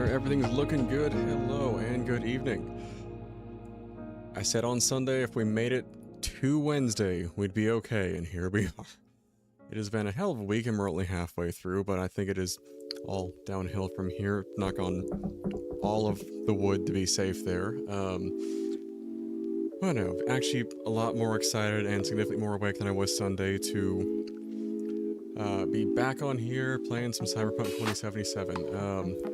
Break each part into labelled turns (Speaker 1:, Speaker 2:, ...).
Speaker 1: there, everything's looking good. Hello and good evening. I said on Sunday if we made it to Wednesday, we'd be okay, and here we are. It has been a hell of a week and we're only halfway through, but I think it is all downhill from here. Knock on all of the wood to be safe there. I know, actually a lot more excited and significantly more awake than I was Sunday to be back on here playing some Cyberpunk 2077.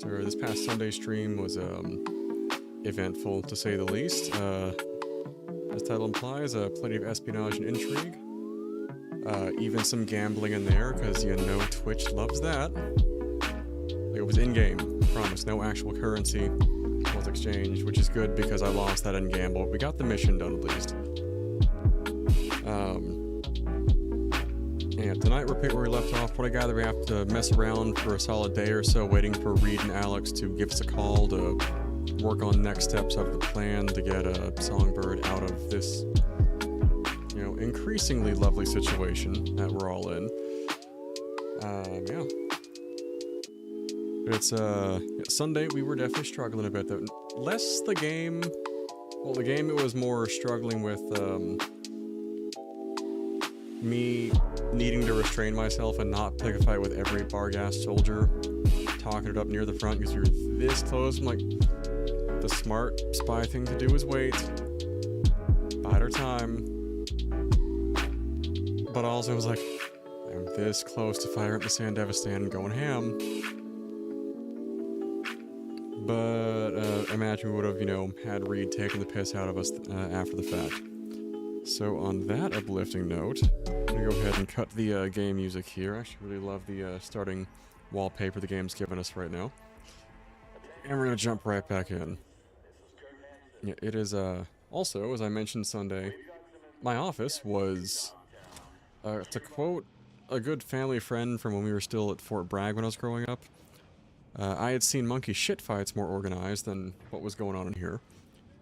Speaker 1: This past Sunday stream was eventful to say the least. As the title implies, plenty of espionage and intrigue. Even some gambling in there, because you know Twitch loves that. It was in-game, promise, no actual currency was exchanged, which is good because I lost that in gamble. We got the mission done at least. And tonight we're where we left off, but I gather we have to mess around for a solid day or so, waiting for Reed and Alex to give us a call to work on next steps of the plan to get a Songbird out of this, you know, increasingly lovely situation that we're all in. Yeah. It's, Sunday we were definitely struggling a bit, though. Less the game, well, the game it was more struggling with, me needing to restrain myself and not pick a fight with every Barghast soldier, talking it up near the front because you're this close. I'm like, the smart spy thing to do is wait, bide our time. But also, I was like, I'm this close to firing up the Sandevistan and going ham. But imagine we would have, you know, had Reed taking the piss out of us after the fact. So on that uplifting note, I'm gonna go ahead and cut the game music here. I actually really love the starting wallpaper the game's giving us right now. And we're gonna jump right back in. Yeah, it is also, as I mentioned Sunday, my office was, to quote a good family friend from when we were still at Fort Bragg when I was growing up, I had seen monkey shit fights more organized than what was going on in here.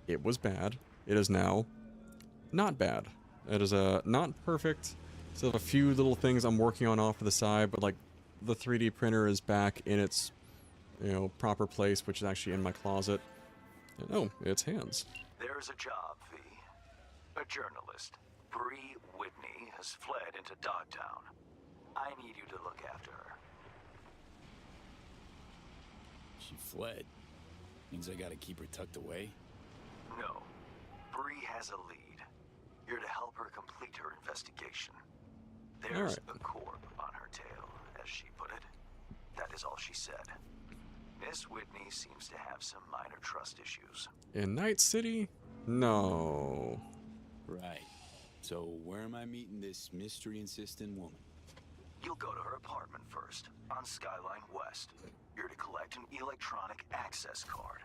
Speaker 1: It was bad. It is now not bad. It is not perfect. Still have a few little things I'm working on off to the side, but like the 3D printer is back in its, you know, proper place, which is actually in my closet. And, oh, it's hands.
Speaker 2: There's a job, V. A journalist, Bree Whitney, has fled into Dogtown. I need you to look after her.
Speaker 3: She fled. Means I gotta keep her tucked away?
Speaker 2: No. Bree has a lead. You're to help her complete her investigation. There's a corp on her tail, as she put it. That is all she said. Miss Whitney seems to have some minor trust issues.
Speaker 1: In Night City? No.
Speaker 3: Right. So where am I meeting this mystery-insistent woman?
Speaker 2: You'll go to her apartment first, on Skyline West. You're to collect an electronic access card.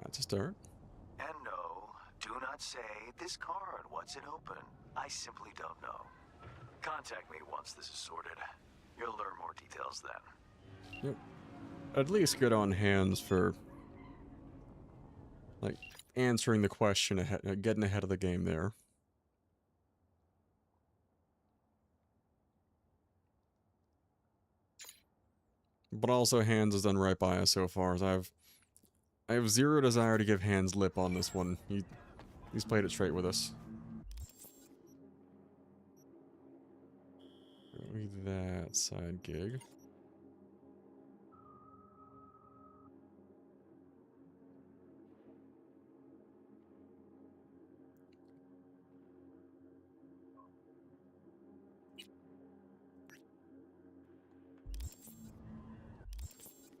Speaker 1: That's a start.
Speaker 2: And no, do not say, this card, what's it open? I simply don't know. Contact me once this is sorted. You'll learn more details then.
Speaker 1: Yep. At least good on hands for, like, answering the question ahead, getting ahead of the game there. But also, Hands has done right by us so far, as I have zero desire to give Hands lip on this one. He's played it straight with us. Look at that side gig.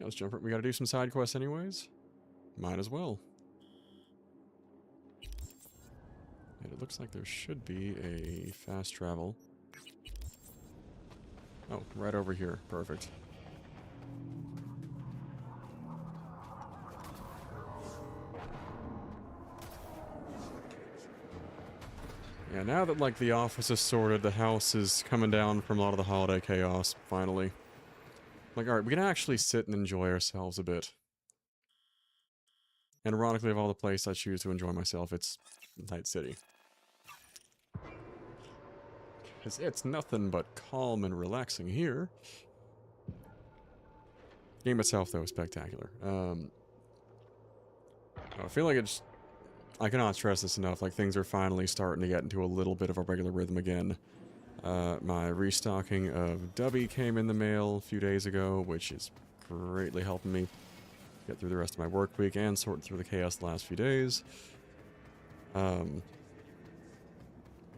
Speaker 1: Let's jump. We gotta do some side quests anyways. Might as well. And it looks like there should be a fast travel. Oh, right over here. Perfect. Yeah, now that, like, the office is sorted, the house is coming down from a lot of the holiday chaos, finally. Like, alright, we can actually sit and enjoy ourselves a bit. And ironically, of all the places I choose to enjoy myself, it's Night City. Because it's nothing but calm and relaxing here. Game itself, though, is spectacular. I feel like it's... I cannot stress this enough. Like, things are finally starting to get into a little bit of a regular rhythm again. My restocking of Dubby came in the mail a few days ago, which is greatly helping me get through the rest of my work week and sort through the chaos the last few days. And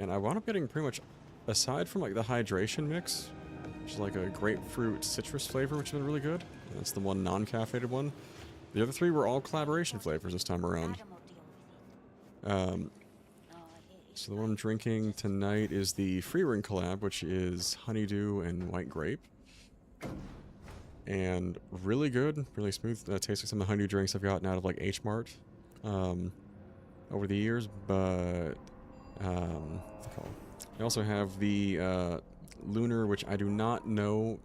Speaker 1: I wound up getting pretty much, aside from like the hydration mix, which is like a grapefruit citrus flavor, which has been really good. That's the one non-caffeinated one. The other three were all collaboration flavors this time around. So the one I'm drinking tonight is the Free Ring collab, which is honeydew and white grape. And really good, really smooth. Tastes like some of the honeydew drinks I've gotten out of like H-Mart over the years. But what's it called? I also have the Lunar, which I do not know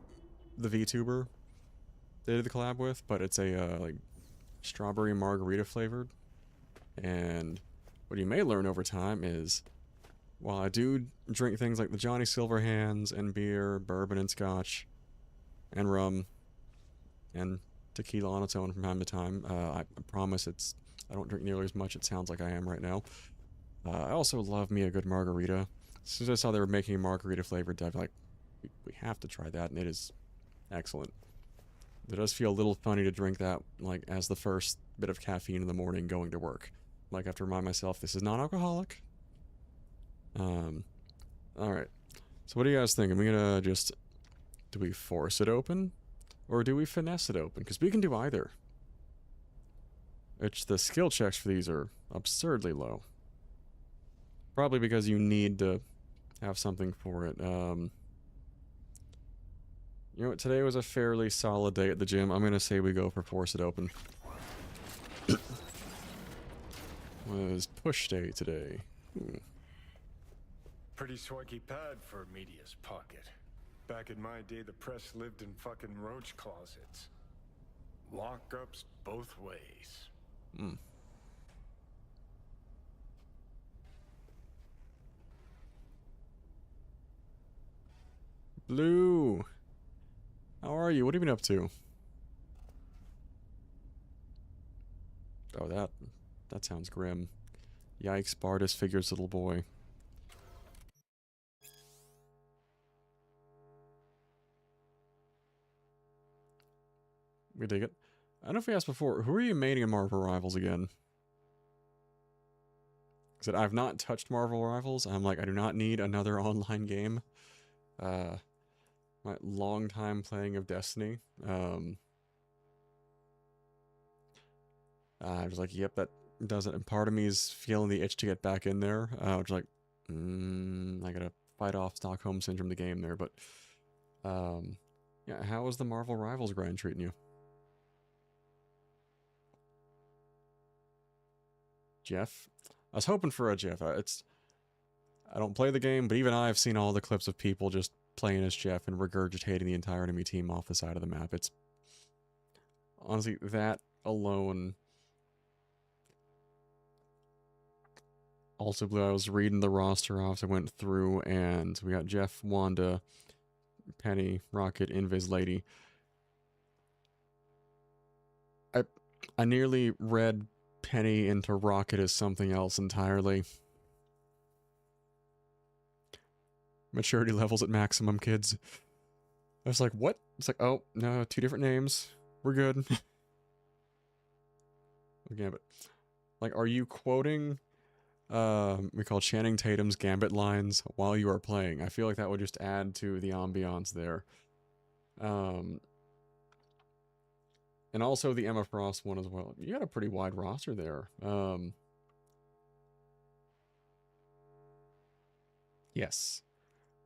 Speaker 1: the VTuber they did the collab with, but it's a like strawberry margarita flavored. And what you may learn over time is, while I do drink things like the Johnny Silverhands and beer, bourbon and scotch, and rum, and tequila on its own from time to time, I promise I don't drink nearly as much it sounds like I am right now. I also love me a good margarita. As soon as I saw they were making a margarita flavored Dev, like, we have to try that, and it is excellent. It does feel a little funny to drink that, like, as the first bit of caffeine in the morning going to work. Like, I have to remind myself this is non-alcoholic. Alright. So what do you guys think? Are we gonna just... Do we force it open? Or do we finesse it open? Because we can do either. The skill checks for these are absurdly low. Probably because you need to have something for it. You know what? Today was a fairly solid day at the gym. I'm gonna say we go for force it open. Was push day today. Ooh.
Speaker 4: Pretty swanky pad for a media's pocket. Back in my day, the press lived in fucking roach closets. Lockups both ways.
Speaker 1: Hmm. Blue! How are you? What have you been up to? Oh, that sounds grim. Yikes, Bardus figures little boy. We dig it. I don't know if we asked before, who are you maining in Marvel Rivals again? Because I've not touched Marvel Rivals. I'm like, I do not need another online game. My long time playing of Destiny. I was like, yep, that does it. And part of me is feeling the itch to get back in there. Which like, I gotta fight off Stockholm Syndrome the game there. But, yeah, how is the Marvel Rivals grind treating you? Jeff? I was hoping for a Jeff. I don't play the game, but even I've seen all the clips of people just playing as Jeff and regurgitating the entire enemy team off the side of the map. It's honestly, that alone. Also, Blue, I was reading the roster off, so I went through, and we got Jeff, Wanda, Penny, Rocket, Invis Lady. I nearly read Penny into Rocket as something else entirely. Maturity levels at maximum, kids. I was like, what? It's like, oh, no, 2 different names. We're good. Gambit. Like, are you quoting, we call Channing Tatum's Gambit lines while you are playing? I feel like that would just add to the ambiance there. And also the Emma Frost one as well. You got a pretty wide roster there. Yes.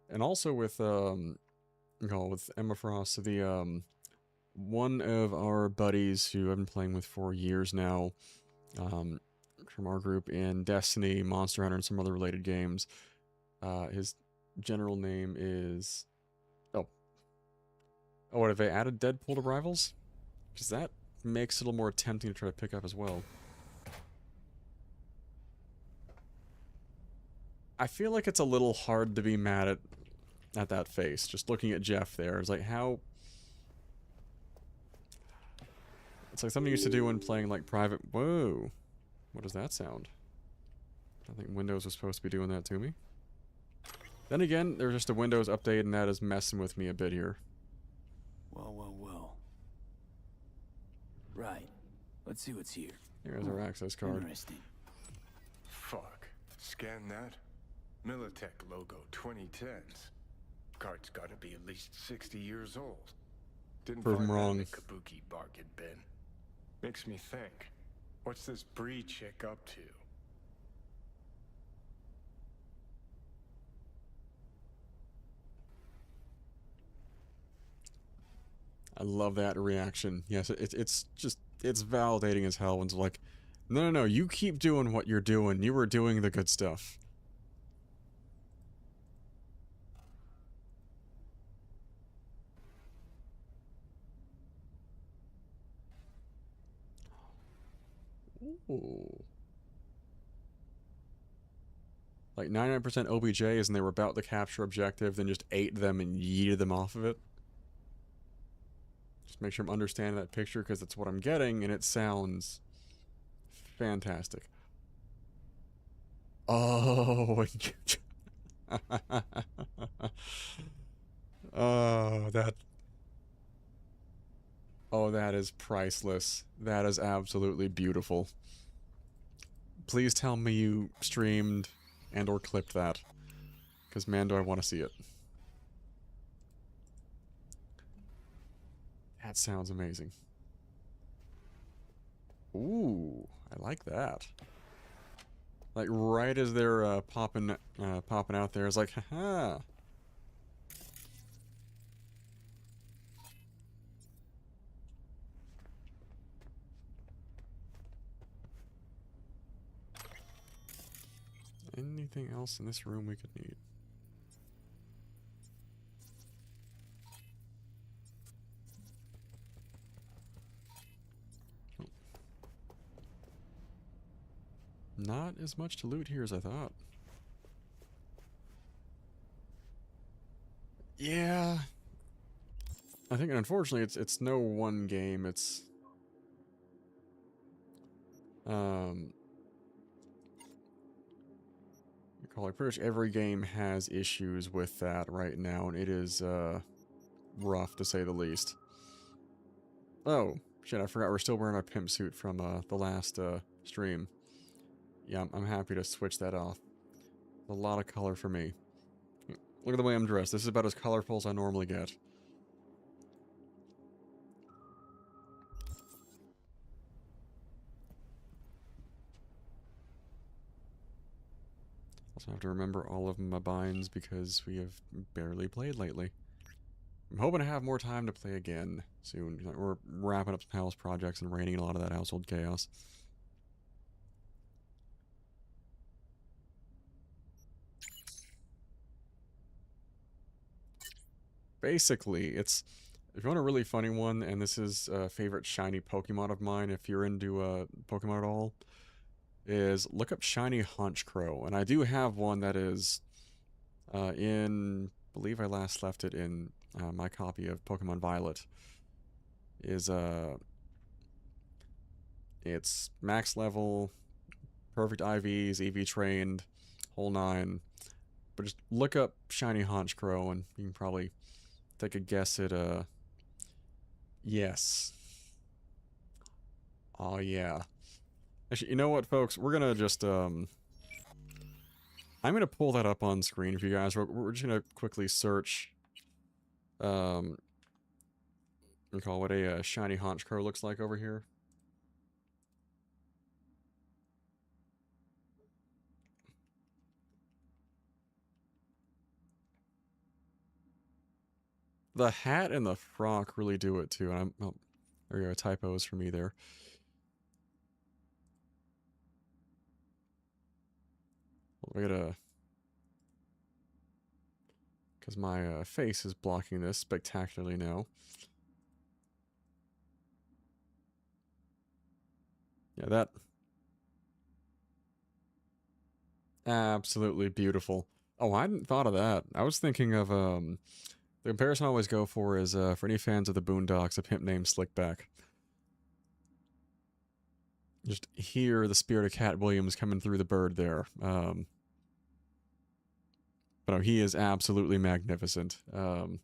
Speaker 1: And also with with Emma Frost, the one of our buddies who I've been playing with for years now, from our group in Destiny, Monster Hunter, and some other related games. His general name is what have they added Deadpool to Rivals? Because that makes it a little more tempting to try to pick up as well. I feel like it's a little hard to be mad at that face. Just looking at Jeff there, it's like, how It's like something you used to do when playing like private. Whoa. What does that sound? I think Windows was supposed to be doing that to me. Then again, there's just a Windows update and that is messing with me a bit here.
Speaker 3: Well. Right. Let's see what's here.
Speaker 1: Here's our access card.
Speaker 3: Interesting.
Speaker 4: Fuck. Scan that. Militech logo 2010s. Card's gotta be at least 60 years old. Didn't
Speaker 1: Prove
Speaker 4: find
Speaker 1: 'em
Speaker 4: that
Speaker 1: wrong.
Speaker 4: in the Kabuki bargain bin. Makes me think. What's this Bree chick up to?
Speaker 1: I love that reaction. Yes, it's just, it's validating as hell when it's like, no, you keep doing what you're doing. You were doing the good stuff. Ooh. Like 99% OBJs and they were about to capture objective, then just ate them and yeeted them off of it. Just make sure I'm understanding that picture because it's what I'm getting and it sounds fantastic. Oh, oh, that. Oh, that is priceless. That is absolutely beautiful. Please tell me you streamed and or clipped that. Because man, do I want to see it. That sounds amazing. Ooh, I like that. Like right as they're popping out there, it's like, haha. Anything else in this room we could need? Oh. Not as much to loot here as I thought. Yeah. I think unfortunately it's no one game, it's pretty much every game has issues with that right now, and it is rough to say the least. Oh, shit, I forgot we're still wearing our pimp suit from the last stream. Yeah, I'm happy to switch that off. A lot of color for me. Look at the way I'm dressed. This is about as colorful as I normally get. Also have to remember all of my binds because we have barely played lately. I'm hoping to have more time to play again soon. We're wrapping up some house projects and reining in a lot of that household chaos. Basically, it's... If you want a really funny one, and this is a favorite shiny Pokemon of mine, if you're into Pokemon at all, is look up Shiny Honchkrow. And I do have one that is in... I believe I last left it in my copy of Pokemon Violet. Is it's max level, perfect IVs, EV trained, whole nine. But just look up Shiny Honchkrow and you can probably take a guess at yes. Oh yeah. Actually, you know what, folks? We're gonna just I'm gonna pull that up on screen for you guys. We're just gonna quickly search recall what a Shiny Honchkrow looks like over here. The hat and the frock really do it too. And I'm oh, there you go, typos for me there. We gotta, because my face is blocking this spectacularly now. Yeah, that absolutely beautiful. Oh, I hadn't thought of that. I was thinking of the comparison I always go for is for any fans of the Boondocks, a pimp named Slickback. just hear the spirit of Cat Williams coming through the bird there. But no, he is absolutely magnificent. Well,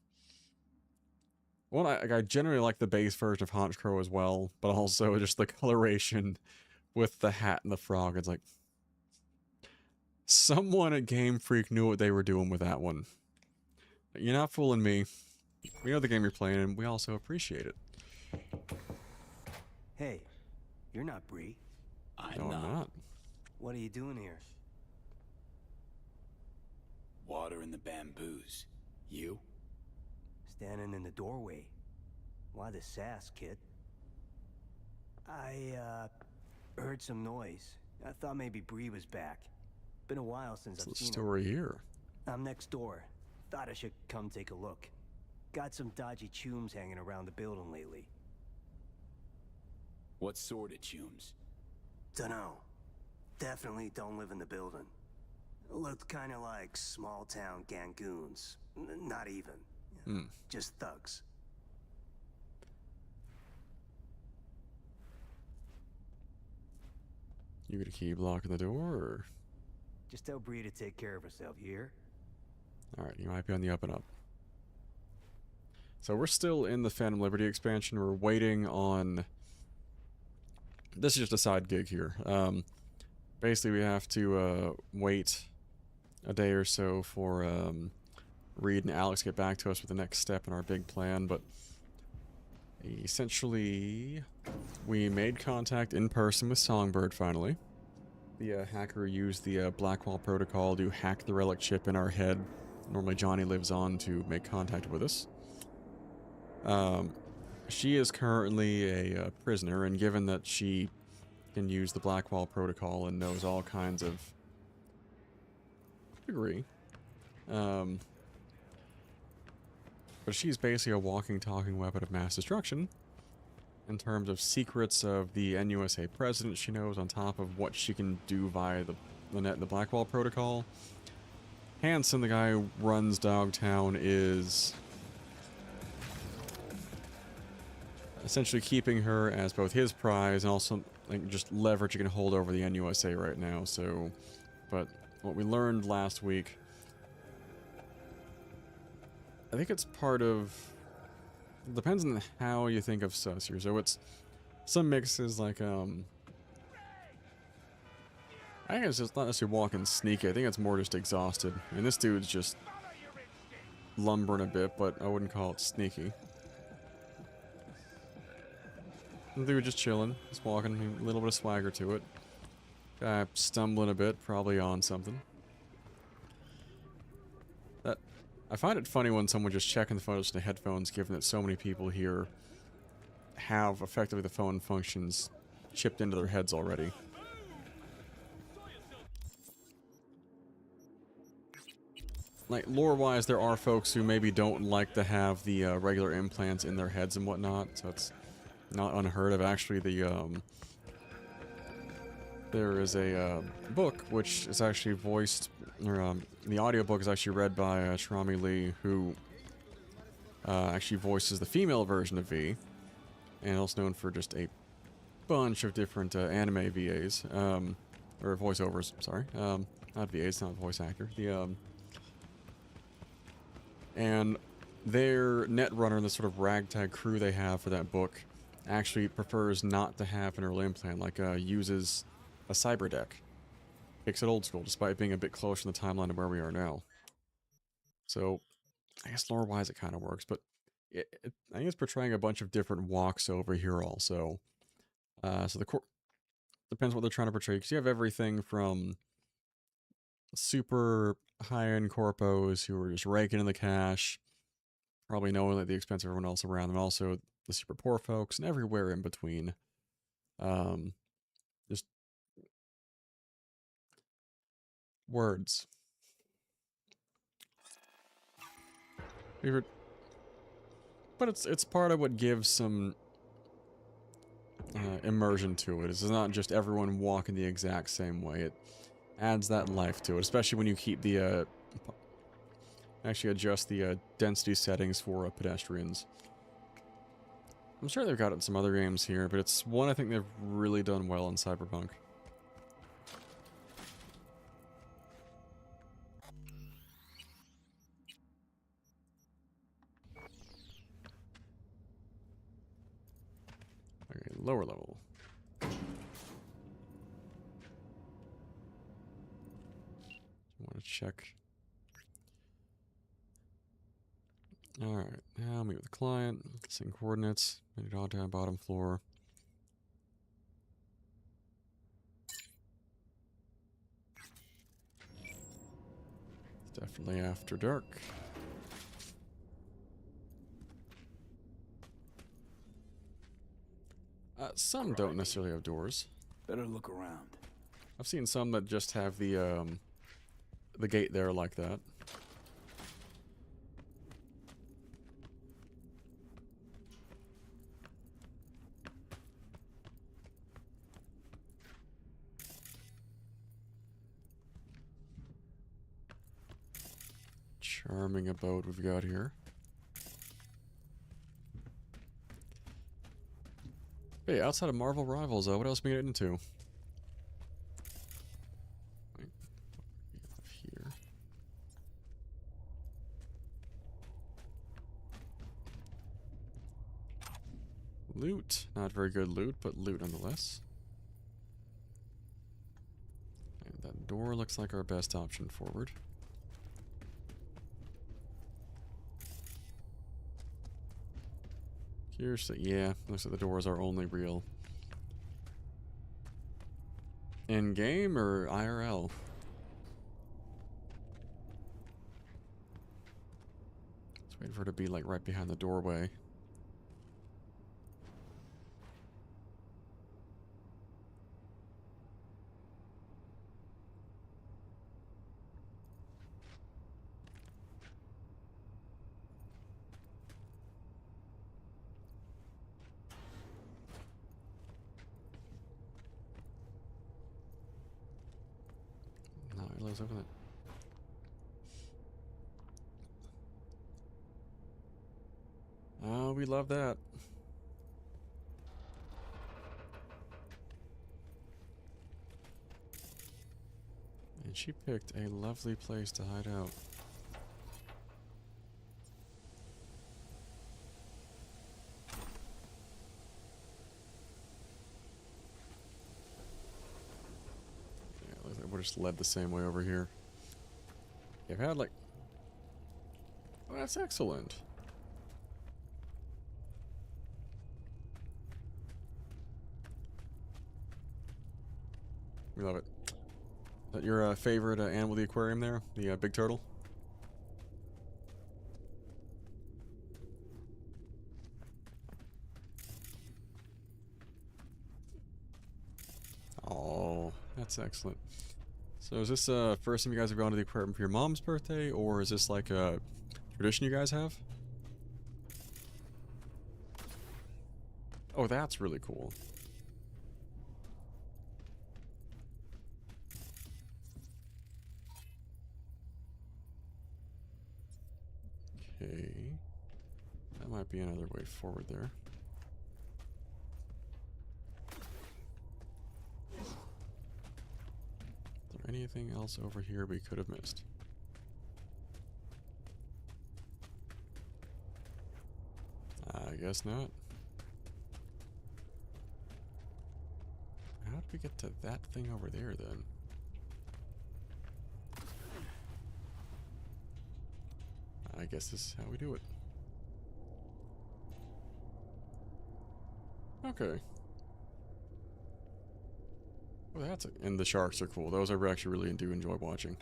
Speaker 1: I generally like the base version of Honchkrow as well, but also just the coloration with the hat and the frog. It's like, someone at Game Freak knew what they were doing with that one. You're not fooling me. We know the game you're playing, and we also appreciate it.
Speaker 5: Hey, you're not Bree.
Speaker 1: No, I'm not.
Speaker 5: What are you doing here?
Speaker 3: Water in the bamboos. You?
Speaker 5: Standing in the doorway. Why the sass, kid? I, heard some noise. I thought maybe Bree was back. Been a while since I've seen her.
Speaker 1: Story here.
Speaker 5: I'm next door. Thought I should come take a look. Got some dodgy chooms hanging around the building lately.
Speaker 3: What sort of chooms?
Speaker 5: Dunno. Definitely don't live in the building. Looked kinda like small-town gangoons. Not even. Just thugs.
Speaker 1: You gonna keep locking the door, or?
Speaker 5: Just tell Bree to take care of herself, you hear?
Speaker 1: Alright, you might be on the up and up. So we're still in the Phantom Liberty expansion. We're waiting on... This is just a side gig here. Basically, we have to wait a day or so for Reed and Alex to get back to us with the next step in our big plan, but essentially, we made contact in person with Songbird finally. The hacker used the Blackwall protocol to hack the relic chip in our head. Normally Johnny lives on to make contact with us. She is currently a prisoner, and given that she can use the Blackwall protocol and knows all kinds of degree, but she's basically a walking, talking weapon of mass destruction. In terms of secrets of the NUSA president, she knows, on top of what she can do via the net and the Blackwall protocol. Hanson, the guy who runs Dogtown, is essentially keeping her as both his prize and also like just leverage he can hold over the NUSA right now. So, but what we learned last week, I think it's part of, depends on how you think of sus here. So it's some mixes like I guess it's not necessarily walking sneaky. I think it's more just exhausted. And this dude's just lumbering a bit, but I wouldn't call it sneaky. The dude just chilling, just walking, a little bit of swagger to it. Guy stumbling a bit, probably on something. I find it funny when someone just checking the photos to the headphones, given that so many people here have effectively the phone functions chipped into their heads already. Like, lore-wise, there are folks who maybe don't like to have the regular implants in their heads and whatnot, so it's not unheard of. Actually, there is a book which is actually voiced, or the audiobook is actually read by Shrami Lee, who actually voices the female version of V, and also known for just a bunch of different anime VAs, or voiceovers, sorry. Not VAs, not voice actor. And their netrunner and the sort of ragtag crew they have for that book actually prefers not to have an early implant, like uses a cyber deck. Kicks it old school, despite being a bit closer in the timeline of where we are now. So, I guess lore-wise it kind of works, but I think it's portraying a bunch of different walks over here also. So the core depends what they're trying to portray, because you have everything from super high-end corpos who are just raking in the cash, probably knowing at the expense of everyone else around them, also the super poor folks, and everywhere in between. Just words. But it's part of what gives some immersion to it. It's not just everyone walking the exact same way. It adds that life to it, especially when you keep the actually adjust the density settings for pedestrians. I'm sure they've got it in some other games here, but it's one I think they've really done well in Cyberpunk. Okay, lower level. Want to check. Alright, now meet with the client, sync coordinates, make it all down bottom floor. It's definitely after dark. Some don't necessarily have doors.
Speaker 3: Better look around.
Speaker 1: I've seen some that just have the gate there like that. Charming abode we've got here. Hey, outside of Marvel Rivals, what else we get into? Wait, what do we have here? Loot. Not very good loot, but loot nonetheless. And that door looks like our best option forward. Here's the, yeah, looks like the doors are only real. In-game or IRL? Let's wait for it to be like right behind the doorway. Let's open it. Oh, we love that. And she picked a lovely place to hide out. We're just led the same way over here. I've had like... Oh, that's excellent. We love it. Is that your favorite animal of the aquarium there? The big turtle? Oh, that's excellent. So is this first time you guys have gone to the aquarium for your mom's birthday, or is this like a tradition you guys have? Oh, that's really cool. Okay. That might be another way forward there. Anything else over here we could have missed? I guess not. How did we get to that thing over there then? I guess this is how we do it. Okay. Oh, that's it. And the sharks are cool. Those I actually really do enjoy watching.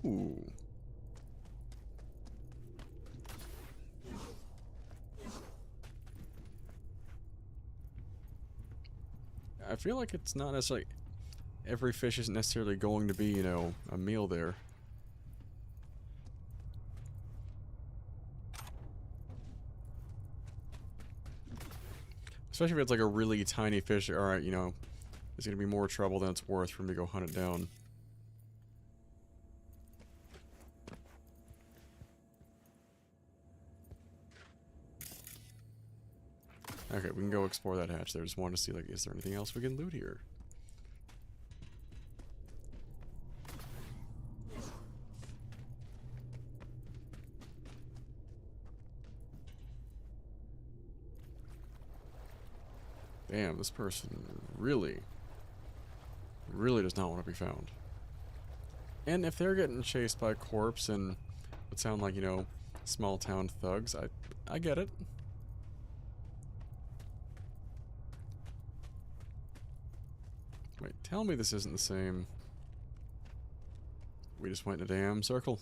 Speaker 1: Ooh. I feel like it's not necessarily... Every fish isn't necessarily going to be, you know, a meal there. Especially if it's like a really tiny fish. Alright, you know, it's gonna be more trouble than it's worth for me to go hunt it down. Okay, we can go explore that hatch there. Just wanted to see, like, is there anything else we can loot here? Damn, this person really does not want to be found. And if they're getting chased by a corpse and would sound like, you know, small town thugs, I get it. Wait, tell me this isn't the same. We just went in a damn circle.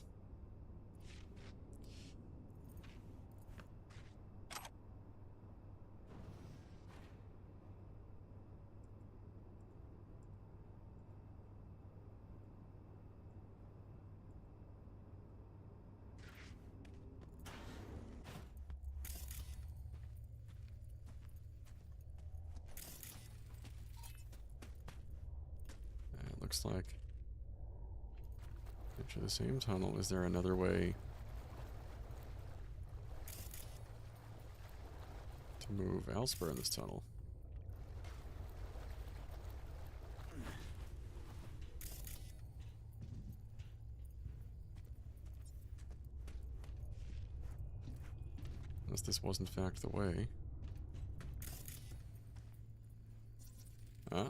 Speaker 1: Looks like into the same tunnel. Is there another way to move elsewhere in this tunnel? Unless this was in fact the way. Ah.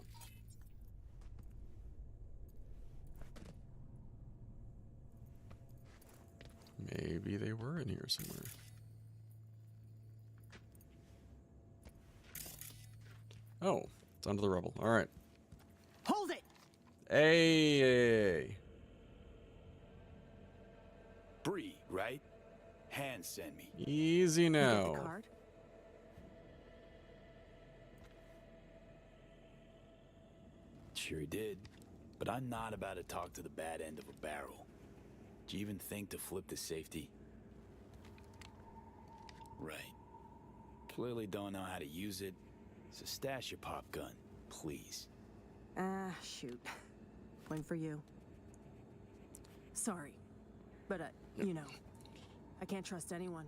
Speaker 1: Maybe they were in here somewhere. Oh, it's under the rubble. All right.
Speaker 6: Hold it!
Speaker 1: Hey.
Speaker 3: Bree, right? Hand send me.
Speaker 1: Easy
Speaker 6: You get
Speaker 1: now.
Speaker 6: the card?
Speaker 3: Sure did. But I'm not about to talk to the bad end of a barrel. Do you even think to flip the safety? Right. Clearly don't know how to use it. So stash your pop gun, please.
Speaker 6: Ah, shoot. Point for you. Sorry. But, you know, I can't trust anyone.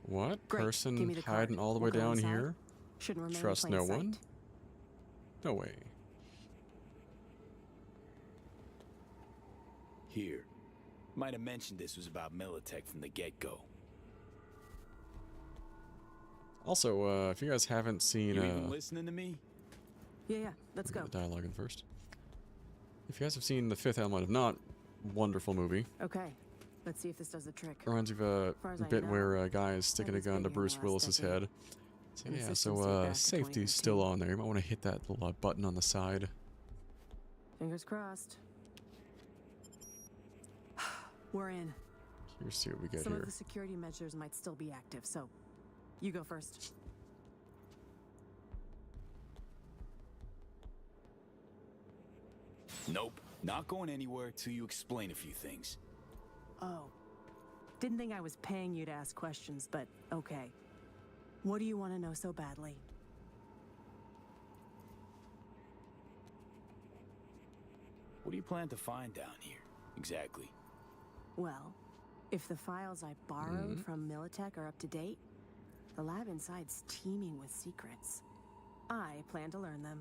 Speaker 1: What?
Speaker 6: Great. Give
Speaker 1: Person
Speaker 6: me the card.
Speaker 1: hiding all the way
Speaker 6: We'll go
Speaker 1: down
Speaker 6: inside.
Speaker 1: here?
Speaker 6: Shouldn't remain
Speaker 1: Trust
Speaker 6: in plain
Speaker 1: no
Speaker 6: sight.
Speaker 1: one? No way.
Speaker 3: Here. Might have mentioned this was about Militech from the get-go.
Speaker 1: Also, if you guys haven't seen,
Speaker 3: You even listening to me?
Speaker 6: Yeah, let's go.
Speaker 1: the dialogue in first. If you guys have seen The Fifth Element, if not, wonderful movie.
Speaker 6: Okay. Let's see if this does the trick.
Speaker 1: Reminds me of a
Speaker 6: far as I
Speaker 1: bit
Speaker 6: know,
Speaker 1: where a guy is sticking a
Speaker 6: was
Speaker 1: gun to
Speaker 6: big in the
Speaker 1: Bruce
Speaker 6: last
Speaker 1: Willis's
Speaker 6: decade.
Speaker 1: head. So
Speaker 6: And the
Speaker 1: yeah,
Speaker 6: systems
Speaker 1: so
Speaker 6: date back to
Speaker 1: safety's still
Speaker 6: 2013.
Speaker 1: on there. You might want to hit that little button on the side.
Speaker 6: Fingers crossed. We're in.
Speaker 1: Here's see what we get
Speaker 6: Some
Speaker 1: here.
Speaker 6: of the security measures might still be active, so you go first.
Speaker 3: Nope. Not going anywhere till you explain a few things.
Speaker 6: Oh. Didn't think I was paying you to ask questions, but okay. What do you want to know so badly?
Speaker 3: What do you plan to find down here, exactly?
Speaker 6: Well, if the files I borrowed from Militech are up to date, the lab inside's teeming with secrets. I plan to learn them.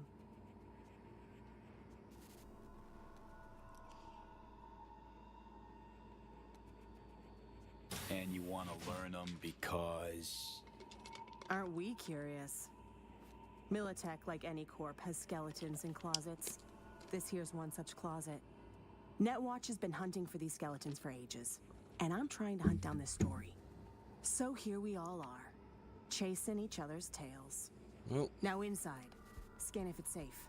Speaker 3: And you want to learn them because...
Speaker 6: Aren't we curious? Militech, like any corp, has skeletons in closets. This here's one such closet. Netwatch has been hunting for these skeletons for ages, and I'm trying to hunt down this story. So here we all are, chasing each other's tails.
Speaker 1: Well,
Speaker 6: Now inside, scan if it's safe.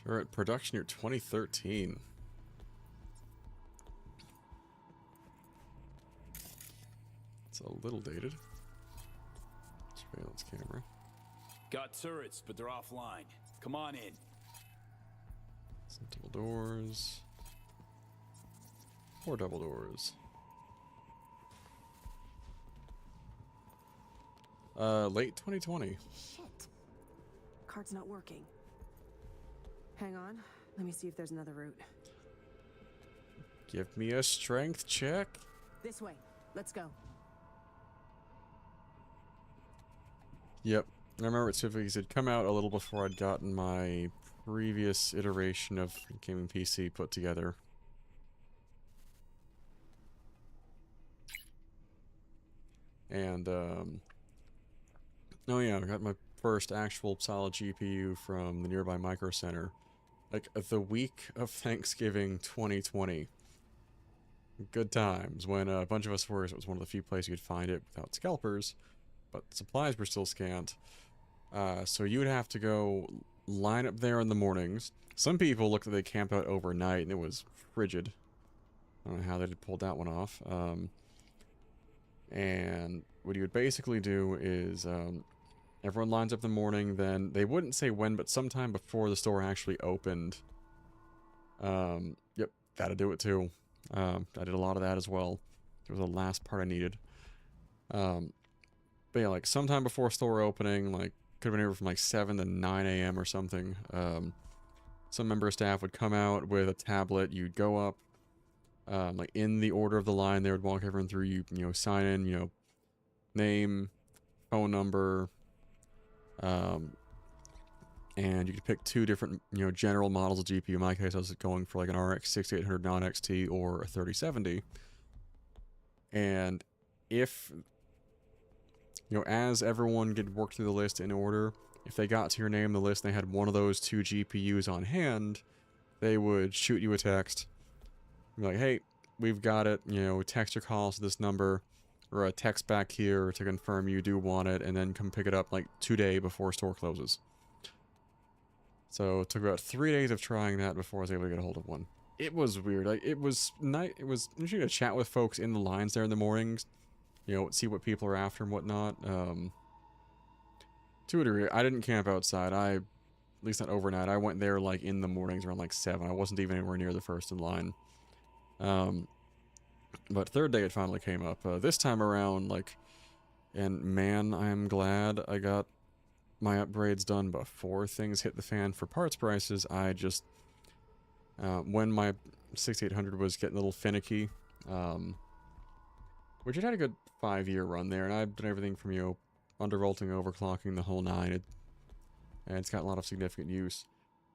Speaker 1: turret production year 2013. It's a little dated. Surveillance camera.
Speaker 3: Got turrets, but they're offline. Come on in.
Speaker 1: Some double doors. More double doors. Late 2020.
Speaker 6: Shit. Card's not working. Hang on. Let me see if there's another route.
Speaker 1: Give me a strength check.
Speaker 6: This way. Let's go.
Speaker 1: Yep. I remember it specifically had come out a little before I'd gotten my previous iteration of gaming PC put together. And, oh yeah, I got my first actual solid GPU from the nearby Micro Center. Like, the week of Thanksgiving 2020. Good times, when a bunch of us were, it was one of the few places you could find it without scalpers, but supplies were still scant. So you would have to go line up there in the mornings. Some people looked like they camp out overnight, and it was frigid. I don't know how they did pull that one off. And what you would basically do is, everyone lines up in the morning, then they wouldn't say when, but sometime before the store actually opened. Yep, that'd do it too. I did a lot of that as well. It was the last part I needed. But yeah, like sometime before store opening, like could have been anywhere from like 7 to 9 a.m. or something. Some member of staff would come out with a tablet. You'd go up, like in the order of the line. They would walk everyone through. You know, sign in. Name, phone number, and you could pick 2 different, general models of GPU. In my case, I was going for like an RX 6800 non-XT or a 3070. And if, as everyone could work through the list in order, if they got to your name in the list and they had one of those 2 GPUs on hand, they would shoot you a text. Be like, hey, we've got it, text or call us to this number, or a text back here to confirm you do want it, and then come pick it up like 2 days before store closes. So it took about 3 days of trying that before I was able to get a hold of one. It was weird. Like, it was nice. It was interesting to chat with folks in the lines there in the mornings. See what people are after and whatnot. To a degree, I didn't camp outside. At least not overnight. I went there like in the mornings around like 7. I wasn't even anywhere near the first in line. But third day it finally came up. This time around, and man, I am glad I got my upgrades done before things hit the fan for parts prices. I just, when my 6800 was getting a little finicky, which it had a good 5-year run there, and I've done everything from, undervolting, overclocking, the whole 9, and it's got a lot of significant use.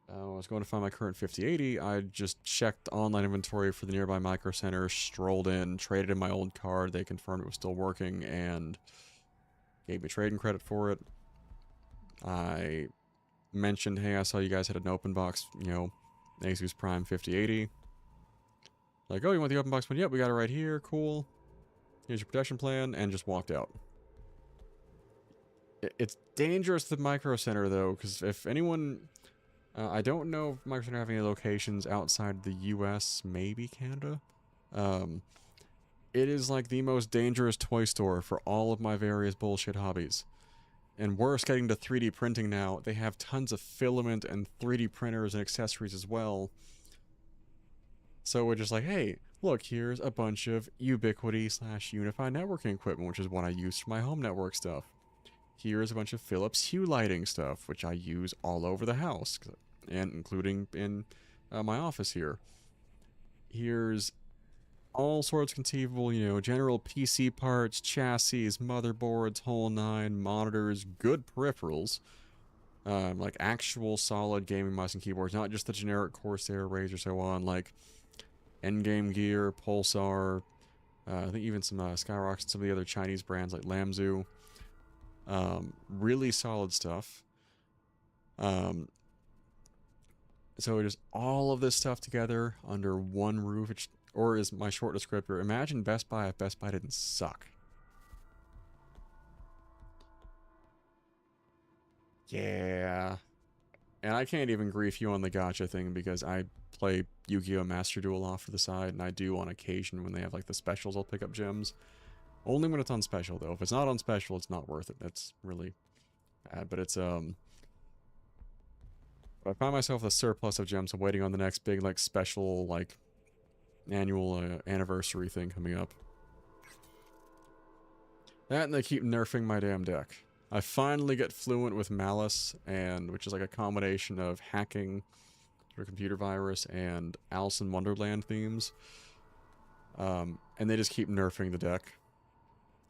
Speaker 1: When I was going to find my current 5080, I just checked online inventory for the nearby Micro Center, strolled in, traded in my old card, they confirmed it was still working, and gave me trading credit for it. I mentioned, hey, I saw you guys had an open box, Asus Prime 5080. Like, oh, you want the open box one? Yep, we got it right here, cool. Here's your protection plan, and just walked out. It's dangerous to the Micro Center, though, because if anyone... I don't know if Micro Center have any locations outside the US, maybe Canada. It is like the most dangerous toy store for all of my various bullshit hobbies. And worse, getting to 3D printing now, they have tons of filament and 3D printers and accessories as well. So we're just like, hey, look, here's a bunch of Ubiquiti/Unified networking equipment, which is what I use for my home network stuff. Here's a bunch of Philips Hue lighting stuff, which I use all over the house, and including in my office here. Here's all sorts of conceivable, general PC parts, chassis, motherboards, whole 9, monitors, good peripherals, like actual solid gaming mice and keyboards, not just the generic Corsair, Razer, so on, like Endgame gear, Pulsar, I think even some Skyrock and some of the other Chinese brands like Lamzu. Really solid stuff. So just all of this stuff together under one roof, or is my short descriptor. Imagine Best Buy if Best Buy didn't suck. Yeah. And I can't even grief you on the gacha thing because I play Yu-Gi-Oh! Master Duel off to the side, and I do on occasion when they have like the specials, I'll pick up gems. Only when it's on special, though. If it's not on special, it's not worth it. That's really bad. But it's, I find myself with a surplus of gems. I'm waiting on the next big, special, annual anniversary thing coming up. That, and they keep nerfing my damn deck. I finally get fluent with Malice, and which is like a combination of hacking through a computer virus and Alice in Wonderland themes. And they just keep nerfing the deck.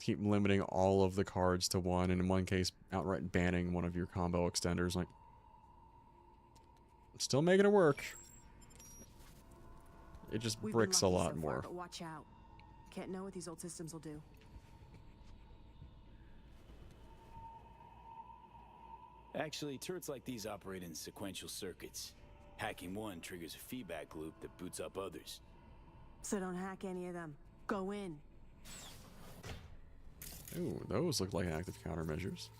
Speaker 1: Keep limiting all of the cards to one, and in one case, outright banning one of your combo extenders. Like, still making it work. It just bricks a lot more.
Speaker 6: But watch out. Can't know what these old systems will do.
Speaker 3: Actually, turrets like these operate in sequential circuits. Hacking one triggers a feedback loop that boots up others.
Speaker 6: So don't hack any of them. Go in.
Speaker 1: Ooh, those look like active countermeasures.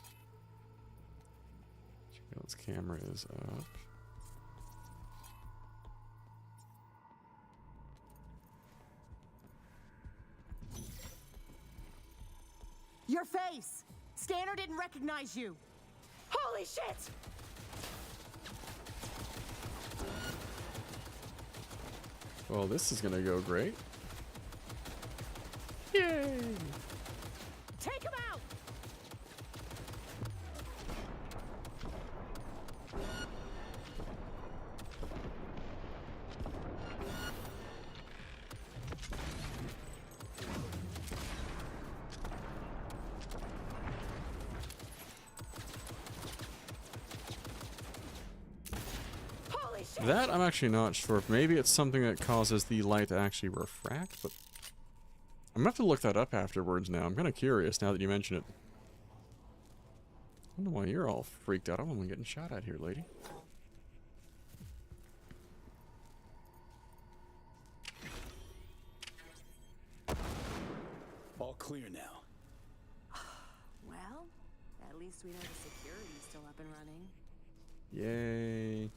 Speaker 1: This camera is up.
Speaker 6: Your face! Scanner didn't recognize you! Holy shit!
Speaker 1: Well, this is gonna go great. Yay!
Speaker 6: Take him out!
Speaker 1: That I'm actually not sure. Maybe it's something that causes the light to actually refract, but I'm gonna have to look that up afterwards now. I'm kind of curious now that you mention it. I don't know why you're all freaked out. I'm getting shot at here, lady.
Speaker 3: All clear now.
Speaker 6: Well, at least we know the security's still up and running.
Speaker 1: Yay.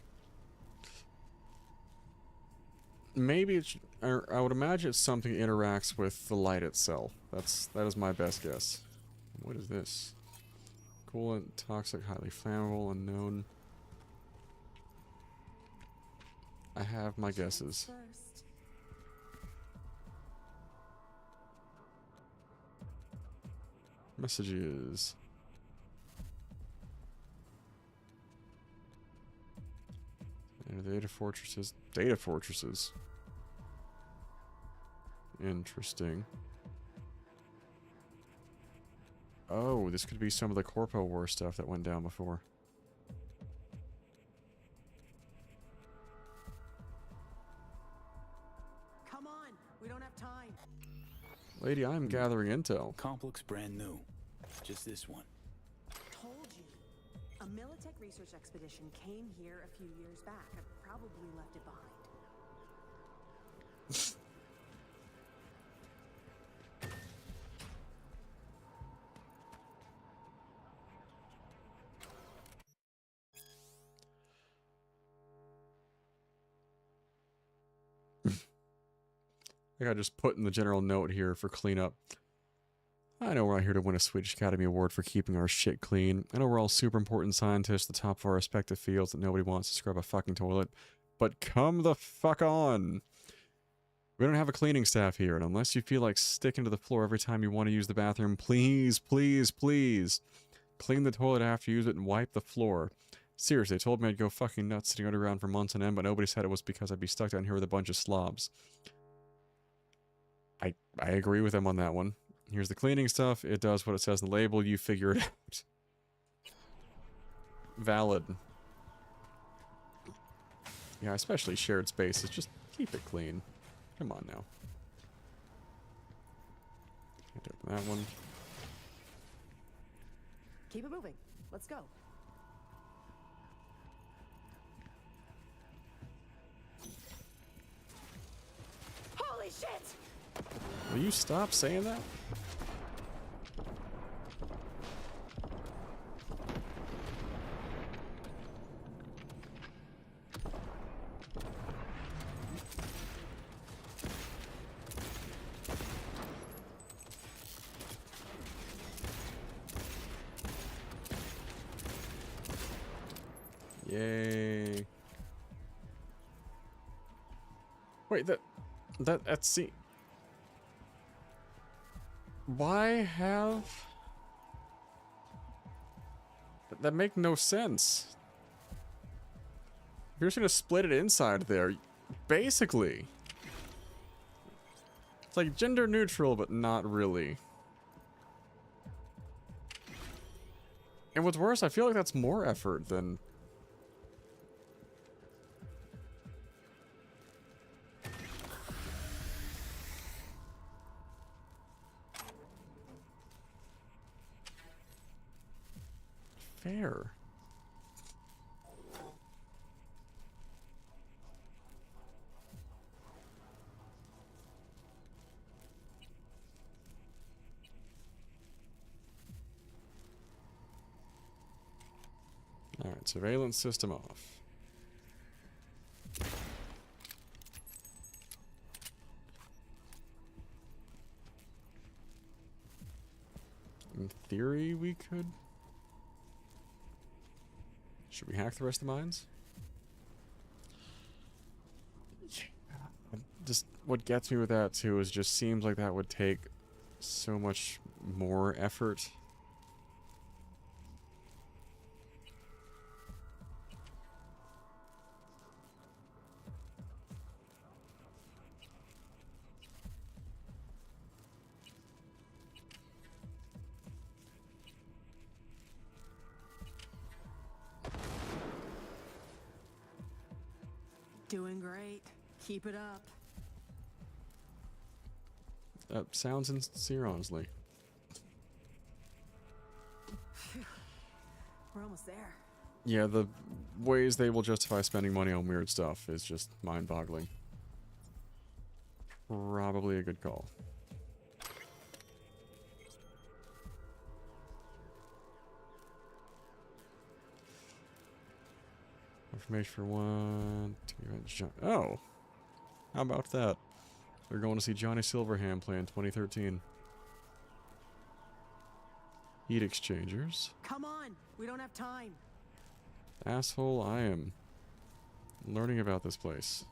Speaker 1: Maybe it's, or I would imagine it's something that interacts with the light itself. That is my best guess. What is this? Coolant, toxic, highly flammable, unknown. I have my guesses.
Speaker 6: First.
Speaker 1: Messages. Data fortresses. Data fortresses. Interesting. Oh, this could be some of the Corpo War stuff that went down before.
Speaker 6: Come on, we don't have time.
Speaker 1: Lady, I'm gathering intel.
Speaker 3: Comp looks brand new. Just this one.
Speaker 6: Told you. A Militech research expedition came here a few years back. I probably left it behind.
Speaker 1: I gotta just put in the general note here for cleanup. I know we're not here to win a Swedish Academy Award for keeping our shit clean. I know we're all super important scientists at the top of our respective fields that nobody wants to scrub a fucking toilet. But come the fuck on! We don't have a cleaning staff here, and unless you feel like sticking to the floor every time you want to use the bathroom, please, please, please, clean the toilet after you use it and wipe the floor. Seriously, they told me I'd go fucking nuts sitting underground for months on end, but nobody said it was because I'd be stuck down here with a bunch of slobs. I agree with them on that one. Here's the cleaning stuff. It does what it says in the label. You figure it out. Valid. Yeah, especially shared spaces. Just keep it clean. Come on now. Can't open that one.
Speaker 6: Keep it moving. Let's go. Holy shit!
Speaker 1: Will you stop saying that? Yay. Wait, that's see. Why have... That make no sense. If you're just gonna split it inside there, basically. It's like gender neutral, but not really. And what's worse, I feel like that's more effort than... fair. Alright, surveillance system off. In theory, we could... Should we hack the rest of the mines? Just what gets me with that too is just seems like that would take so much more effort.
Speaker 6: Doing great. Keep it up.
Speaker 1: That sounds sincere, honestly.
Speaker 6: We're almost there.
Speaker 1: Yeah, the ways they will justify spending money on weird stuff is just mind-boggling. Probably a good call. Information for one... Oh! How about that? They're going to see Johnny Silverhand play in 2013. Heat exchangers.
Speaker 6: Come on! We don't have time.
Speaker 1: Asshole, I am learning about this place.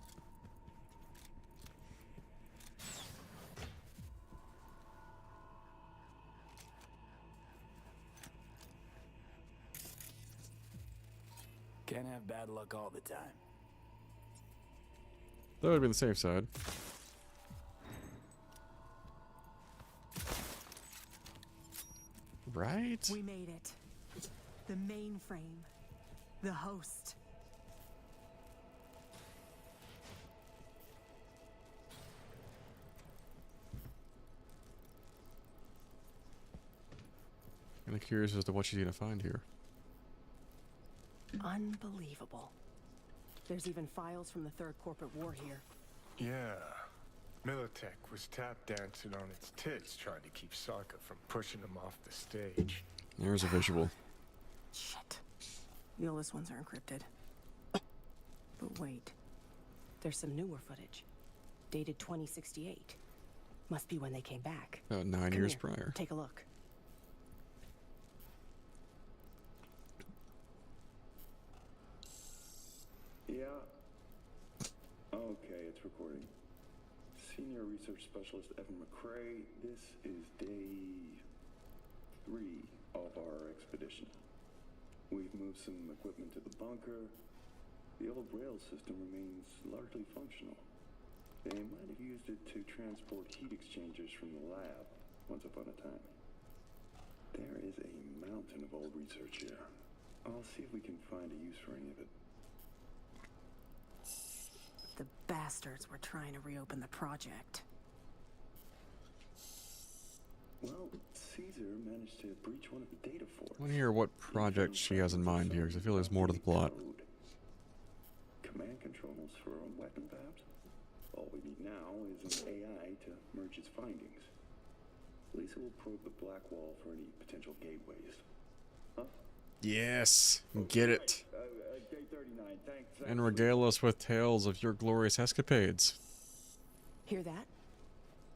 Speaker 3: Can't have bad luck all the time.
Speaker 1: That would have been the safe side. Right?
Speaker 6: We made it. The mainframe. The host.
Speaker 1: Kind of curious as to what she's gonna find here.
Speaker 6: Unbelievable. There's even files from the Third Corporate War here.
Speaker 4: Yeah. Militech was tap dancing on its tits trying to keep Sokka from pushing him off the stage.
Speaker 1: There's a visual.
Speaker 6: Shit. The oldest ones are encrypted. But wait. There's some newer footage. Dated 2068. Must be when they came back.
Speaker 1: About 9
Speaker 6: Come
Speaker 1: years
Speaker 6: here,
Speaker 1: prior.
Speaker 6: Take a look.
Speaker 7: Yeah. Okay, it's recording. Senior Research Specialist Evan McCrae, this is day 3 of our expedition. We've moved some equipment to the bunker. The old rail system remains largely functional. They might have used it to transport heat exchangers from the lab once upon a time. There is a mountain of old research here. I'll see if we can find a use for any of it.
Speaker 6: The bastards were trying to reopen the project.
Speaker 7: Well, Caesar managed to breach one of the data forts.
Speaker 1: I want to hear what project she has in mind here, because I feel there's more to the plot.
Speaker 7: Command controls for a weapon, perhaps? All we need now is an AI to merge its findings. Lisa will probe the black wall for any potential gateways. Huh?
Speaker 1: Yes, get it.
Speaker 7: Day 39, thanks.
Speaker 1: And regale us with tales of your glorious escapades.
Speaker 6: Hear that?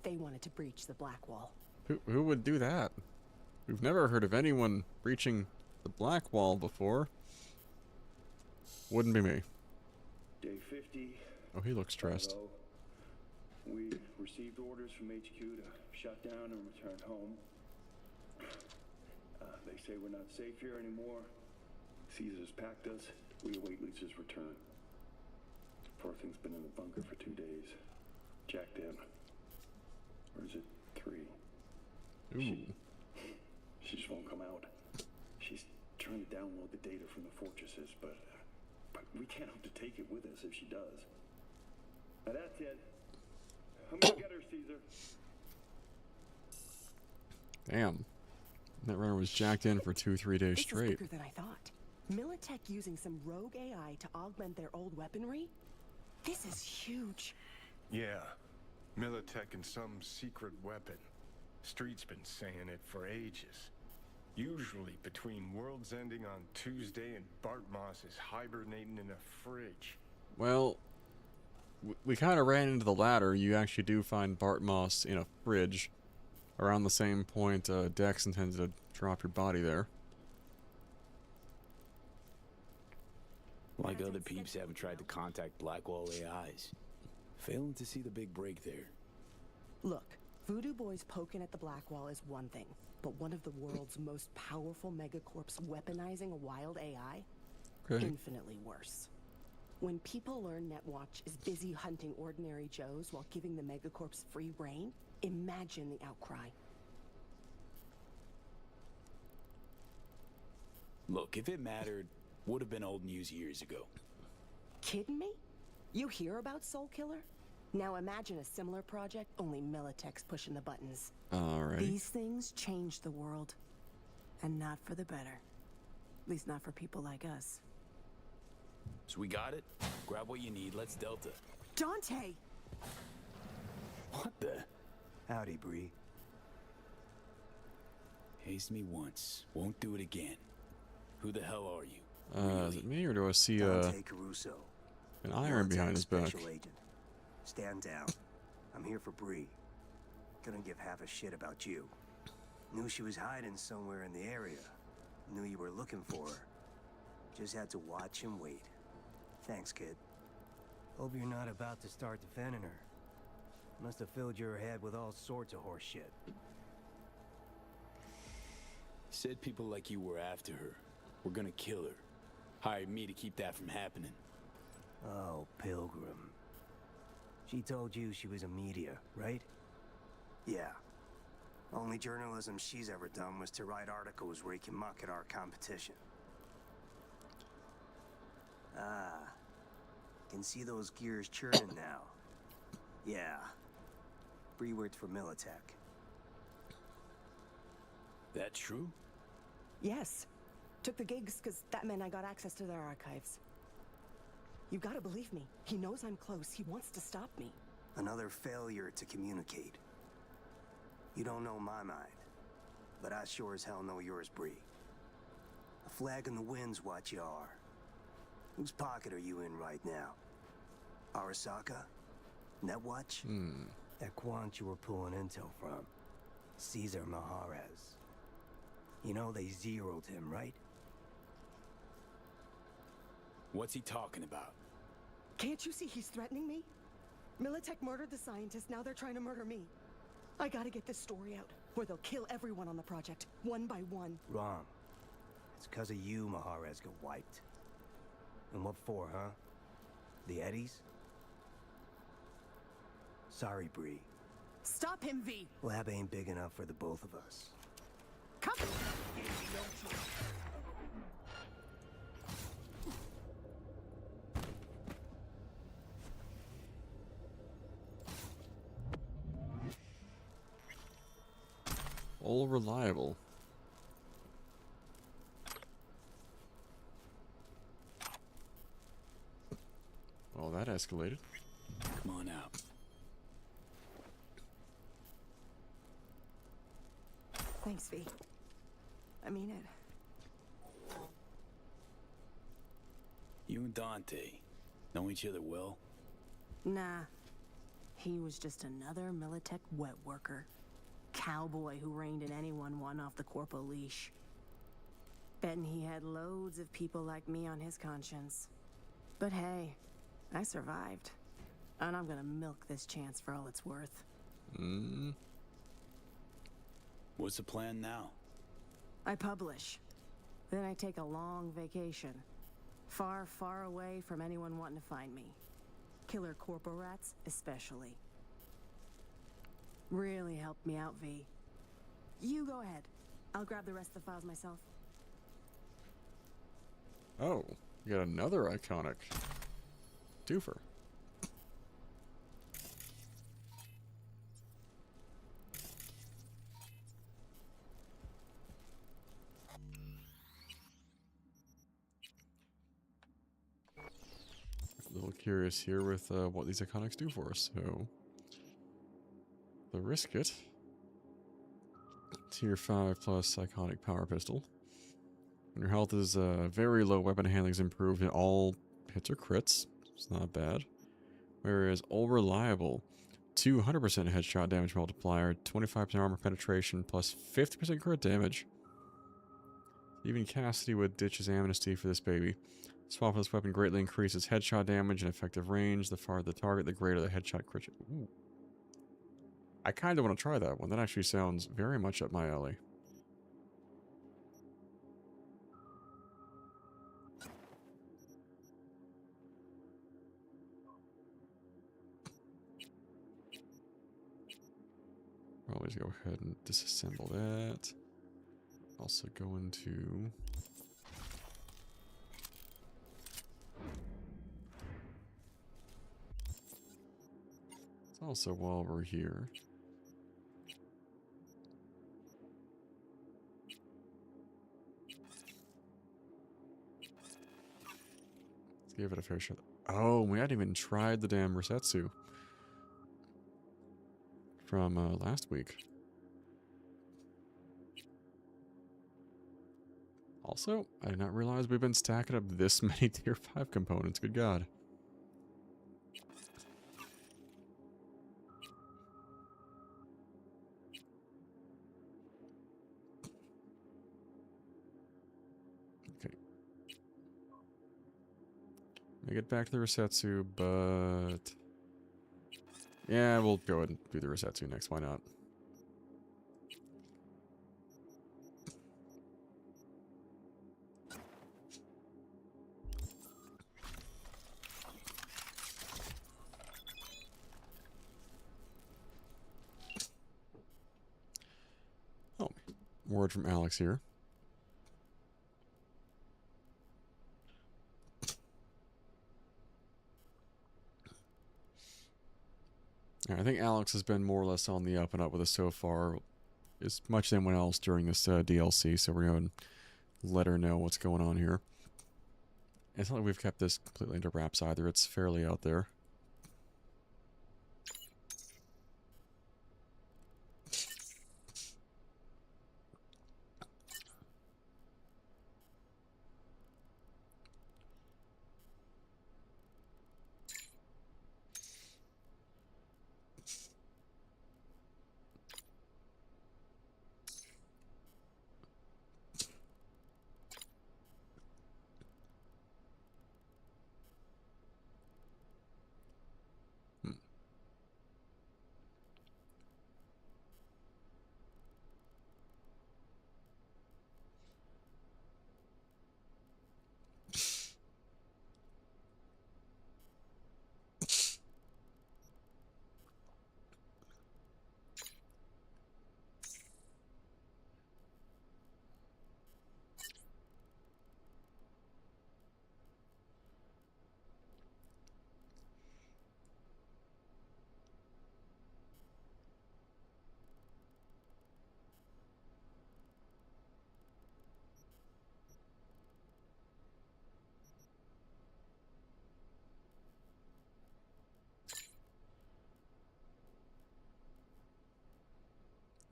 Speaker 6: They wanted to breach the black wall.
Speaker 1: Who would do that? We've never heard of anyone breaching the black wall before. Wouldn't be me.
Speaker 7: Day 50.
Speaker 1: Oh, he looks stressed.
Speaker 7: We received orders from HQ to shut down and return home. They say we're not safe here anymore. Caesar's packed us. We await Lisa's return. Poor thing's been in the bunker for 2 days. Jacked in. Or is it 3?
Speaker 1: Ooh.
Speaker 7: She just won't come out. She's trying to download the data from the fortresses, but we can't hope to take it with us if she does. Now that's it. I'm gonna get her, Caesar.
Speaker 1: Damn. That runner was jacked in for 2-3 days
Speaker 6: This
Speaker 1: straight.
Speaker 6: is bigger than I thought. Militech using some rogue AI to augment their old weaponry? This is huge.
Speaker 4: Yeah. Militech and some secret weapon. Street's been saying it for ages. Usually between worlds ending on Tuesday and Bart Moss is hibernating in a fridge.
Speaker 1: Well, we kind of ran into the latter. You actually do find Bart Moss in a fridge around the same point Dex intended to drop your body there.
Speaker 3: Like other peeps haven't tried to contact Blackwall AIs. Failing to see the big break there.
Speaker 6: Look, Voodoo Boys poking at the Blackwall is one thing, but one of the world's most powerful megacorps weaponizing a wild AI?
Speaker 1: Okay.
Speaker 6: Infinitely worse. When people learn Netwatch is busy hunting ordinary Joes while giving the megacorps free reign, imagine the outcry.
Speaker 3: Look, if it mattered, would have been old news years ago.
Speaker 6: Kidding me? You hear about Soul Killer? Now imagine a similar project, only Militech's pushing the buttons.
Speaker 1: Alright.
Speaker 6: These things change the world. And not for the better. At least not for people like us.
Speaker 3: So we got it. Grab what you need. Let's Delta.
Speaker 6: Dante!
Speaker 3: What the?
Speaker 5: Howdy, Bree.
Speaker 3: Hazed me once. Won't do it again. Who the hell are you?
Speaker 1: Is it me or do I see
Speaker 5: Dante Caruso.
Speaker 1: an iron behind his back?
Speaker 5: Special agent. Stand down. I'm here for Bree. Couldn't give half a shit about you. Knew she was hiding somewhere in the area. Knew you were looking for her. Just had to watch and wait. Thanks, kid. Hope you're not about to start defending her. Must have filled your head with all sorts of horse shit.
Speaker 3: Said people like you were after her. We're gonna kill her. Hired me to keep that from happening.
Speaker 5: Oh, Pilgrim. She told you she was a media, right? Yeah. Only journalism she's ever done was to write articles where he can muck at our competition. Ah. Can see those gears churning now. Yeah. Bree worked for Militech.
Speaker 3: That true?
Speaker 6: Yes. Took the gigs because that meant I got access to their archives. You gotta believe me. He knows I'm close. He wants to stop me.
Speaker 5: Another failure to communicate. You don't know my mind, but I sure as hell know yours, Bree. A flag in the wind's what you are. Whose pocket are you in right now? Arasaka? Netwatch? That quant you were pulling intel from. Caesar Maharez. You know they zeroed him, right?
Speaker 3: What's he talking about?
Speaker 6: Can't you see he's threatening me? Militech murdered the scientist, now they're trying to murder me. I gotta get this story out, or they'll kill everyone on the project, one by one.
Speaker 5: Wrong. It's 'cause of you Maharez got wiped. And what for, huh? The Eddies? Sorry, Bree.
Speaker 6: Stop him, V!
Speaker 5: Lab ain't big enough for the both of us.
Speaker 6: Come!
Speaker 1: All reliable. Well, that escalated.
Speaker 3: Come on out.
Speaker 6: Thanks, V. I mean it.
Speaker 3: You and Dante know each other well?
Speaker 6: Nah. He was just another Militech wet worker. Cowboy who reined in anyone one off the corpo leash. Betting he had loads of people like me on his conscience. But hey, I survived. And I'm gonna milk this chance for all it's worth.
Speaker 3: What's the plan now?
Speaker 6: I publish. Then I take a long vacation. Far, far away from anyone wanting to find me. Killer corpo rats, especially. Really helped me out, V. You go ahead. I'll grab the rest of the files myself.
Speaker 1: Oh, you got another iconic twofer. A little curious here with what these iconics do for us. So, the Risk It. Tier 5 plus iconic power pistol. When your health is very low, weapon handling is improved in all hits or crits. It's not bad. Whereas all reliable, 200% headshot damage multiplier, 25% armor penetration, plus 50% crit damage. Even Cassidy would ditch his amnesty for this baby. Swap this weapon greatly increases headshot damage and effective range. The farther the target, the greater the headshot crit. Ooh. I kind of want to try that one. That actually sounds very much up my alley. Always go ahead and disassemble that. Also go into... Also, while we're here, let's give it a fair shot. Oh, we hadn't even tried the damn Resetsu from last week. Also, I did not realize we've been stacking up this many tier 5 components. Good God. Okay. Let me get back to the Resetsu, but... yeah, we'll go ahead and do the Resetsu next. Why not? Oh, word from Alex here. I think Alex has been more or less on the up and up with us so far, as much as anyone else during this DLC, so we're going to let her know what's going on here. It's not like we've kept this completely under wraps either, it's fairly out there.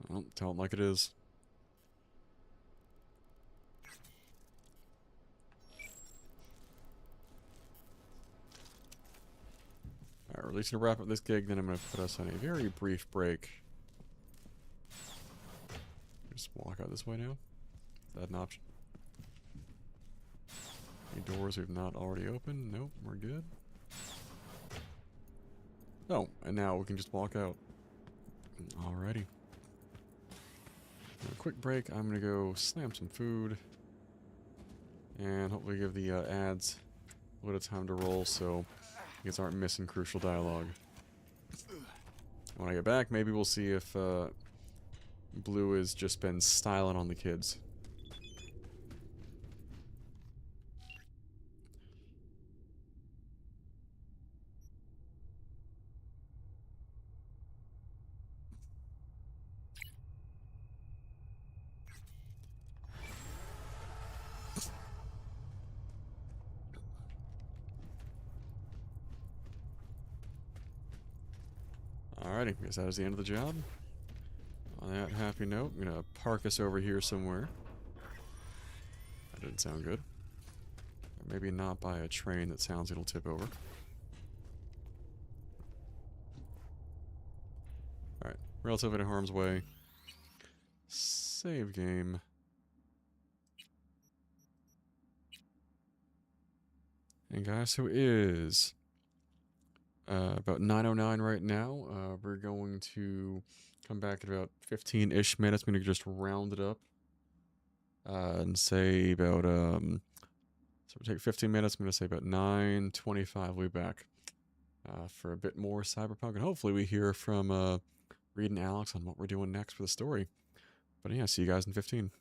Speaker 1: Well, tell it like it is. Alright, we're at least going to wrap up this gig, then I'm going to put us on a very brief break. Just walk out this way now. Is that an option? Any doors we've not already opened? Nope, we're good. Oh, and now we can just walk out. Alrighty. A quick break. I'm going to go slam some food. And hopefully give the ads a little time to roll so you guys aren't missing crucial dialogue. When I get back, maybe we'll see if Blue has just been styling on the kids. Alrighty, guess that is the end of the job. On that happy note, I'm gonna park us over here somewhere. That didn't sound good. Or maybe not by a train that sounds it'll tip over. Alright, relatively in harm's way. Save game. And guys, so it is about 9:09 right now. We're going to come back at about 15-ish minutes. I'm going to just round it up and say about, so we'll take 15 minutes. I'm going to say about 9:25 we'll be back for a bit more Cyberpunk. And hopefully we hear from Reed and Alex on what we're doing next for the story. But yeah, see you guys in 15.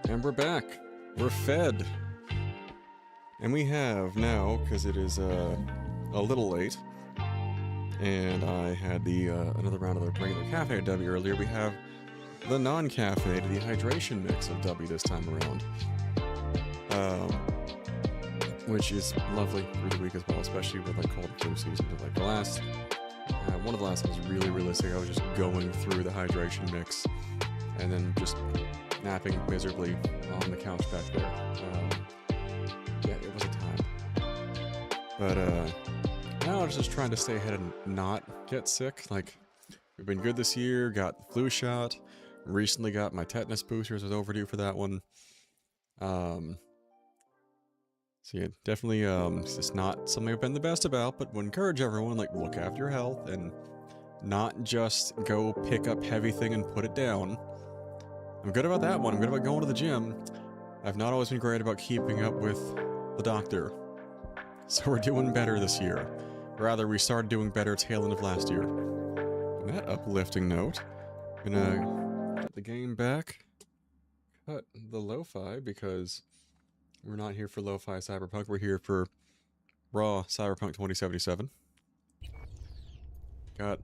Speaker 1: And we're back. We're fed. And we have now, because it is a little late, and I had the another round of the regular caffeine W earlier, we have the non-caffeinated, the hydration mix of W this time around. Which is lovely through the week as well, especially with like cold flu season. Like the last, one of the last ones was really realistic. I was just going through the hydration mix and then just napping miserably on the couch back there. Yeah, it was a time. But now I'm just trying to stay ahead and not get sick. Like, we've been good this year, got the flu shot, recently got my tetanus boosters, was overdue for that one. So yeah, definitely, it's just not something I've been the best about, but would encourage everyone, like, look after your health and not just go pick up heavy thing and put it down. I'm good about that one. I'm good about going to the gym. I've not always been great about keeping up with the doctor. So we're doing better this year. Rather, we started doing better tail end of last year. On that uplifting note, I'm gonna get the game back, cut the lo-fi, because we're not here for lo-fi Cyberpunk, we're here for raw Cyberpunk 2077. Got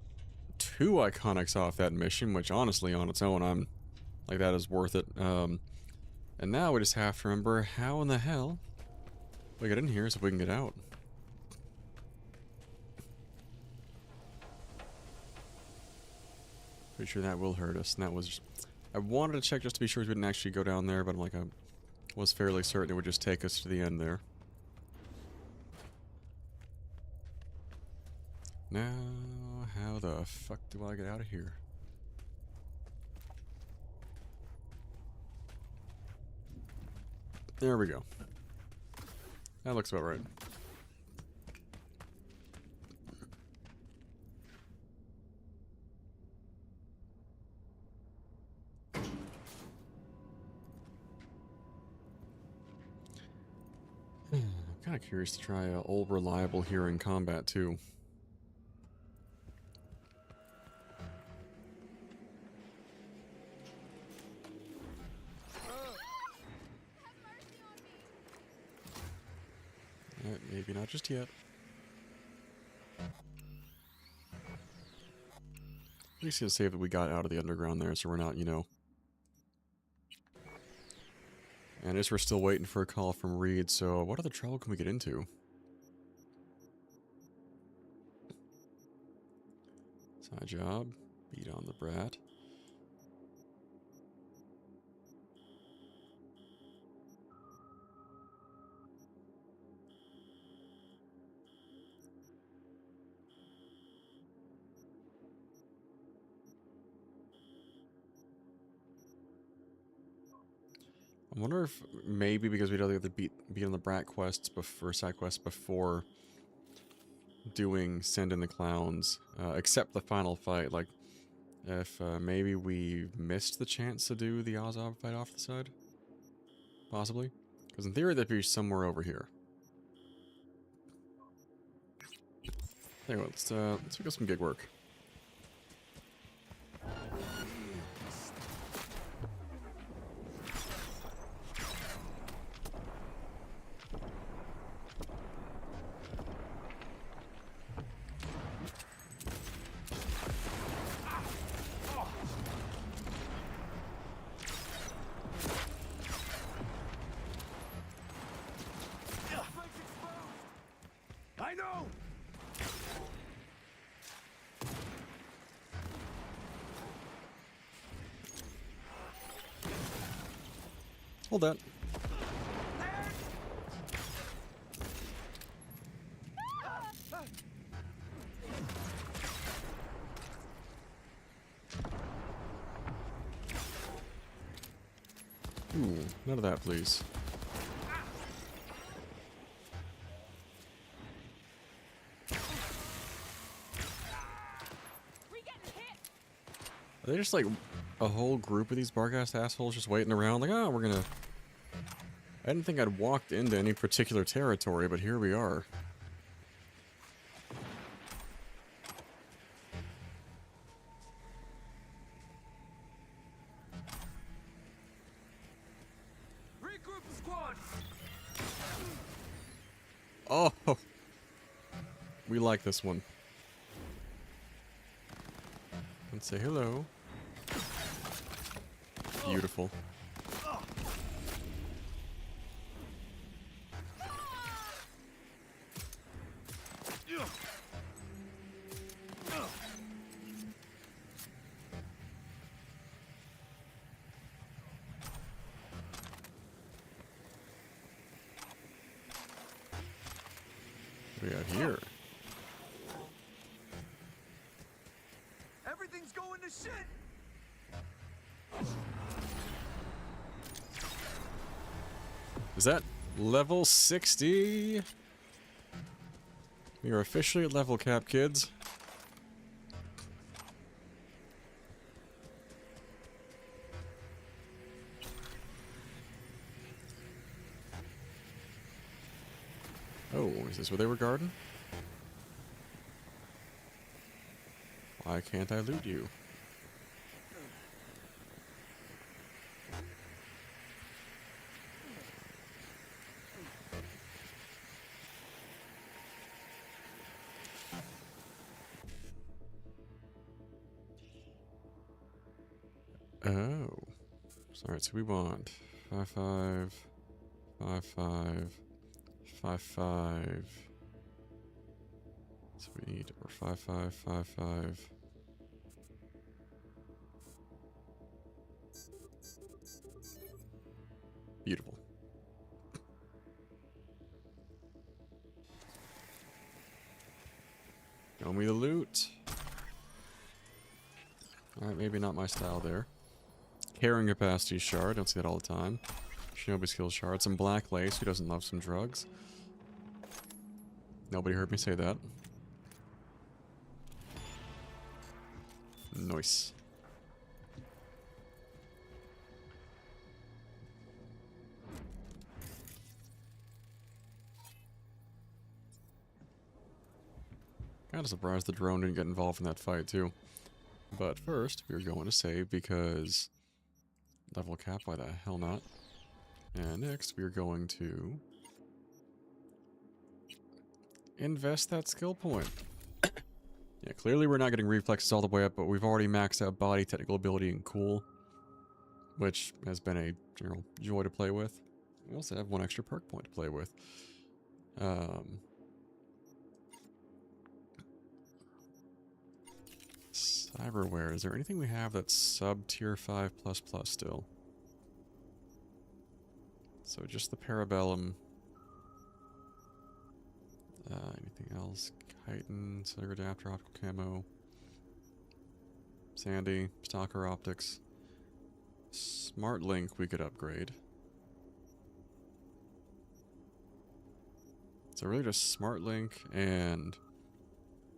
Speaker 1: 2 iconics off that mission, which honestly, on its own, I'm like, that is worth it. And now we just have to remember how in the hell we get in here so we can get out. Pretty sure that will hurt us, and that was... I wanted to check just to be sure we didn't actually go down there, but I'm like, I was fairly certain it would just take us to the end there. Now, how the fuck do I get out of here? There we go. That looks about right. I'm kind of curious to try old reliable here in combat too. Maybe not just yet. At least gonna save that we got out of the underground there, so we're not, you know. And as we're still waiting for a call from Reed, so what other trouble can we get into? Side job, beat on the brat. I wonder if maybe because we don't have to beat on the brat quests before side quests before doing Send in the Clowns, except the final fight, like if maybe we missed the chance to do the Azov fight off the side, possibly, because in theory that'd be somewhere over here. Anyway, let's pick up some gig work.
Speaker 3: I know!
Speaker 1: Hold that. Ooh, none of that, please. Are they just like a whole group of these bark-ass assholes just waiting around like, oh, we're gonna... I didn't think I'd walked into any particular territory, but here we are. Oh! We like this one. Let's say hello. Beautiful. What do we got here?
Speaker 2: Everything's going to shit!
Speaker 1: Is that level 60? We are officially at level cap, kids. Oh, is this where they were guarding? Why can't I loot you? Oh. Alright, so we want 5-5, 5-5, 5-5. So we need or 5-5, 5-5. Beautiful. Show me the loot. Alright, maybe not my style there. Carrying capacity shard, don't see that all the time. Shinobi skill shard, some black lace, who doesn't love some drugs? Nobody heard me say that. Nice. Kinda surprised the drone didn't get involved in that fight too. But first, we're going to save because level cap, why the hell not? And next, we're going to invest that skill point. Yeah, clearly we're not getting reflexes all the way up, but we've already maxed out body, technical ability, and cool, which has been a general joy to play with. We also have one extra perk point to play with. Cyberware, is there anything we have that's sub tier 5++ still? So just the Parabellum. Anything else? Chitin, Cigar Adapter, Optical Camo. Sandy, Stalker Optics. Smart Link we could upgrade. So really just Smart Link and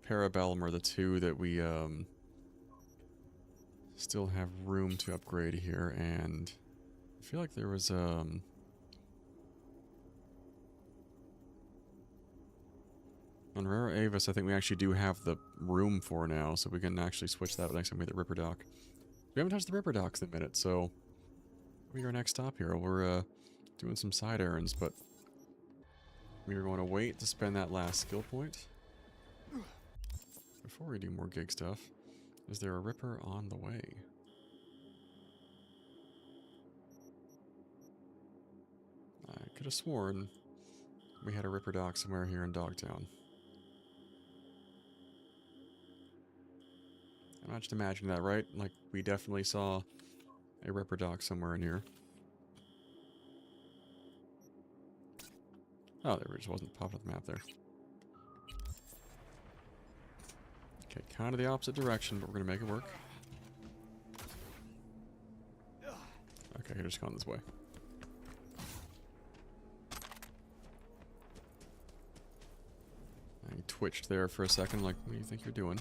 Speaker 1: Parabellum are the two that we still have room to upgrade here, and I feel like there was on Rare Avis, I think we actually do have the room for now, so we can actually switch that next time we hit the Ripper Dock. We haven't touched the Ripper Docks in a minute, so we are next stop here. We're doing some side errands, but we are going to wait to spend that last skill point. Before we do more gig stuff, is there a Ripper on the way? I could have sworn we had a Ripper Dock somewhere here in Dogtown. I'm not just imagining that, right? Like, we definitely saw a Ripper Dock somewhere in here. Oh, there just wasn't popping up the map there. Okay, kind of the opposite direction, but we're gonna make it work. Okay, you're just going this way. I twitched there for a second, like, what do you think you're doing?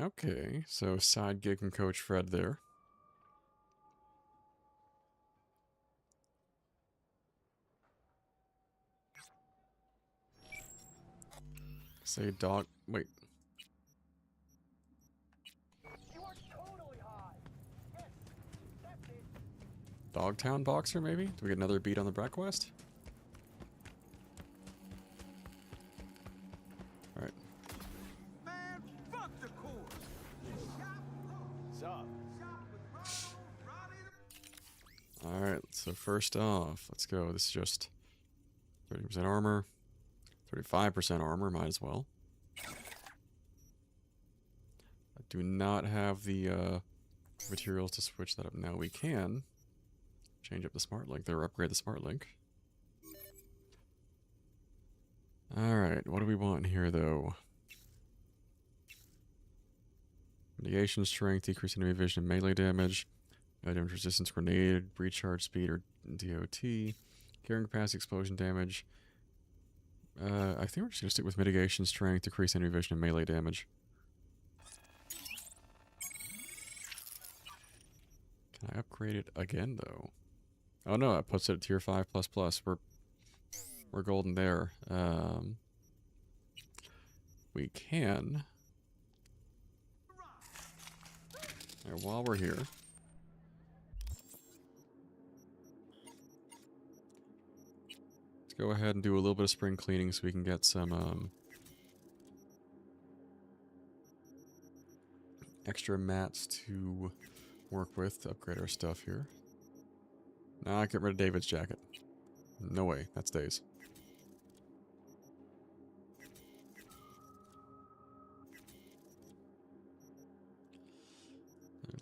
Speaker 1: Okay, so side gig from Coach Fred there. Say dog. Wait. Dogtown Boxer, maybe? Do we get another beat on the Brett quest? Alright.
Speaker 8: Man, fuck the course.
Speaker 3: Sup?
Speaker 1: Alright, so first off, let's go. This is just 30% armor, 35% armor, might as well. I do not have the materials to switch that up now. We can change up the smart link there, or upgrade the smart link. Alright, what do we want here though? Mitigation strength, decrease enemy vision and melee damage, damage resistance, grenade, recharge speed or DOT, carrying capacity, explosion damage. I think we're just gonna stick with mitigation strength, decrease enemy vision and melee damage. Can I upgrade it again though? Oh no, it puts it at tier 5++. We're golden there. We can. Alright, while we're here, let's go ahead and do a little bit of spring cleaning so we can get some extra mats to work with to upgrade our stuff here. Nah, get rid of David's jacket. No way, that stays.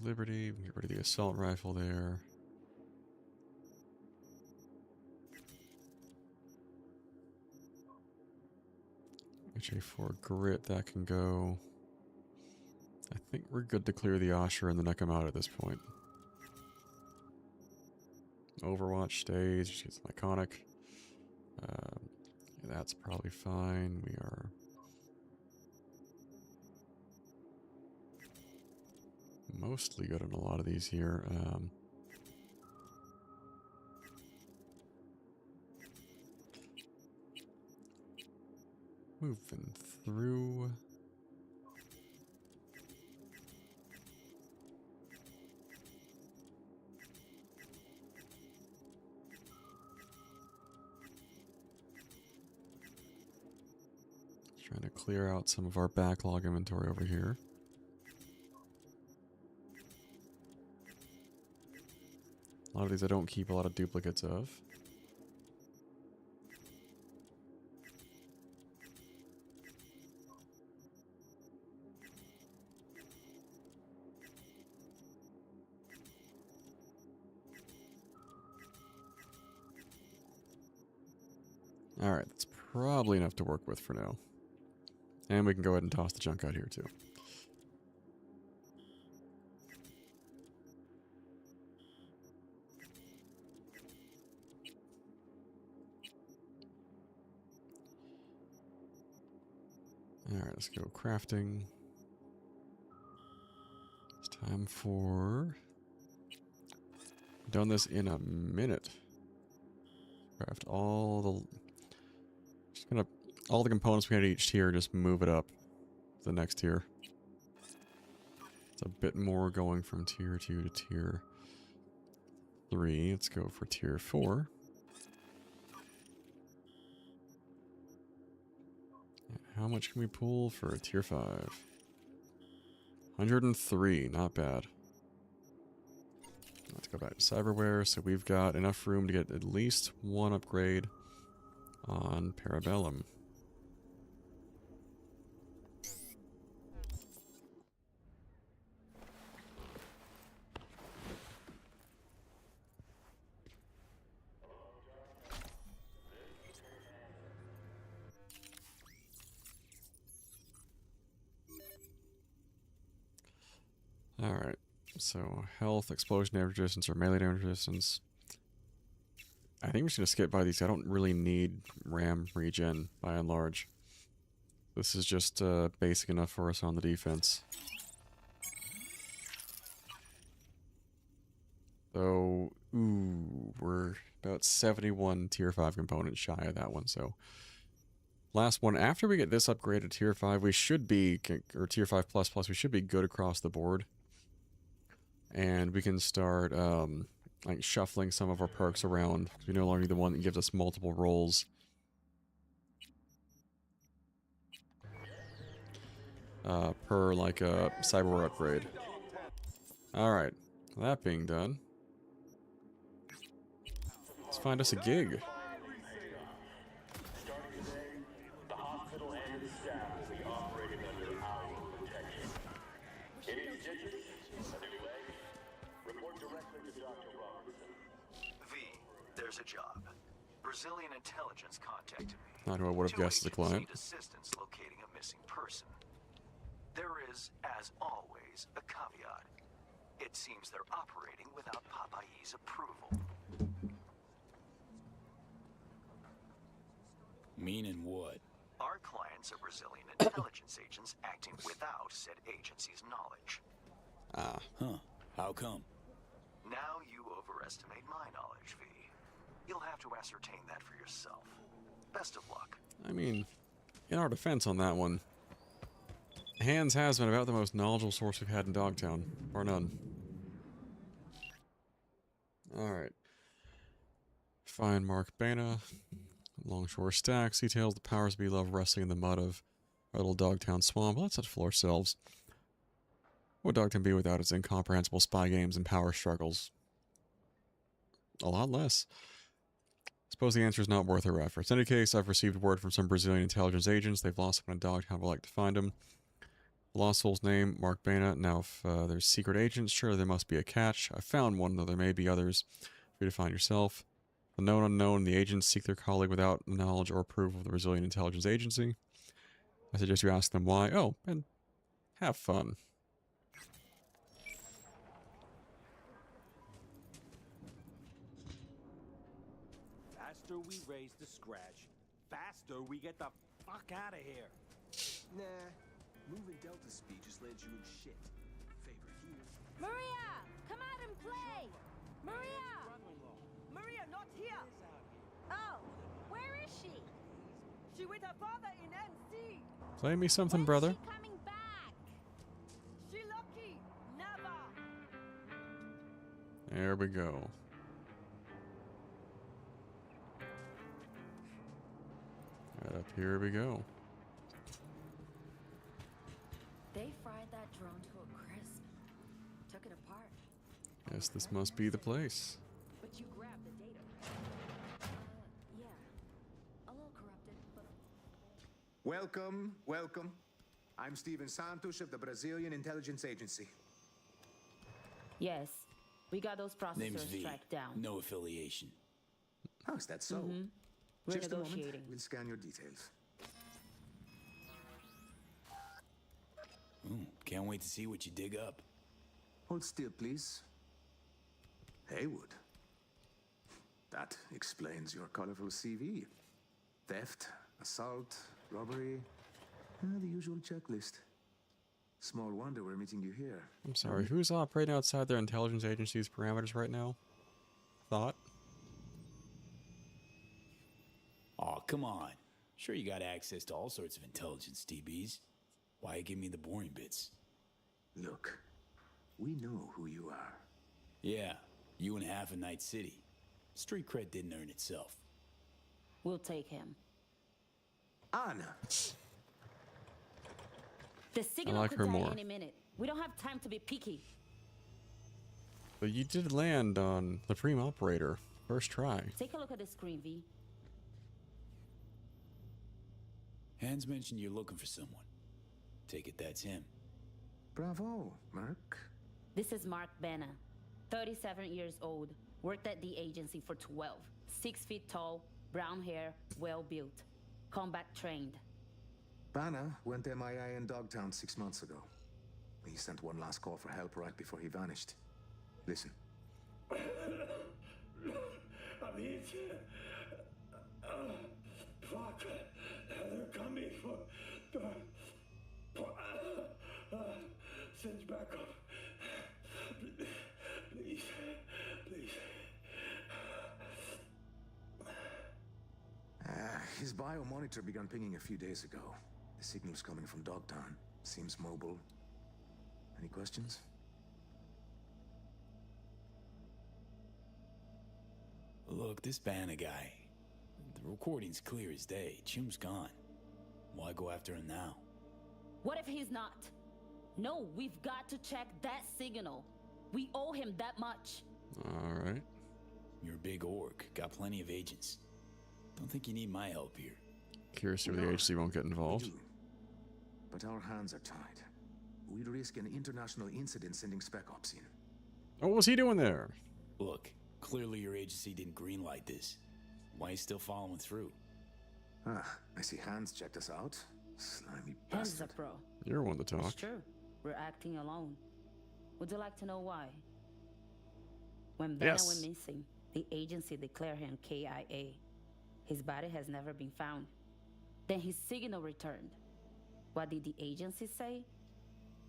Speaker 1: Liberty, we can get rid of the assault rifle there. HA4 grit, that can go. I think we're good to clear the Osher and the Nekomata at this point. Overwatch stays, she's iconic. Yeah, that's probably fine. We are mostly good on a lot of these here. Moving through. Trying to clear out some of our backlog inventory over here. A lot of these I don't keep a lot of duplicates of. Alright, that's probably enough to work with for now. And we can go ahead and toss the junk out here too. Alright, let's go crafting. It's time for... Done this in a minute. Craft all the... Just gonna... All the components we had at each tier, just move it up to the next tier. It's a bit more going from tier 2 to tier 3. Let's go for tier 4. How much can we pull for a tier 5? 103, not bad. Let's go back to Cyberware. So we've got enough room to get at least one upgrade on Parabellum. Alright, so health, explosion damage resistance, or melee damage resistance. I think we're just going to skip by these. I don't really need RAM regen, by and large. This is just basic enough for us on the defense. So, ooh, we're about 71 tier 5 components shy of that one, so... Last one, after we get this upgraded to tier 5, we should be, or tier 5 plus plus, we should be good across the board. And we can start, like, shuffling some of our perks around, because we no longer need the one that gives us multiple rolls. Per, like, a cyber upgrade. Alright, that being done, let's find us a gig.
Speaker 2: There's a job. Brazilian intelligence contacted me.
Speaker 1: Not who I would have guessed as a client.
Speaker 2: Need assistance locating a missing person. There is, as always, a caveat. It seems they're operating without Popeye's approval.
Speaker 3: Meaning what?
Speaker 2: Our clients are Brazilian intelligence agents acting without said agency's knowledge.
Speaker 1: Ah.
Speaker 3: Huh. How come?
Speaker 2: Now you overestimate my knowledge, V. You'll have to ascertain that for yourself. Best of luck.
Speaker 1: I mean, in our defense on that one, Hans has been about the most knowledgeable source we've had in Dogtown, bar none. Alright. Find Mark Bana. Longshore Stacks details the powers we love wrestling in the mud of our little Dogtown swamp. Let's touch floor selves. What would Dogtown be without its incomprehensible spy games and power struggles? A lot less. Suppose the answer is not worth our efforts. In any case, I've received word from some Brazilian intelligence agents. They've lost someone in Dogtown. I'd like to find him. Lost soul's name, Mark Bana. Now, if there's secret agents, sure, there must be a catch. I found one, though there may be others for you to find yourself. The known unknown, the agents seek their colleague without the knowledge or approval of the Brazilian intelligence agency. I suggest you ask them why. Oh, and have fun.
Speaker 8: Faster we raise the scratch, faster we get the fuck out of here.
Speaker 9: Nah, moving Delta speed just lands you in shit. Favor here.
Speaker 10: Maria, come out and play. Maria.
Speaker 6: Maria, not here.
Speaker 10: Oh, where is she?
Speaker 6: She with her father in NC.
Speaker 1: Play me something,
Speaker 10: When
Speaker 1: brother.
Speaker 10: is she coming back?
Speaker 6: She lucky. Never.
Speaker 1: There we go. Right up here we go.
Speaker 10: They fried that drone to a crisp. Took it apart.
Speaker 1: Yes, this must be the place.
Speaker 10: But you grabbed the data. Yeah. A little corrupted, but...
Speaker 9: Welcome, welcome. I'm Steven Santos of the Brazilian Intelligence Agency.
Speaker 10: Yes. We got those
Speaker 3: Name's
Speaker 10: processors
Speaker 3: V.
Speaker 10: tracked down.
Speaker 3: No affiliation.
Speaker 9: Oh, is that so?
Speaker 10: We're
Speaker 9: Just a moment.
Speaker 10: negotiating.
Speaker 9: We'll scan your details.
Speaker 3: Can't wait to see what you dig up.
Speaker 9: Hold still, please. Haywood. That explains your colorful CV. Theft, assault, robbery. The usual checklist. Small wonder we're meeting you here.
Speaker 1: I'm sorry, who's operating outside their intelligence agency's parameters right now? Thought?
Speaker 3: Aw, come on. Sure you got access to all sorts of intelligence, DBs. Why give me the boring bits?
Speaker 9: Look, we know who you are.
Speaker 3: Yeah, you and half of Night City. Street cred didn't earn itself.
Speaker 10: We'll take him.
Speaker 9: Anna!
Speaker 10: The signal
Speaker 1: like
Speaker 10: could
Speaker 1: her
Speaker 10: die
Speaker 1: more.
Speaker 10: any minute. We don't have time to be picky.
Speaker 1: But you did land on the Prime Operator. First try.
Speaker 10: Take a look at the screen, V.
Speaker 3: Hans mentioned you're looking for someone. Take it that's him.
Speaker 9: Bravo, Mark.
Speaker 10: This is Mark Bana, 37 years old, worked at the agency for 12, 6 feet tall, brown hair, well built, combat trained.
Speaker 9: Bana went MIA in Dogtown 6 months ago. He sent one last call for help right before he vanished. Listen.
Speaker 4: Fuck. They're coming for... Send backup. Please.
Speaker 9: His biomonitor began pinging a few days ago. The signal's coming from Dogtown. Seems mobile. Any questions?
Speaker 3: Look, this Banner guy. The recording's clear as day. Chum's gone. Why go after him now?
Speaker 10: What if he's not? No, we've got to check that signal. We owe him that much.
Speaker 1: Alright.
Speaker 3: You're a big orc. Got plenty of agents. Don't think you need my help here.
Speaker 1: Curious if the agency won't get involved.
Speaker 9: We do. But our hands are tied. We'd risk an international incident sending Spec Ops in.
Speaker 1: Oh, what was he doing there?
Speaker 3: Look, clearly your agency didn't greenlight this. Why are you still following through?
Speaker 9: Ah, I see Hans checked us out. Slimy
Speaker 10: Hands
Speaker 9: bastard.
Speaker 10: a pro.
Speaker 1: You're one to talk.
Speaker 10: It's true. We're acting alone. Would you like to know why? When Banner
Speaker 1: Yes.
Speaker 10: went missing, the agency declared him KIA. His body has never been found. Then his signal returned. What did the agency say?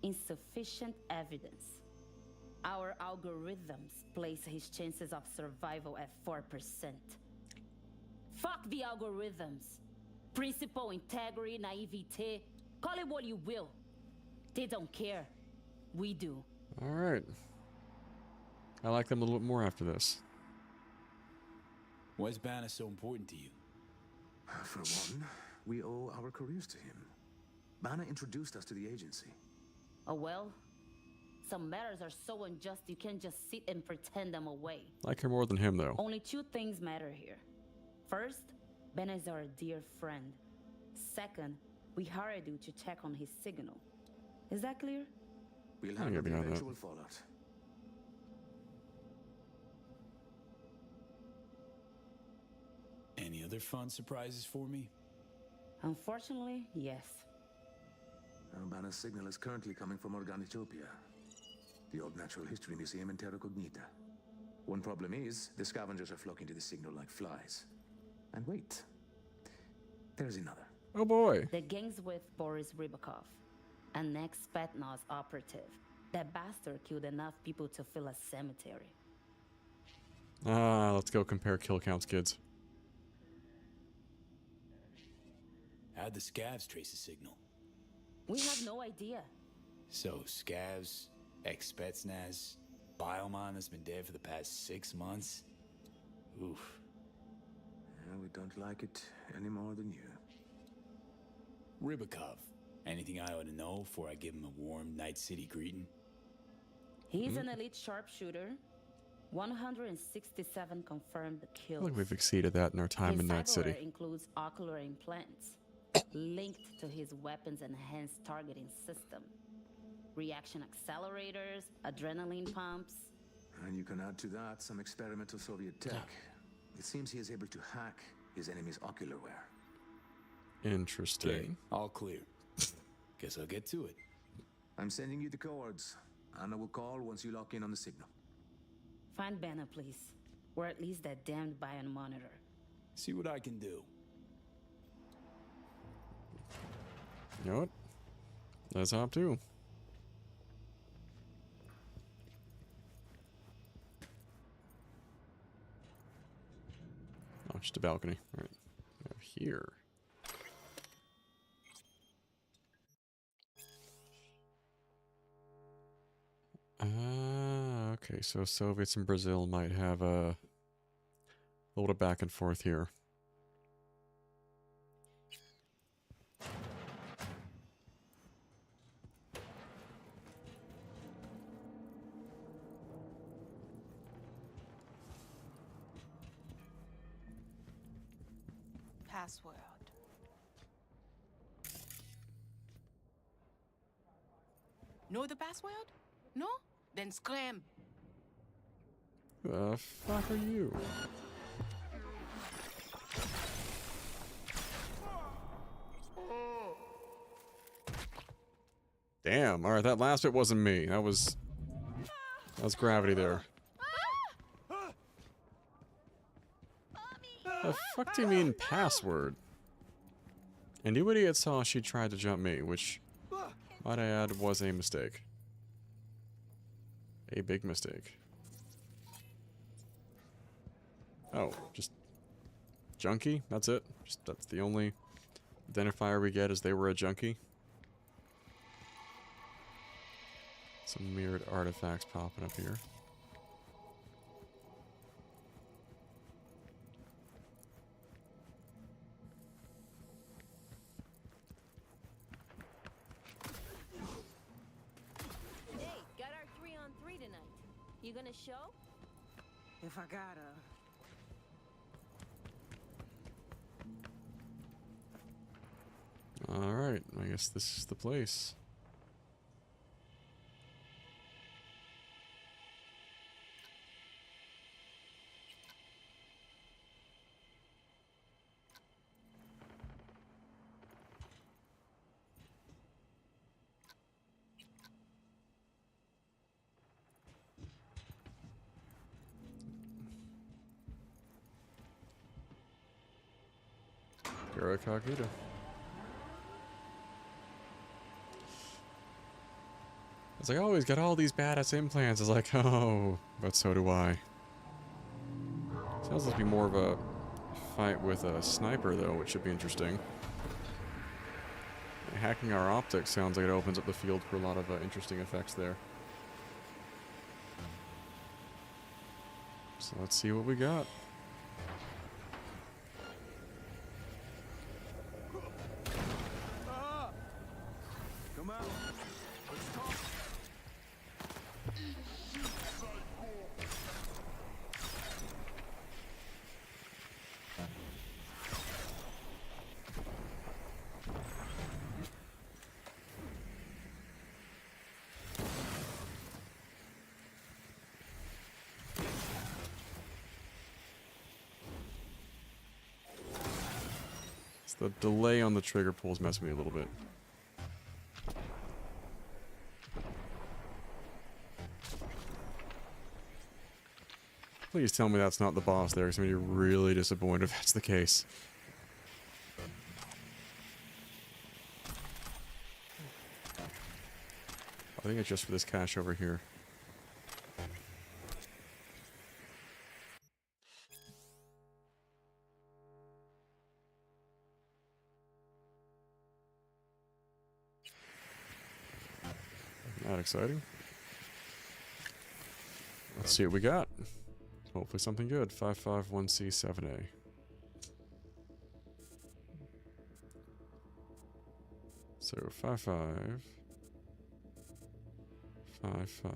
Speaker 10: Insufficient evidence. Our algorithms place his chances of survival at 4%. Fuck the algorithms. Principle, integrity, naivete. Call it what you will. They don't care. We do.
Speaker 1: Alright. I like them a little bit more after this.
Speaker 3: Why's Banner so important to you?
Speaker 9: For one, we owe our careers to him. Banner introduced us to the agency.
Speaker 10: Oh well. Some matters are so unjust you can't just sit and pretend them away.
Speaker 1: Like her more than him, though.
Speaker 10: Only two things matter here. First, Ben is our dear friend. Second, we hired you to check on his signal. Is that clear?
Speaker 9: We'll
Speaker 1: I
Speaker 9: handle
Speaker 1: get
Speaker 9: the
Speaker 1: behind that.
Speaker 9: eventual fallout.
Speaker 3: Any other fun surprises for me?
Speaker 10: Unfortunately, yes.
Speaker 9: Our Banner's signal is currently coming from Organitopia, the old natural history museum in Terra Cognita. One problem is, the scavengers are flocking to the signal like flies. And wait, there's another.
Speaker 1: Oh boy.
Speaker 10: The gang's with Boris Rybakov, an ex-Spetsnaz operative. That bastard killed enough people to fill a cemetery.
Speaker 1: Let's go compare kill counts, kids.
Speaker 3: How'd the scavs trace the signal?
Speaker 10: We have no idea.
Speaker 3: So, scavs, ex-Spetsnaz, Biomon has been dead for the past 6 months? Oof.
Speaker 9: Yeah, we don't like it any more than you.
Speaker 3: Rybakov. Anything I ought to know before I give him a warm Night City greeting?
Speaker 10: He's an elite sharpshooter. 167 confirmed
Speaker 1: I
Speaker 10: kills.
Speaker 1: feel like we've exceeded that in our time
Speaker 10: His
Speaker 1: in Night City.
Speaker 10: cyberware includes ocular implants linked to his weapons enhanced targeting system. Reaction accelerators, adrenaline pumps.
Speaker 9: And you can add to that some experimental Soviet tech. It seems he is able to hack his enemy's ocularware.
Speaker 1: Interesting.
Speaker 3: Okay, all clear. Guess I'll get to it.
Speaker 9: I'm sending you the coords. Anna will call once you lock in on the signal.
Speaker 10: Find Banner, please. Or at least that damned bion monitor.
Speaker 3: See what I can do.
Speaker 1: You know what? Let's hop too. Oh, just a balcony. Alright. Here. Okay, so Soviets and Brazil might have a little bit of back and forth here.
Speaker 11: Password. Know the password? No? Then scram.
Speaker 1: The fuck are you? Damn, alright, that last bit wasn't me. That was gravity there. The fuck do you mean password? And you idiot saw she tried to jump me, which, might I add, was a mistake. A big mistake. Oh, just junkie. That's it. That's the only identifier we get, is they were a junkie. Some mirrored artifacts popping up here.
Speaker 12: Hey, got our 3-on-3 tonight. You gonna show?
Speaker 6: If I gotta.
Speaker 1: Alright, I guess this is the place. Pura Cognita. It's like, oh, he's got all these badass implants. It's like, oh, but so do I. Sounds like to be more of a fight with a sniper, though, which should be interesting. Hacking our optics sounds like it opens up the field for a lot of interesting effects there. So let's see what we got.
Speaker 4: Come out. Let's talk.
Speaker 1: It's the delay on the trigger pulls messing with me a little bit. Please tell me that's not the boss there, because I'm going to be really disappointed if that's the case. I think it's just for this cache over here. Not exciting. Let's see what we got. Hopefully something good. 551C7A. So 55. 55.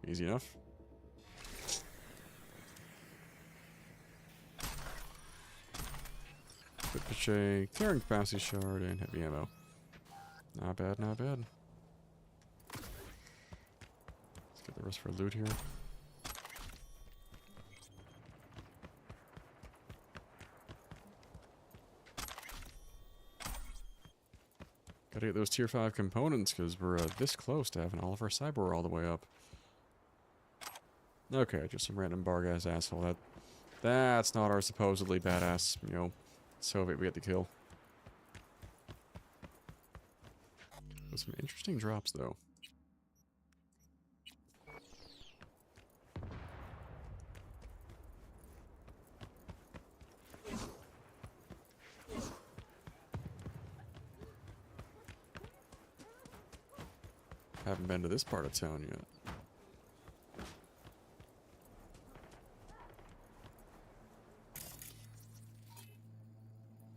Speaker 1: Easy enough. Ricochet, carrying capacity shard, and heavy ammo. Not bad, not bad. Let's get the rest for loot here. Gotta get those tier 5 components, because we're this close to having all of our cyber all the way up. Okay, just some random barg-ass asshole. That's not our supposedly badass, you know, Soviet we get to kill. With some interesting drops, though. Haven't been to this part of town yet.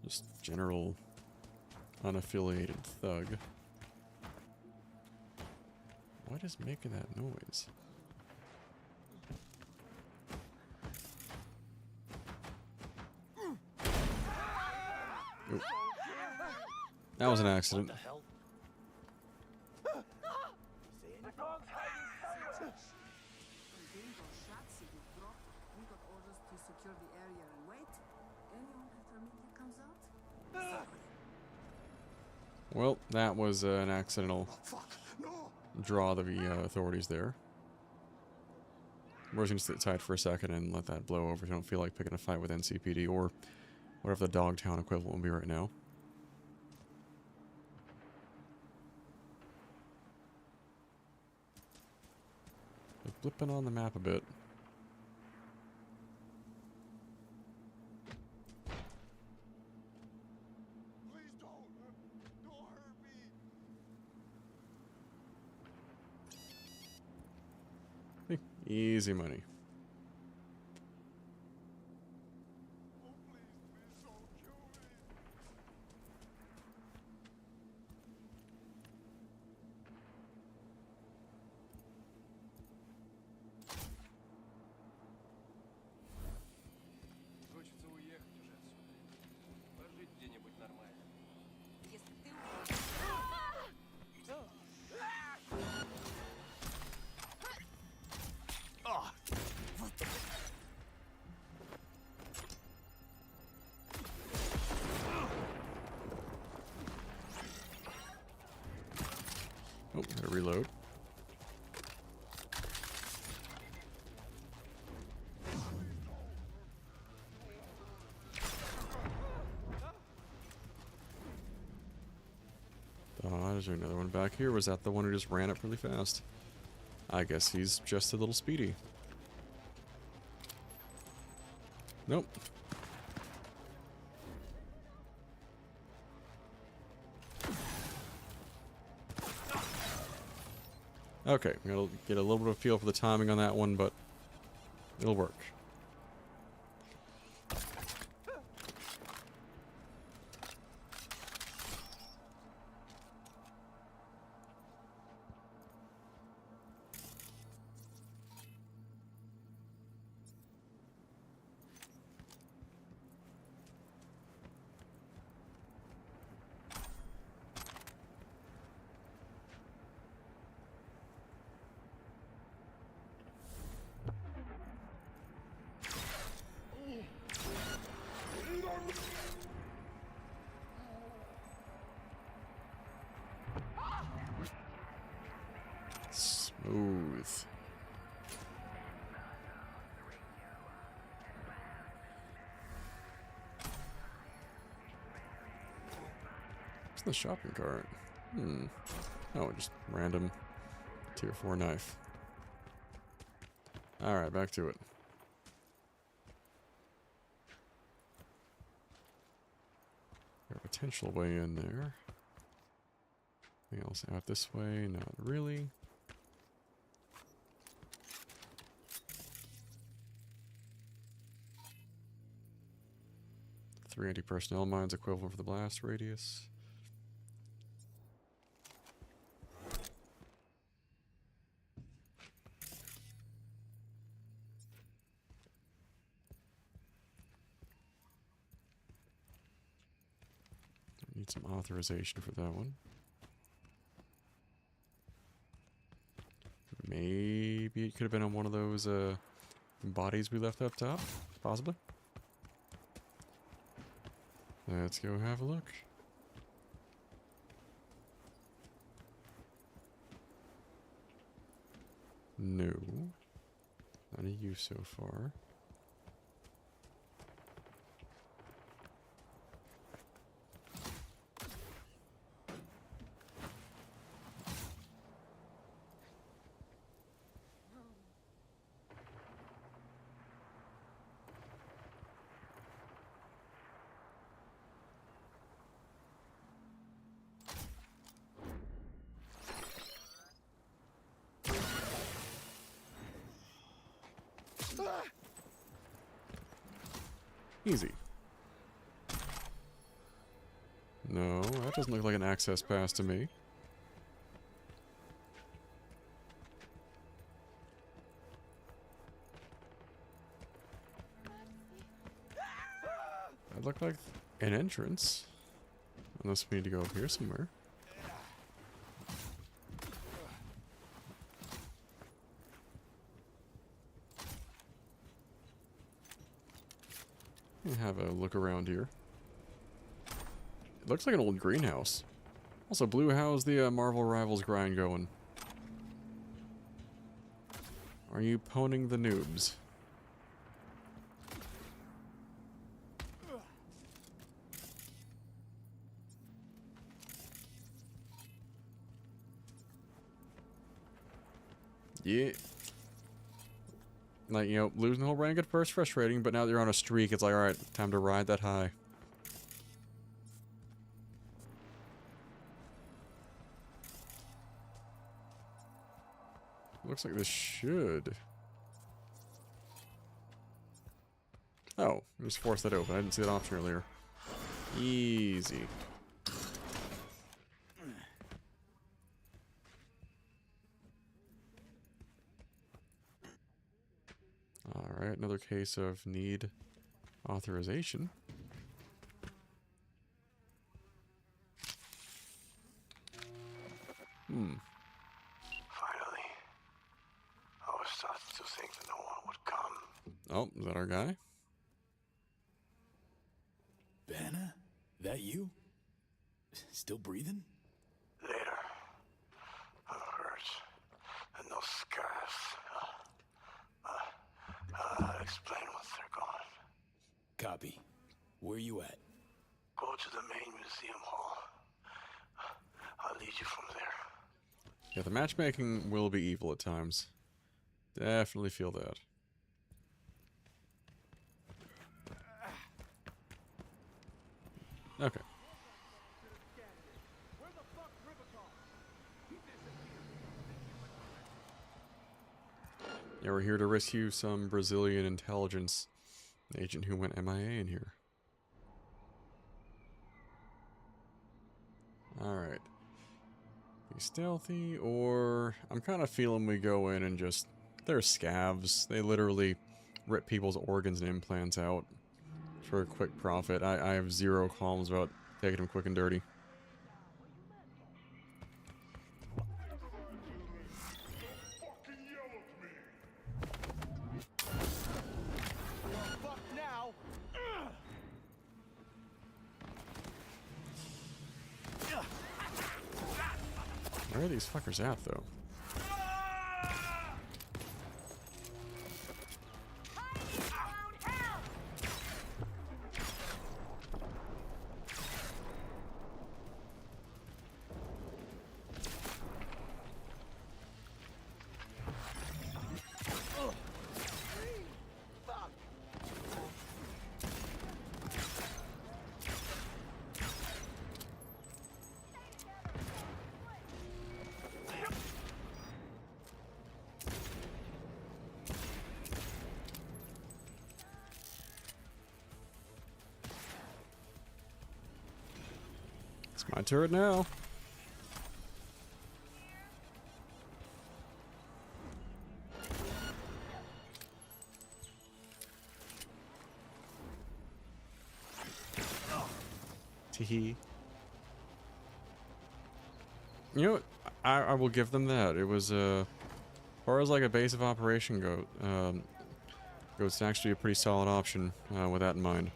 Speaker 1: Just general unaffiliated thug. What is making that noise? Oop. That was an accident. Well, that was an accidental draw the authorities there. We're just going to sit tight for a second and let that blow over if you don't feel like picking a fight with NCPD or whatever the Dogtown equivalent will be right now. flipping on the map a bit.
Speaker 4: Please don't hurt me.
Speaker 1: Easy money.
Speaker 4: Oh, please don't kill me. Хочется уехать уже отсюда. Пожить где-нибудь нормально.
Speaker 12: Если ты
Speaker 1: Oh, gotta reload. Is there another one back here? Was that the one who just ran up really fast? I guess he's just a little speedy. Nope. Okay, gotta get a little bit of a feel for the timing on that one, but it'll work. Smooth. What's in the shopping cart? Oh, just random tier 4 knife. Alright, back to it. Got a potential way in there. Anything else out this way? Not really. 3 anti-personnel mines equivalent for the blast radius. I need some authorization for that one. Maybe it could have been on one of those bodies we left up top, possibly. Let's go have a look. No. Not a use so far. Easy. No, that doesn't look like an access pass to me. That looked like an entrance. Unless we need to go up here somewhere. Have a look around here. It looks like an old greenhouse. Also, Blue, how's the Marvel Rivals grind going? Are you poning the noobs? Yeah. Like, you know, losing the whole rank at first frustrating, but now that you're on a streak, it's like, alright, time to ride that high. Looks like this should... Oh, just force that open. I didn't see that option earlier. Easy. Alright, another case of need authorization.
Speaker 2: Finally. I was starting to think that no one would come.
Speaker 1: Oh, is that our guy?
Speaker 3: Banner? That you? Still breathing?
Speaker 2: Later. I'm hurt. And no scars. I'll explain once they're gone.
Speaker 3: Copy. Where you at?
Speaker 2: Go to the main museum hall. I'll lead you from there.
Speaker 1: Yeah, the matchmaking will be evil at times. Definitely feel that. Okay. Yeah, we're here to rescue some Brazilian intelligence agent who went MIA in here. Alright. Be stealthy, or... I'm kind of feeling we go in and just... They're scavs. They literally rip people's organs and implants out for a quick profit. I have zero qualms about taking them quick and dirty. Where are these fuckers at, though? It's my turret now. Teehee. You know what? I will give them that. It was, as far as like a base of operation goes, actually a pretty solid option with that in mind.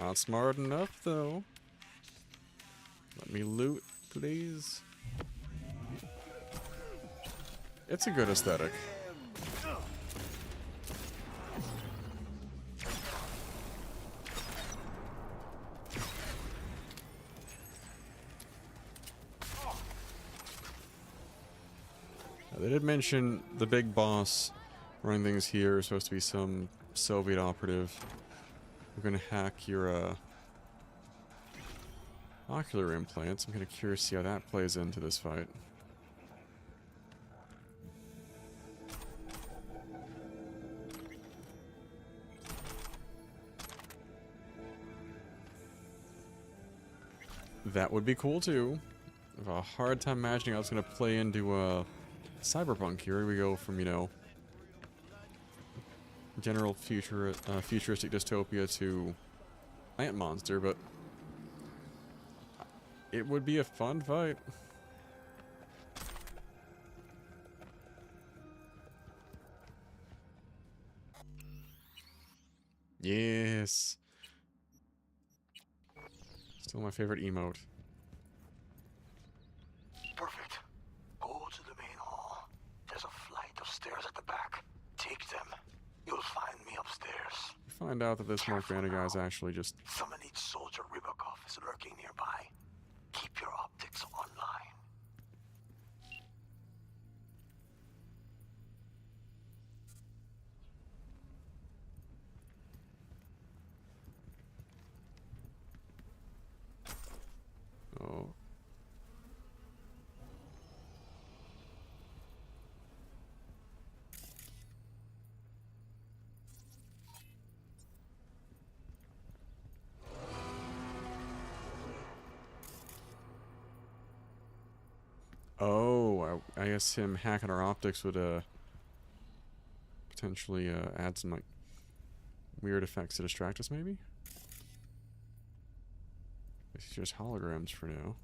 Speaker 1: Not smart enough, though. Let me loot, please. It's a good aesthetic. Now, they did mention the big boss running things here is supposed to be some Soviet operative. We're gonna hack your ocular implants. I'm kind of curious to see how that plays into this fight. That would be cool too. I have a hard time imagining how it's gonna play into Cyberpunk. Here we go from, you know, general futuristic dystopia to plant monster, but it would be a fun fight. Yes. Still my favorite emote.
Speaker 2: Perfect. Go to the main hall. There's a flight of stairs at the back. Take them. You'll find me upstairs.
Speaker 1: You find out that this Mark Vanna guy is actually just...
Speaker 2: Summon each soldier Rybakov is lurking nearby. Keep your optics online.
Speaker 1: Oh. Oh, I guess him hacking our optics would potentially add some like weird effects to distract us, maybe? It's just holograms for now.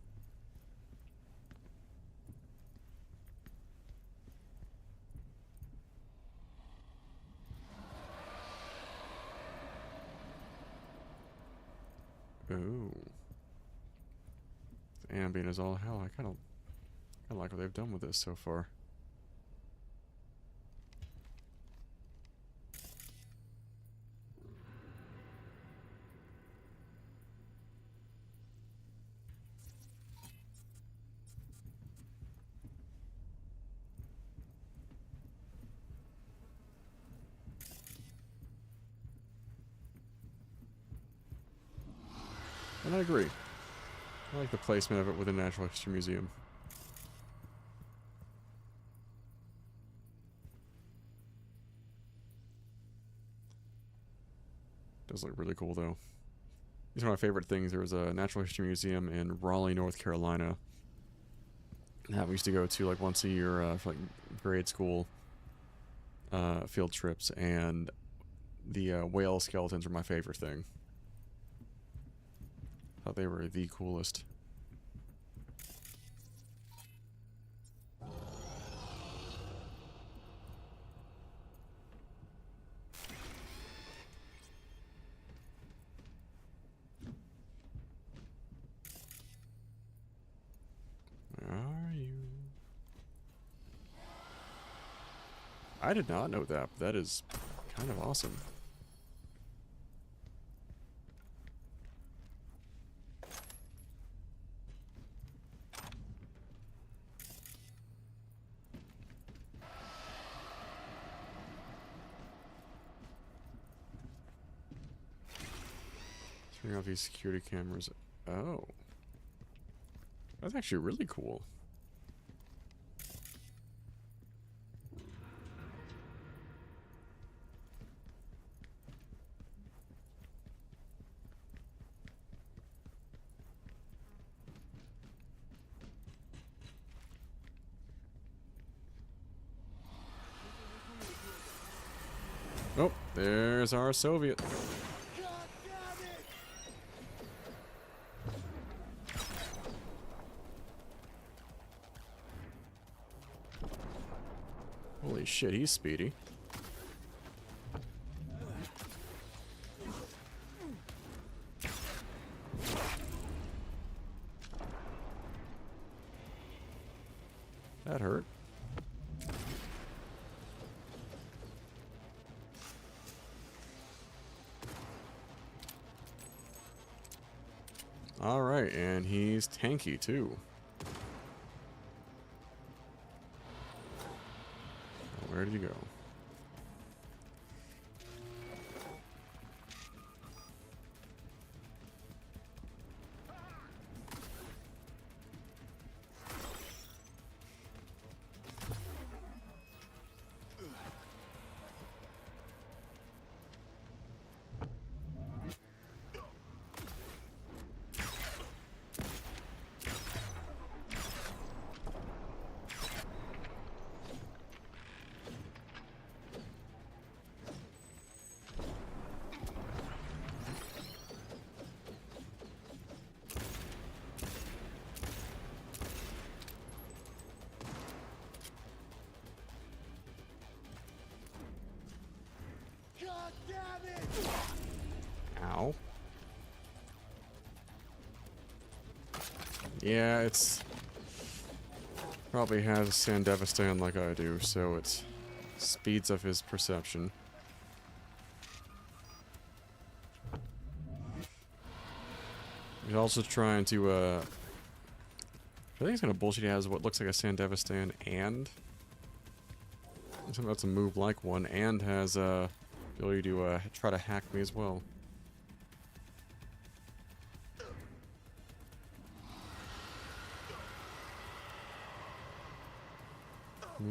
Speaker 1: Ooh. The ambient is all hell. I kind of like what they've done with this so far. And I agree. I like the placement of it within the Natural History Museum. Does look really cool though. These are my favorite things. There was a Natural History Museum in Raleigh, North Carolina that we used to go to like once a year for like grade school field trips, and the whale skeletons were my favorite thing. Thought they were the coolest. Where are you? I did not know that. But that is kind of awesome. Turning off these security cameras. Oh. That's actually really cool. Oh, there's our Soviet. Holy shit, he's speedy. That hurt. Alright, and he's tanky too. Where did you go? Yeah, it's... Probably has Sandevistan like I do, so it speeds up his perception. He's also trying to, I think he's gonna bullshit. He has what looks like a Sandevistan and... Something that's a move like one, and has, ability to, try to hack me as well.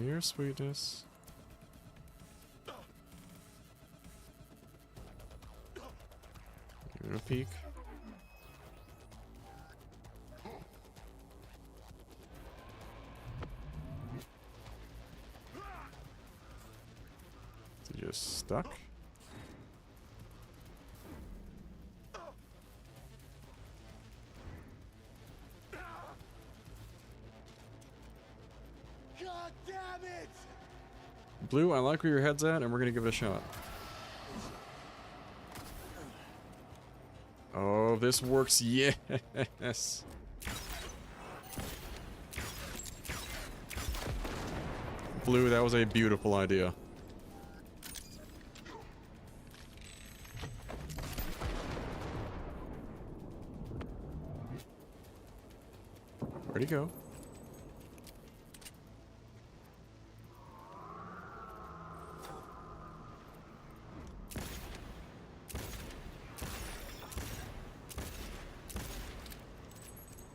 Speaker 1: Your sweetness. Give it a peek. Is he just stuck?
Speaker 13: God damn it!
Speaker 1: Blue, I like where your head's at, and we're gonna give it a shot. Oh, this works, yes! Blue, that was a beautiful idea. Where'd he go?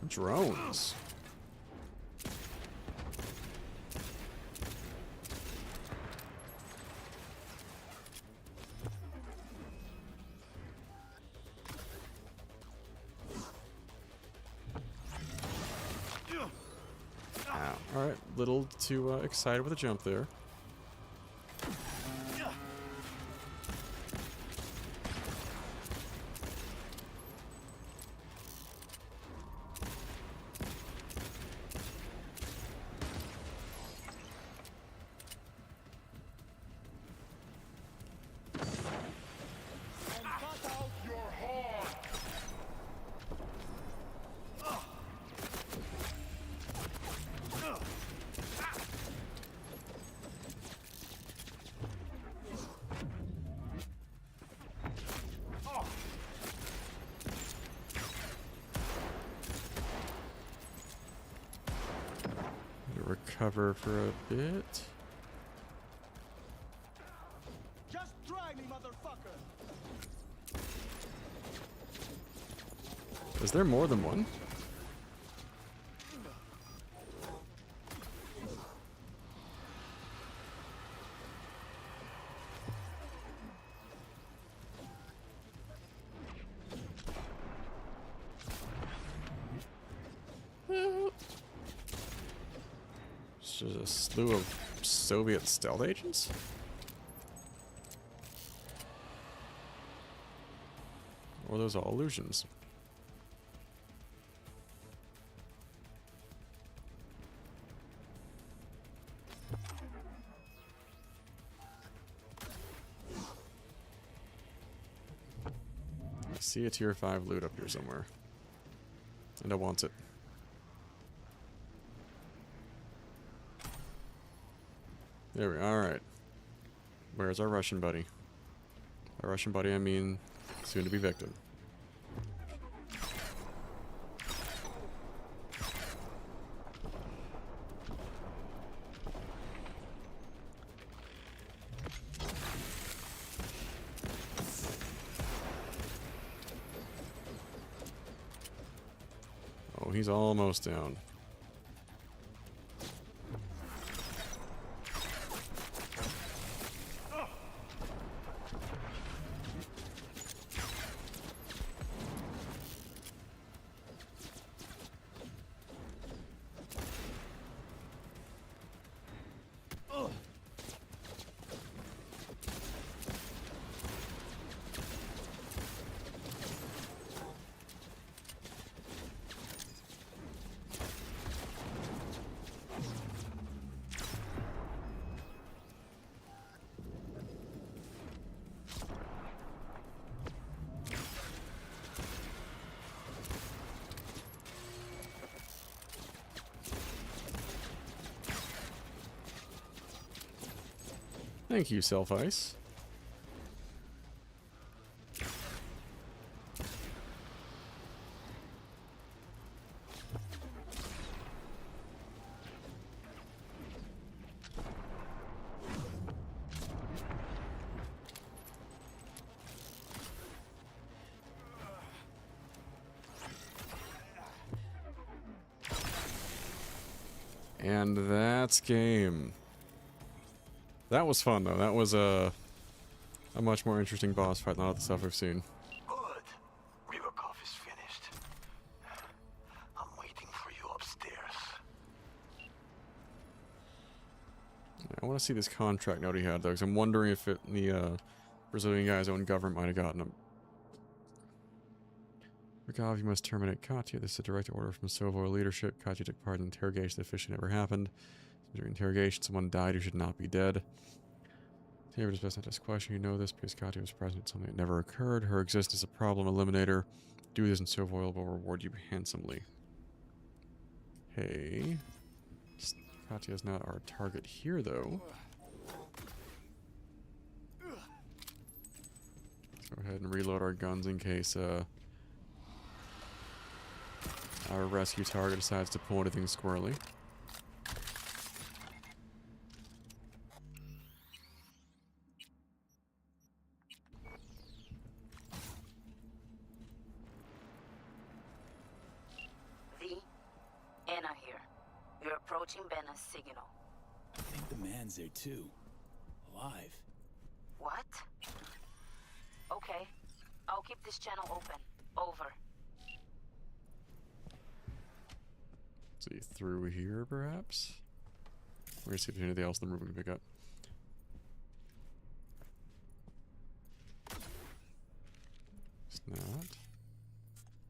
Speaker 1: Drones. Ow. Alright, little too excited with a jump there. Recover for a bit.
Speaker 13: Just try me, motherfucker.
Speaker 1: Is there more than one? It's just a slew of Soviet stealth agents? Or are those all illusions? I see a tier 5 loot up here somewhere. And I want it. There we are. Alright. Where's our Russian buddy? By Russian buddy, I mean soon to be victim. Oh, he's almost down. Thank you, Self-Ice. And that's game. That was fun, though. That was a much more interesting boss fight than all the stuff we've seen.
Speaker 2: Good. Rivakov is finished. I'm waiting for you upstairs.
Speaker 1: I want to see this contract note he had, though, because I'm wondering if the Brazilian guy's own government might have gotten him. Rivakov, you must terminate Katya. This is a direct order from Sovo leadership. Katya took part in the interrogation. The officially never happened. During interrogation, someone died who should not be dead. David is best not to ask question. You know this because Katya was present at something that never occurred. Her existence is a problem. Eliminate her. Do this and Sovoil will reward you handsomely. Hey. Katya is not our target here, though. Let's go ahead and reload our guns in case our rescue target decides to pull anything squirrely.
Speaker 10: Anna here. You're approaching Benna's signal.
Speaker 3: I think the man's there too. Alive.
Speaker 10: What? Okay. I'll keep this channel open. Over.
Speaker 1: See, through here, perhaps? We're gonna see if there's anything else in the room we can pick up. It's not.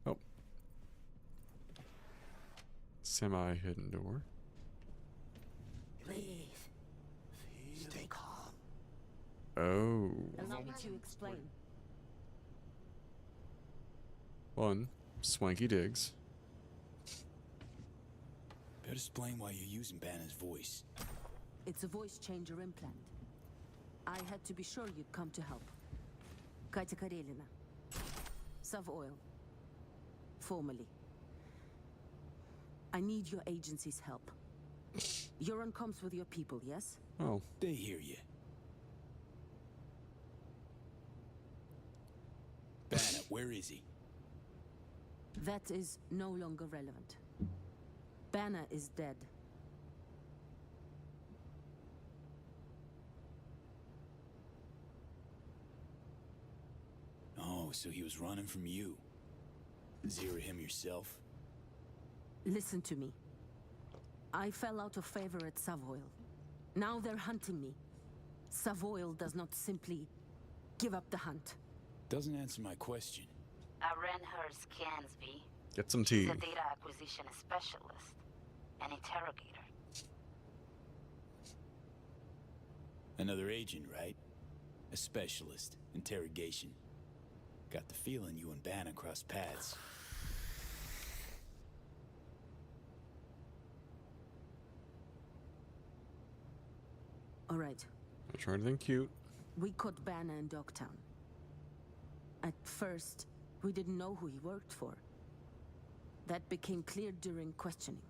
Speaker 1: Oh. Semi-hidden door.
Speaker 5: Please. Stay calm.
Speaker 1: Oh.
Speaker 6: Allow me to explain.
Speaker 1: One. Swanky digs.
Speaker 3: Better explain why you're using Banner's voice.
Speaker 6: It's a voice changer implant. I had to be sure you'd come to help. Katya Karelina. Savoil. Formally. I need your agency's help. You're on comms with your people, yes?
Speaker 1: Oh.
Speaker 3: They hear you. Banner, where is he?
Speaker 6: That is no longer relevant. Banner is dead.
Speaker 3: Oh, so he was running from you. Zero him yourself?
Speaker 6: Listen to me. I fell out of favor at Savoil. Now they're hunting me. Savoil does not simply give up the hunt.
Speaker 3: Doesn't answer my question.
Speaker 10: I ran her scans, V.
Speaker 1: Get some tea.
Speaker 10: She's a data acquisition specialist. An interrogator.
Speaker 3: Another agent, right? A specialist. Interrogation. Got the feeling you and Banner crossed paths.
Speaker 6: All right.
Speaker 1: I'm trying to think cute.
Speaker 6: We caught Banner in Dogtown. At first, we didn't know who he worked for. That became clear during questioning.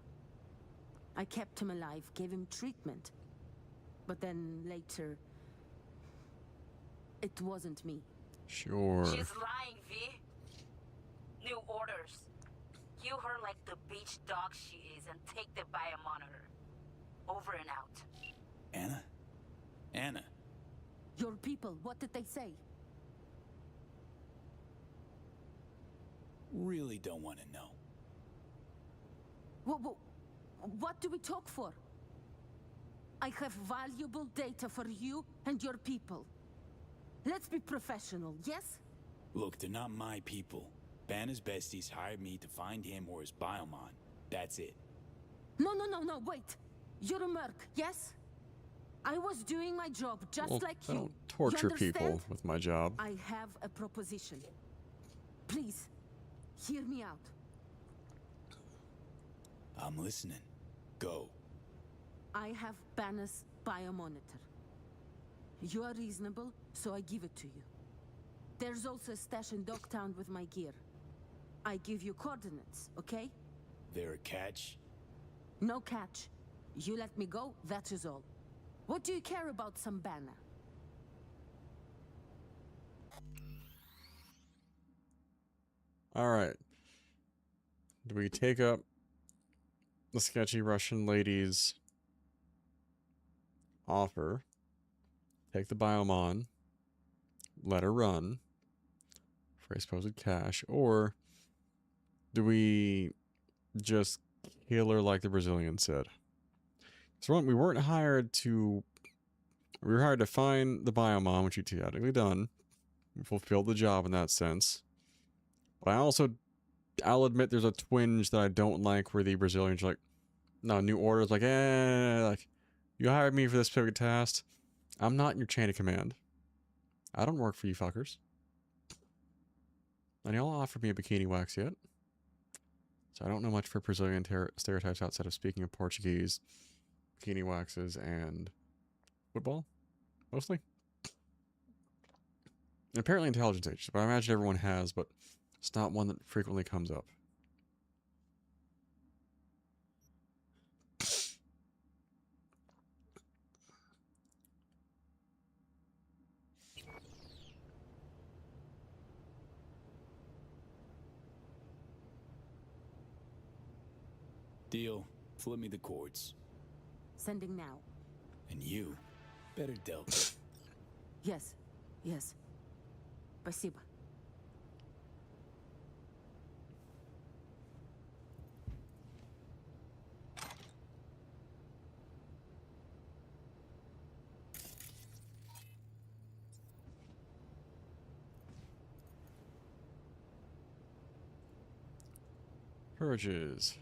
Speaker 6: I kept him alive, gave him treatment. But then later, it wasn't me.
Speaker 1: Sure.
Speaker 10: She's lying, V. New orders. Cue her like the beach dog she is and take the biomonitor. Over and out.
Speaker 3: Anna? Anna?
Speaker 6: Your people, what did they say?
Speaker 3: Really don't want to know.
Speaker 6: What do we talk for? I have valuable data for you and your people. Let's be professional, yes?
Speaker 3: Look, they're not my people. Banner's besties hired me to find him or his biomon. That's it.
Speaker 6: No, wait. You're a merc, yes? I was doing my job just like
Speaker 1: I
Speaker 6: you.
Speaker 1: don't torture
Speaker 6: You
Speaker 1: people
Speaker 6: understand?
Speaker 1: with my job.
Speaker 6: I have a proposition. Please, hear me out.
Speaker 3: I'm listening. Go.
Speaker 6: I have Banner's biomonitor. You are reasonable, so I give it to you. There's also a stash in Dogtown with my gear. I give you coordinates, okay?
Speaker 3: There a catch?
Speaker 6: No catch. You let me go, that is all. What do you care about some banner?
Speaker 1: Alright. Do we take up the sketchy Russian lady's offer, take the biome on, let her run for a supposed cash, or do we just kill her like the Brazilian said? So we weren't hired to... We were hired to find the biome on, which we theoretically done. We fulfilled the job in that sense. But I'll admit there's a twinge that I don't like where the Brazilians are like, no, New Order's like, like, you hired me for this specific task. I'm not in your chain of command. I don't work for you fuckers. And y'all offered me a bikini wax yet. So I don't know much for Brazilian stereotypes outside of speaking of Portuguese, bikini waxes, and football, mostly. And apparently intelligence agencies, but I imagine everyone has, but it's not one that frequently comes up.
Speaker 3: Deal. Flip me the cords.
Speaker 6: Sending now.
Speaker 3: And you better Delta.
Speaker 6: Yes. Yes. Спасибо.
Speaker 1: Purges.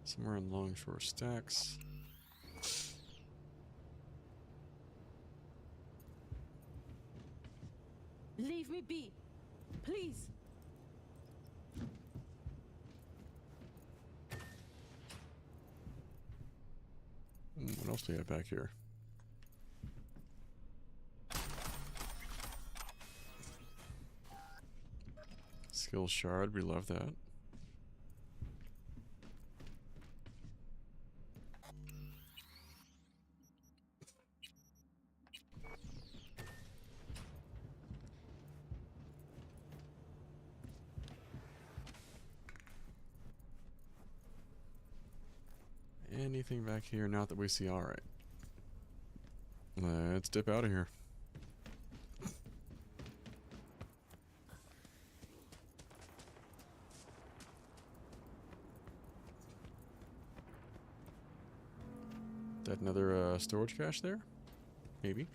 Speaker 1: Somewhere in Longshore Stacks.
Speaker 6: Leave me be. Please.
Speaker 1: What else do we have back here? Skill shard, we love that. Anything back here? Not that we see. All right. Let's dip out of here. That another storage cache there? Maybe.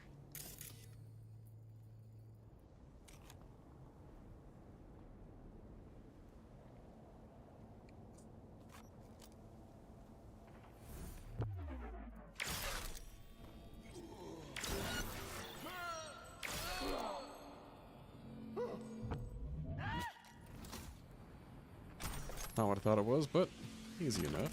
Speaker 1: Not what I thought it was, but easy enough.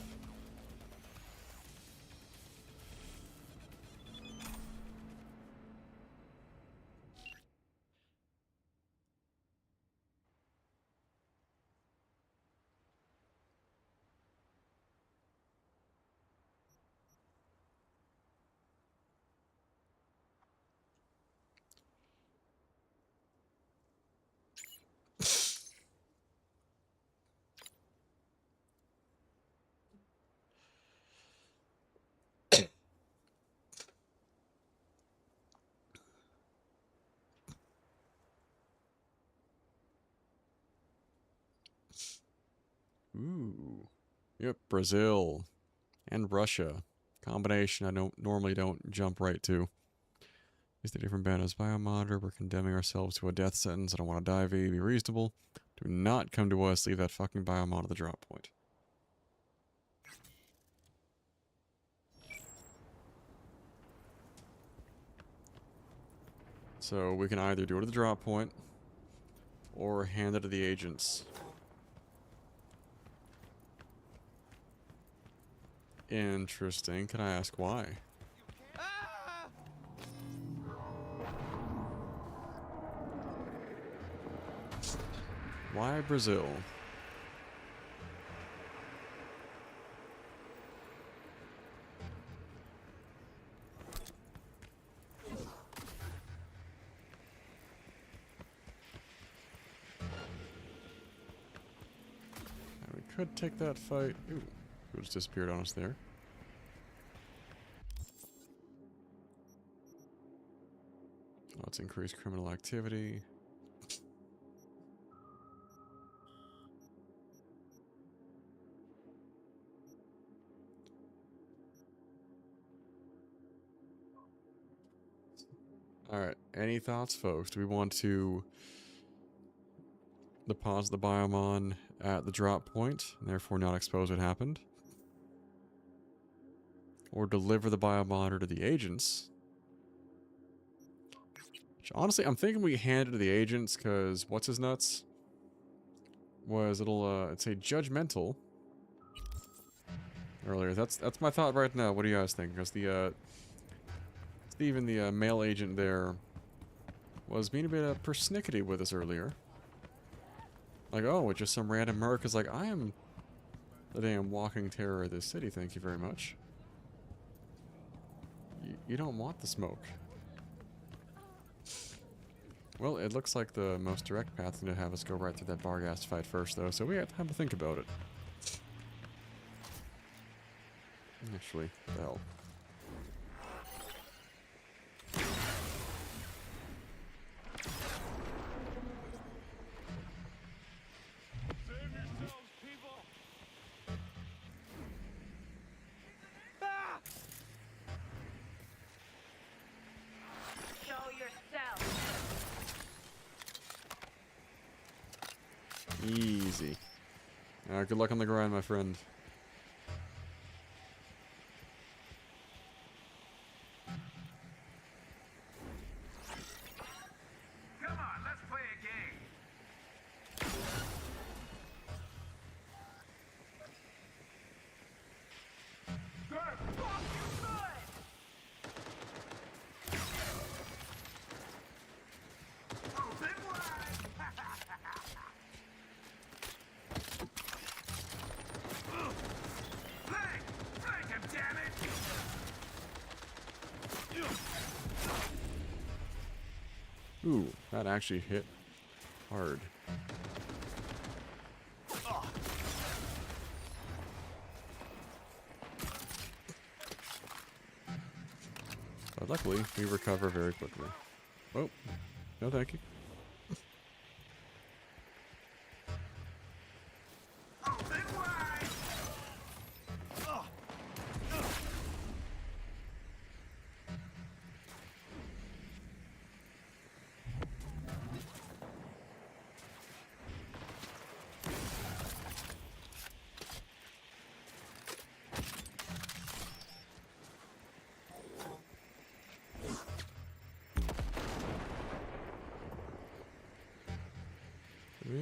Speaker 1: Ooh. Yep, Brazil and Russia. Combination I normally don't jump right to. Is the different banners biomonitor? We're condemning ourselves to a death sentence. I don't want to die, V. Be reasonable. Do not come to us. Leave that fucking biomon at the drop point. So we can either do it at the drop point or hand it to the agents. Interesting. Can I ask why? Why Brazil? We could take that fight. Ooh, it just disappeared on us there. Let's increase criminal activity. Alright, any thoughts, folks? Do we want to deposit the biomon at the drop point, and therefore not expose what happened? Or deliver the biomonitor to the agents? Which, honestly, I'm thinking we hand it to the agents, because what's his nuts? Was it'd say judgmental earlier. That's my thought right now. What do you guys think? Because even the male agent there was being a bit persnickety with us earlier. Like, oh, it's just some random merc is like, I am the damn walking terror of this city, thank you very much. You don't want the smoke. Well, it looks like the most direct path is going to have us go right through that Barghast fight first, though, so we have to have a think about it. Actually, the hell. Easy. Good luck on the grind, my friend.
Speaker 14: Come on, let's play a game. Good. Fuck you good. Open wide. Flank him, damn it.
Speaker 1: Ooh, that actually hit hard. But luckily, we recover very quickly. Oh, no thank you.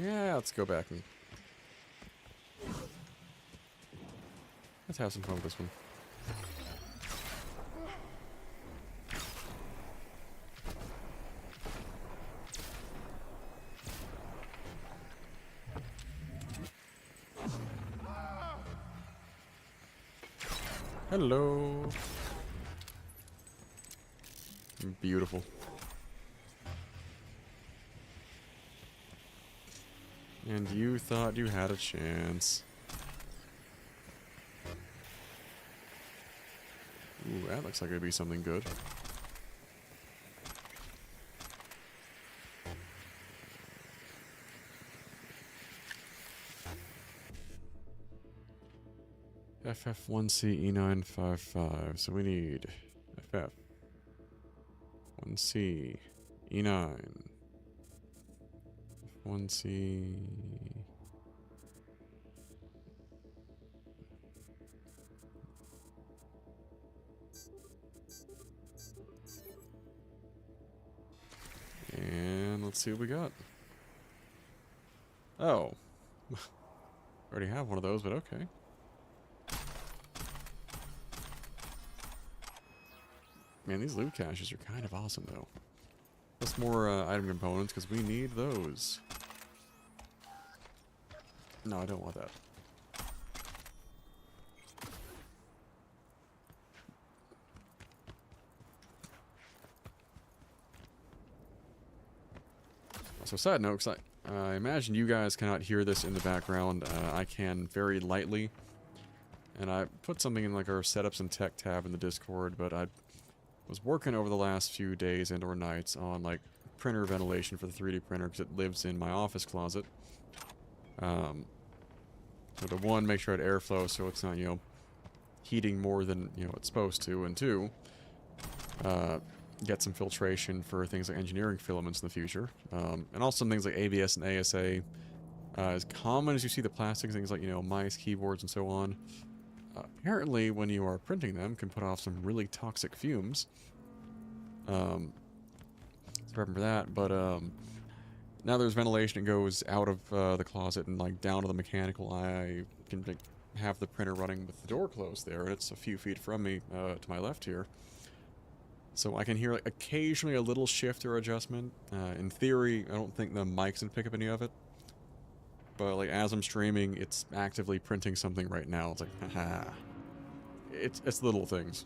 Speaker 1: Yeah, let's go back and... let's have some fun with this one. Hello. Beautiful. And you thought you had a chance. Ooh, that looks like it'd be something good. FF1C E955. So we need FF1C E9. 1C. And let's see what we got. Oh. Already have one of those, but okay. Man, these loot caches are kind of awesome, though. Plus more item components, because we need those. No, I don't want that. So side note, because I imagine you guys cannot hear this in the background. I can very lightly. And I put something in like our setups and tech tab in the Discord, but I was working over the last few days and or nights on like printer ventilation for the 3D printer because it lives in my office closet. So to one, make sure it airflow so it's not, you know, heating more than, you know, it's supposed to, and two, get some filtration for things like engineering filaments in the future. And also things like ABS and ASA. As common as you see the plastic things like, you know, mice, keyboards, and so on, apparently when you are printing them can put off some really toxic fumes. So remember that, but now there's ventilation that goes out of the closet and like down to the mechanical. I can like, have the printer running with the door closed there, and it's a few feet from me to my left here. So I can hear like, occasionally a little shift or adjustment. In theory, I don't think the mics can pick up any of it. But like as I'm streaming, it's actively printing something right now. It's like, haha. It's little things.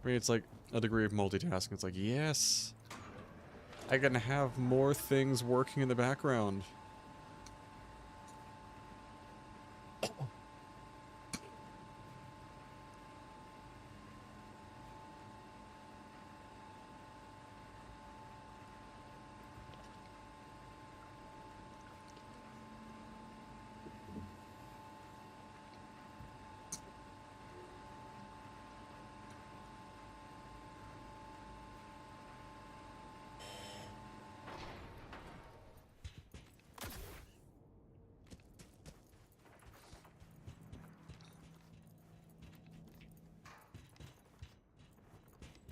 Speaker 1: I mean, it's like a degree of multitasking. It's like, yes, I can have more things working in the background.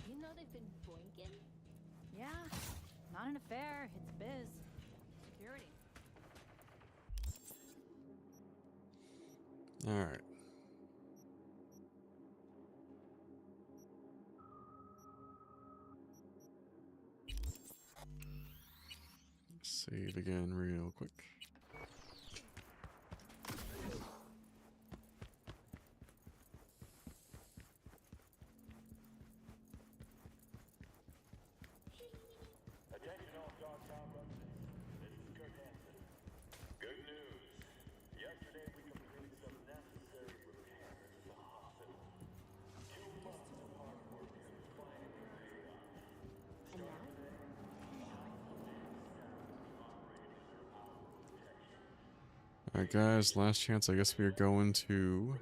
Speaker 12: You know they've been boinking?
Speaker 15: Yeah, not an affair. It's biz. Security.
Speaker 1: Alright. Save again real quick.
Speaker 7: Good news. Yesterday we completed some necessary repairs to the hospital. 2 months of hard work has finally paid off. Starting today, the hospital is our protection.
Speaker 1: Alright guys, last chance. I guess we are going to...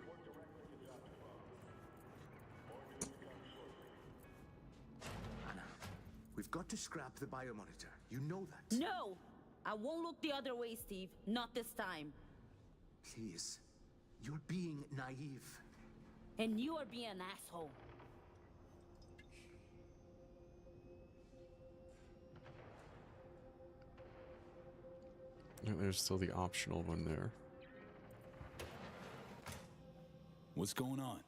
Speaker 9: Anna, we've got to scrap the biomonitor. You know that.
Speaker 10: No! I won't look the other way, Steve. Not this time.
Speaker 9: Please. You're being naive.
Speaker 10: And you are being an asshole.
Speaker 1: Yeah, there's still the optional one there.
Speaker 3: What's going on?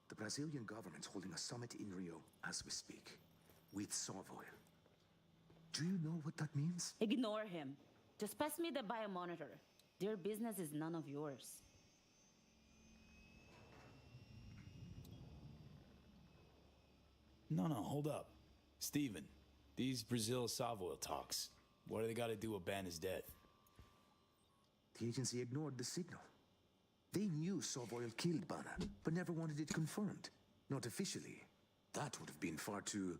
Speaker 9: The Brazilian government's holding a summit in Rio as we speak. With Savoy. Do you know what that means?
Speaker 10: Ignore him. Just pass me the biomonitor. Their business is none of yours.
Speaker 3: No, hold up. Steven, these Brazil-Savoy talks, what do they got to do with Banner's death?
Speaker 9: The agency ignored the signal. They knew Savoy killed Banner, but never wanted it confirmed. Not officially. That would have been far too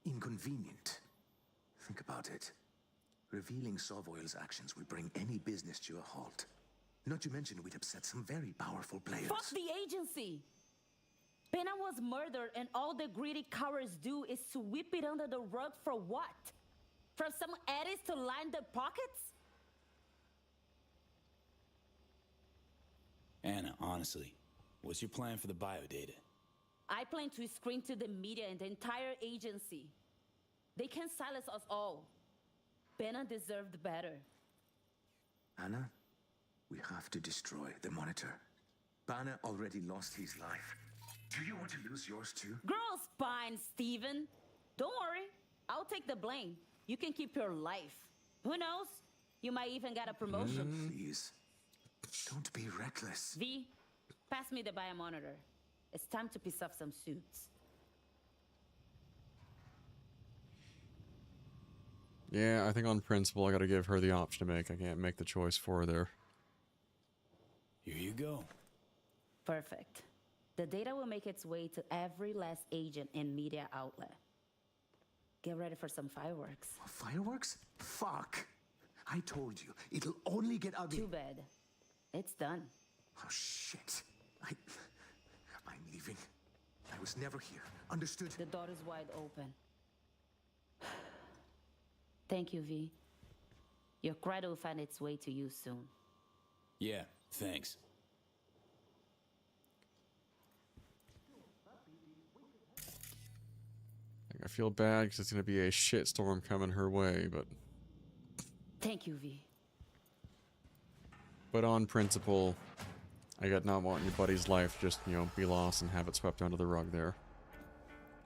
Speaker 9: inconvenient. Think about it. Revealing Savoy's actions will bring any business to a halt. Not to mention we'd upset some very powerful players.
Speaker 10: Fuck the agency! Pena was murdered, and all the greedy cowards do is sweep it under the rug for what? For some eddies to line their pockets?
Speaker 3: Anna, honestly, what's your plan for the biodata?
Speaker 10: I plan to screen to the media and the entire agency. They can silence us all. Pena deserved better.
Speaker 9: Anna, we have to destroy the monitor. Bana already lost his life. Do you want to lose yours too?
Speaker 10: Girl spine, Steven. Don't worry, I'll take the blame. You can keep your life. Who knows? You might even get a promotion.
Speaker 9: Please, don't be reckless.
Speaker 10: V, pass me the biomonitor. It's time to piece off some suits.
Speaker 1: Yeah, I think on principle I gotta give her the option to make. I can't make the choice for her there.
Speaker 3: Here you go.
Speaker 10: Perfect. The data will make its way to every last agent and media outlet. Get ready for some fireworks.
Speaker 9: Fireworks? Fuck. I told you, it'll only get ugly.
Speaker 10: Too bad. It's done.
Speaker 9: Oh, shit. I'm leaving. I was never here. Understood?
Speaker 10: The door is wide open. Thank you, V. Your credit will find its way to you soon.
Speaker 3: Yeah, thanks.
Speaker 1: I feel bad because it's gonna be a shitstorm coming her way, but...
Speaker 10: Thank you, V.
Speaker 1: But on principle, I got not wanting your buddy's life just, you know, be lost and have it swept under the rug there.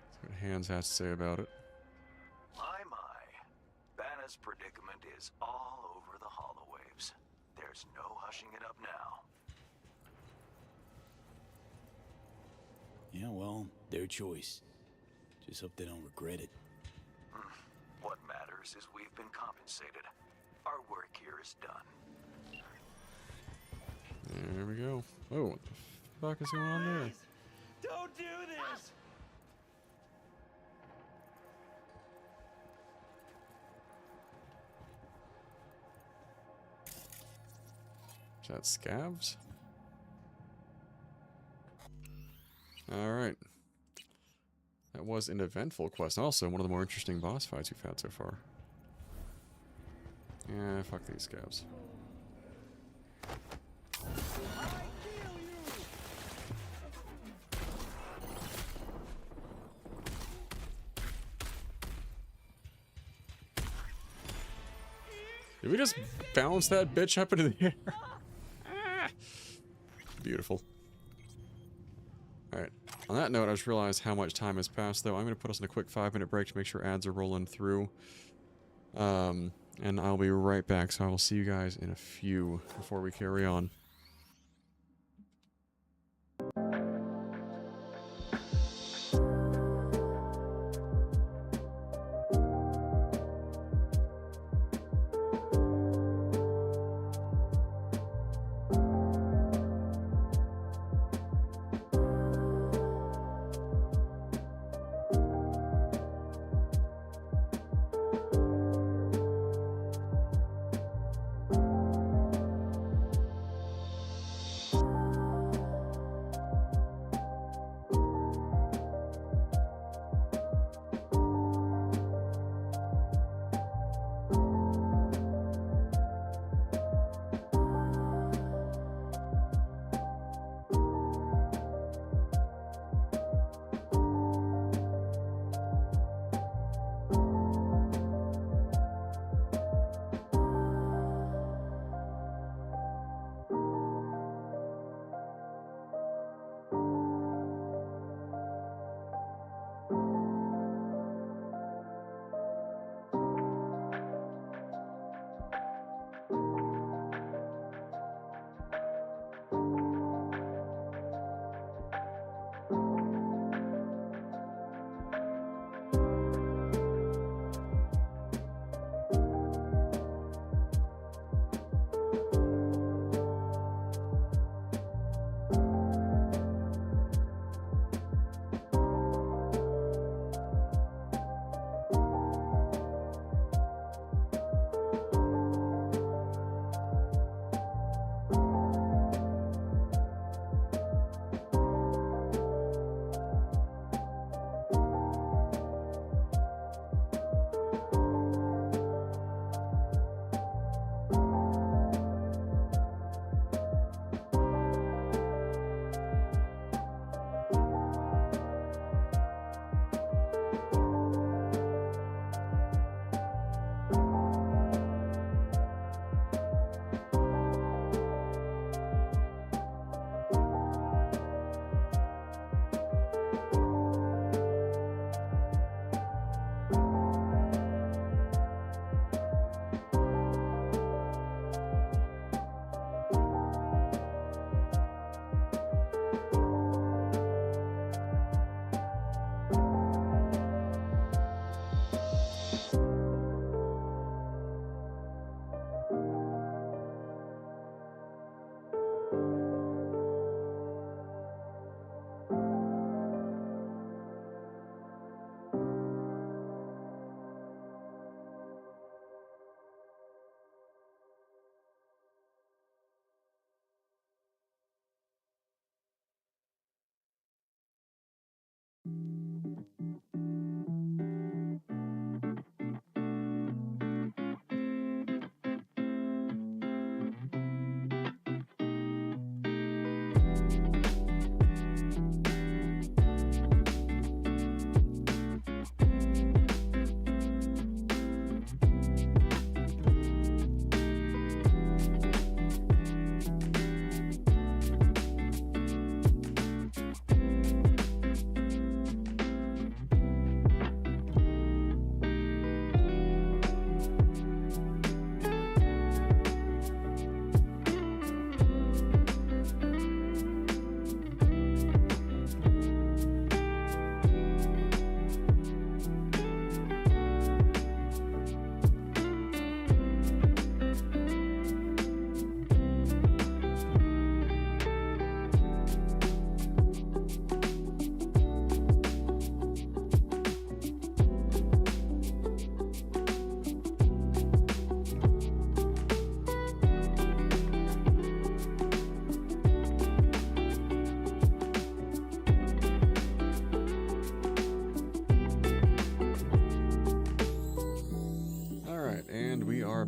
Speaker 1: That's what Hans has to say about it.
Speaker 2: My. Bana's predicament is all over the holowaves. There's no hushing it up now.
Speaker 3: Yeah, well, their choice. Just hope they don't regret it.
Speaker 2: What matters is we've been compensated. Our work here is done.
Speaker 1: There we go. Oh, what the fuck is going on there?
Speaker 13: Don't do this!
Speaker 1: Is that scabs? Alright. That was an eventful quest. Also, one of the more interesting boss fights we've had so far. Yeah, fuck these scabs. Did we just bounce that bitch up into the air? Beautiful. Alright. On that note, I just realized how much time has passed, though. I'm going to put us in a quick 5-minute break to make sure ads are rolling through. And I'll be right back, so I will see you guys in a few before we carry on.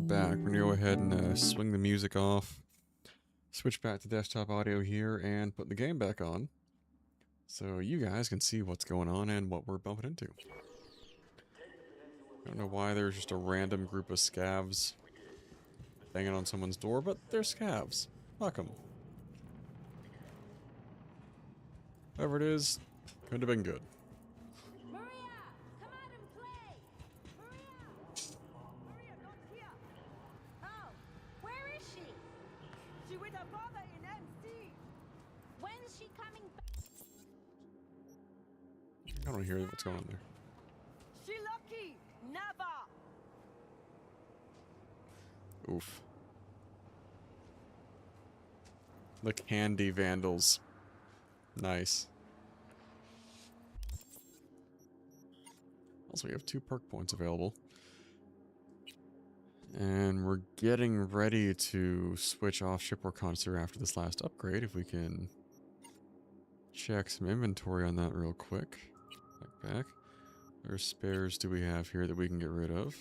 Speaker 1: back. We're gonna go ahead and swing the music off, switch back to desktop audio here, and put the game back on, so you guys can see what's going on and what we're bumping into. I don't know why there's just a random group of scavs banging on someone's door, but they're scavs. Fuck 'em. Whatever it is, could have been good. I don't hear what's going on there.
Speaker 16: She lucky, never.
Speaker 1: Oof. The candy vandals. Nice. Also, we have 2 perk points available. And we're getting ready to switch off Shipwreck Connoisseur after this last upgrade. If we can check some inventory on that real quick. Back. What spares do we have here that we can get rid of?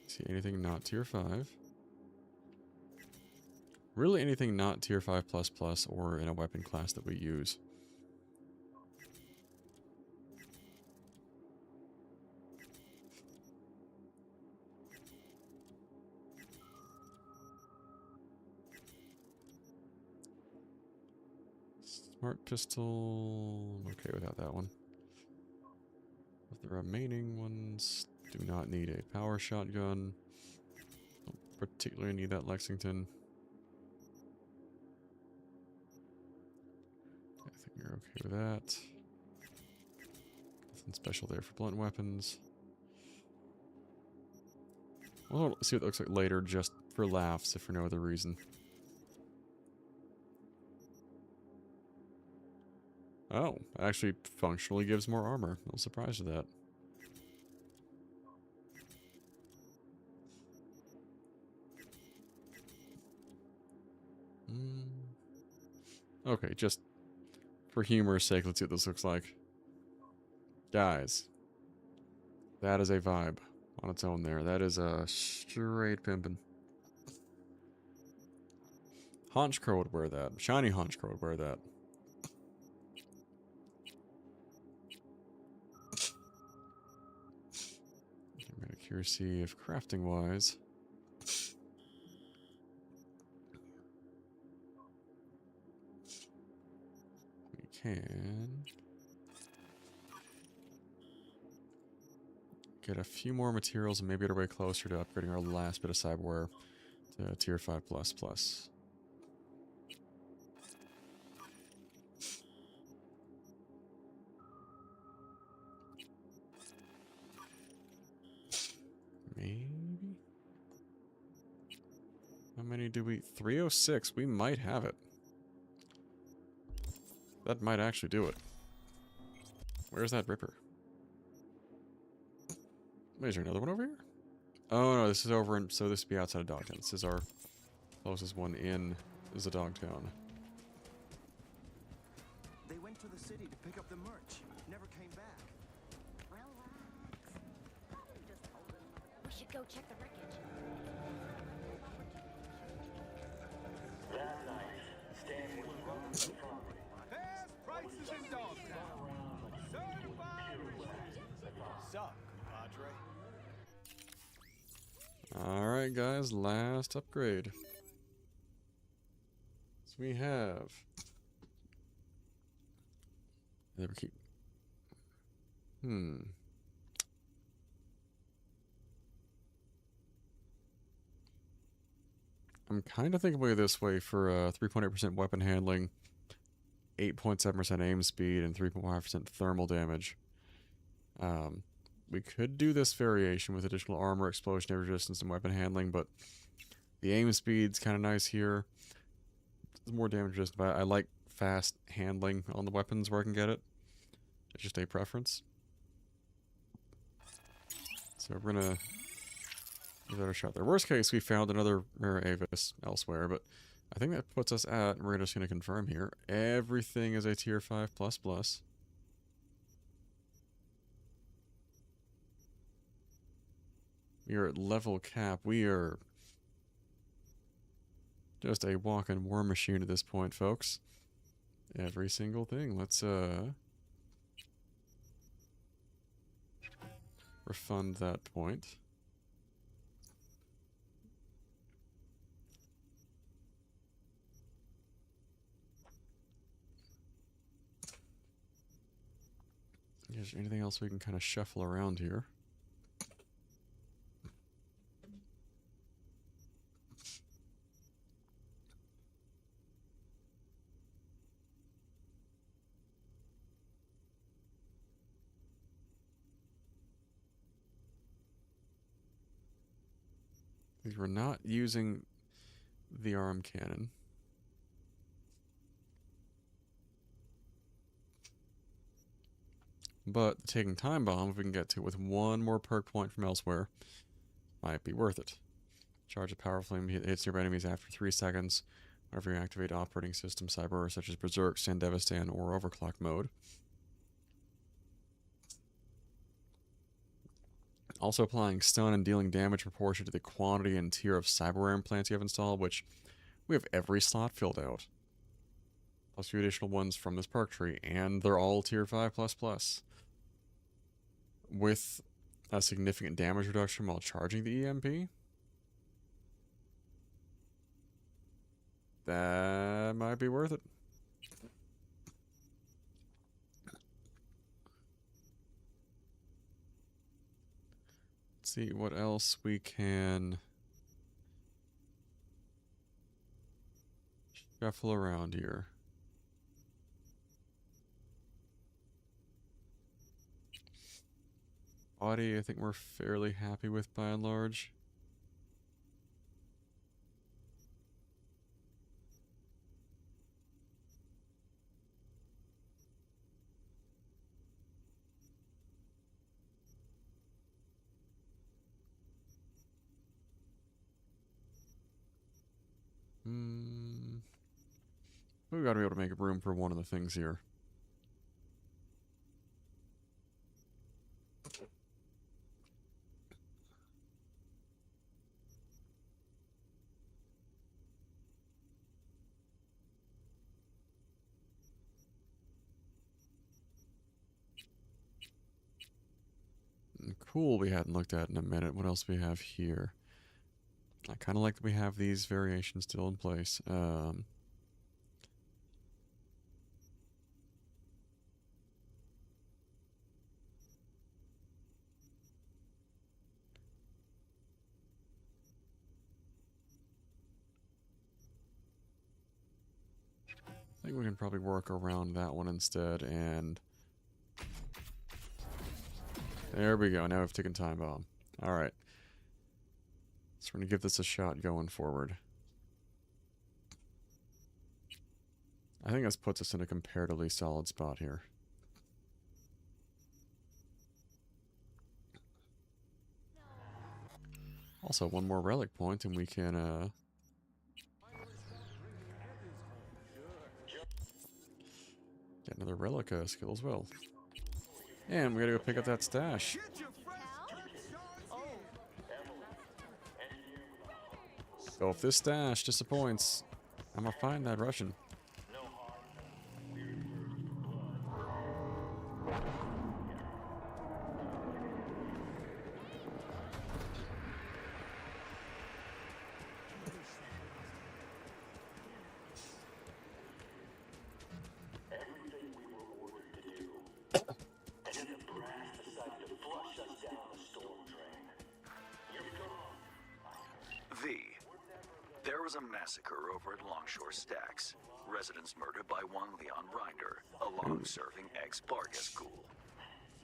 Speaker 1: See anything not tier 5? Really anything not tier 5++ or in a weapon class that we use. Smart pistol, okay without that one. But the remaining ones do not need a power shotgun. Don't particularly need that Lexington. I think you're okay with that. Nothing special there for blunt weapons. We'll see what it looks like later, just for laughs, if for no other reason. Oh, actually functionally gives more armor. I was surprised at that. Okay, just for humor's sake, let's see what this looks like. Guys, that is a vibe on its own there. That is a straight pimpin'. Haunchcrow would wear that. Shiny Haunchcrow would wear that. Accuracy of crafting wise. We can get a few more materials and maybe get our way closer to upgrading our last bit of cyberware to tier 5++. Maybe? How many do we... 306, we might have it. That might actually do it. Where's that Ripper? Wait, is there another one over here? Oh no, this is over in... So this would be outside of Dogtown. This is our closest one in, is the Dogtown.
Speaker 2: They went to the city to pick up the merch. Never came back.
Speaker 12: We should go check the wreckage.
Speaker 14: That night, Stan was running the property.
Speaker 8: Best prices in Dogtown. Certified. Suck, Padre.
Speaker 1: Alright guys, last upgrade. So we have... Never keep... I'm kind of thinking about it this way for 3.8% weapon handling, 8.7% aim speed, and 3.5% thermal damage. We could do this variation with additional armor, explosion resistance, and weapon handling, but the aim speed's kind of nice here. It's more damage resistant, but I like fast handling on the weapons where I can get it. It's just a preference. So we're gonna give that a shot there. Worst case, we found another rare Avis elsewhere, but I think that puts us at, we're just gonna confirm here, everything is a tier 5++. We are at level cap. We are just a walking war machine at this point, folks. Every single thing. Let's refund that point. Is there anything else we can kind of shuffle around here? Because we're not using the arm cannon. But the taking time bomb, if we can get to it with one more perk point from elsewhere, might be worth it. Charge a power flame hits nearby enemies after 3 seconds. Whenever you activate operating system cyber such as Berserk, Sandevistan, or Overclock mode. Also applying stun and dealing damage proportionate to the quantity and tier of cyberware implants you have installed, which we have every slot filled out. Plus 2 additional ones from this perk tree, and they're all tier 5++. With a significant damage reduction while charging the EMP. That might be worth it. Let's see what else we can shuffle around here. Body, I think we're fairly happy with by and large. We've got to be able to make room for one of the things here. Cool, we hadn't looked at in a minute. What else do we have here? I kind of like that we have these variations still in place. I think we can probably work around that one instead, and there we go. Now we've taken time bomb. All right. So we're going to give this a shot going forward. I think this puts us in a comparatively solid spot here. Also, one more relic point, and we can, get another relic skill as well. And we gotta go pick up that stash. So if this stash disappoints, I'm gonna find that Russian.
Speaker 2: There was a massacre over at Longshore Stacks. Residents murdered by one Leon Rinder, a long-serving ex-Bargas ghoul.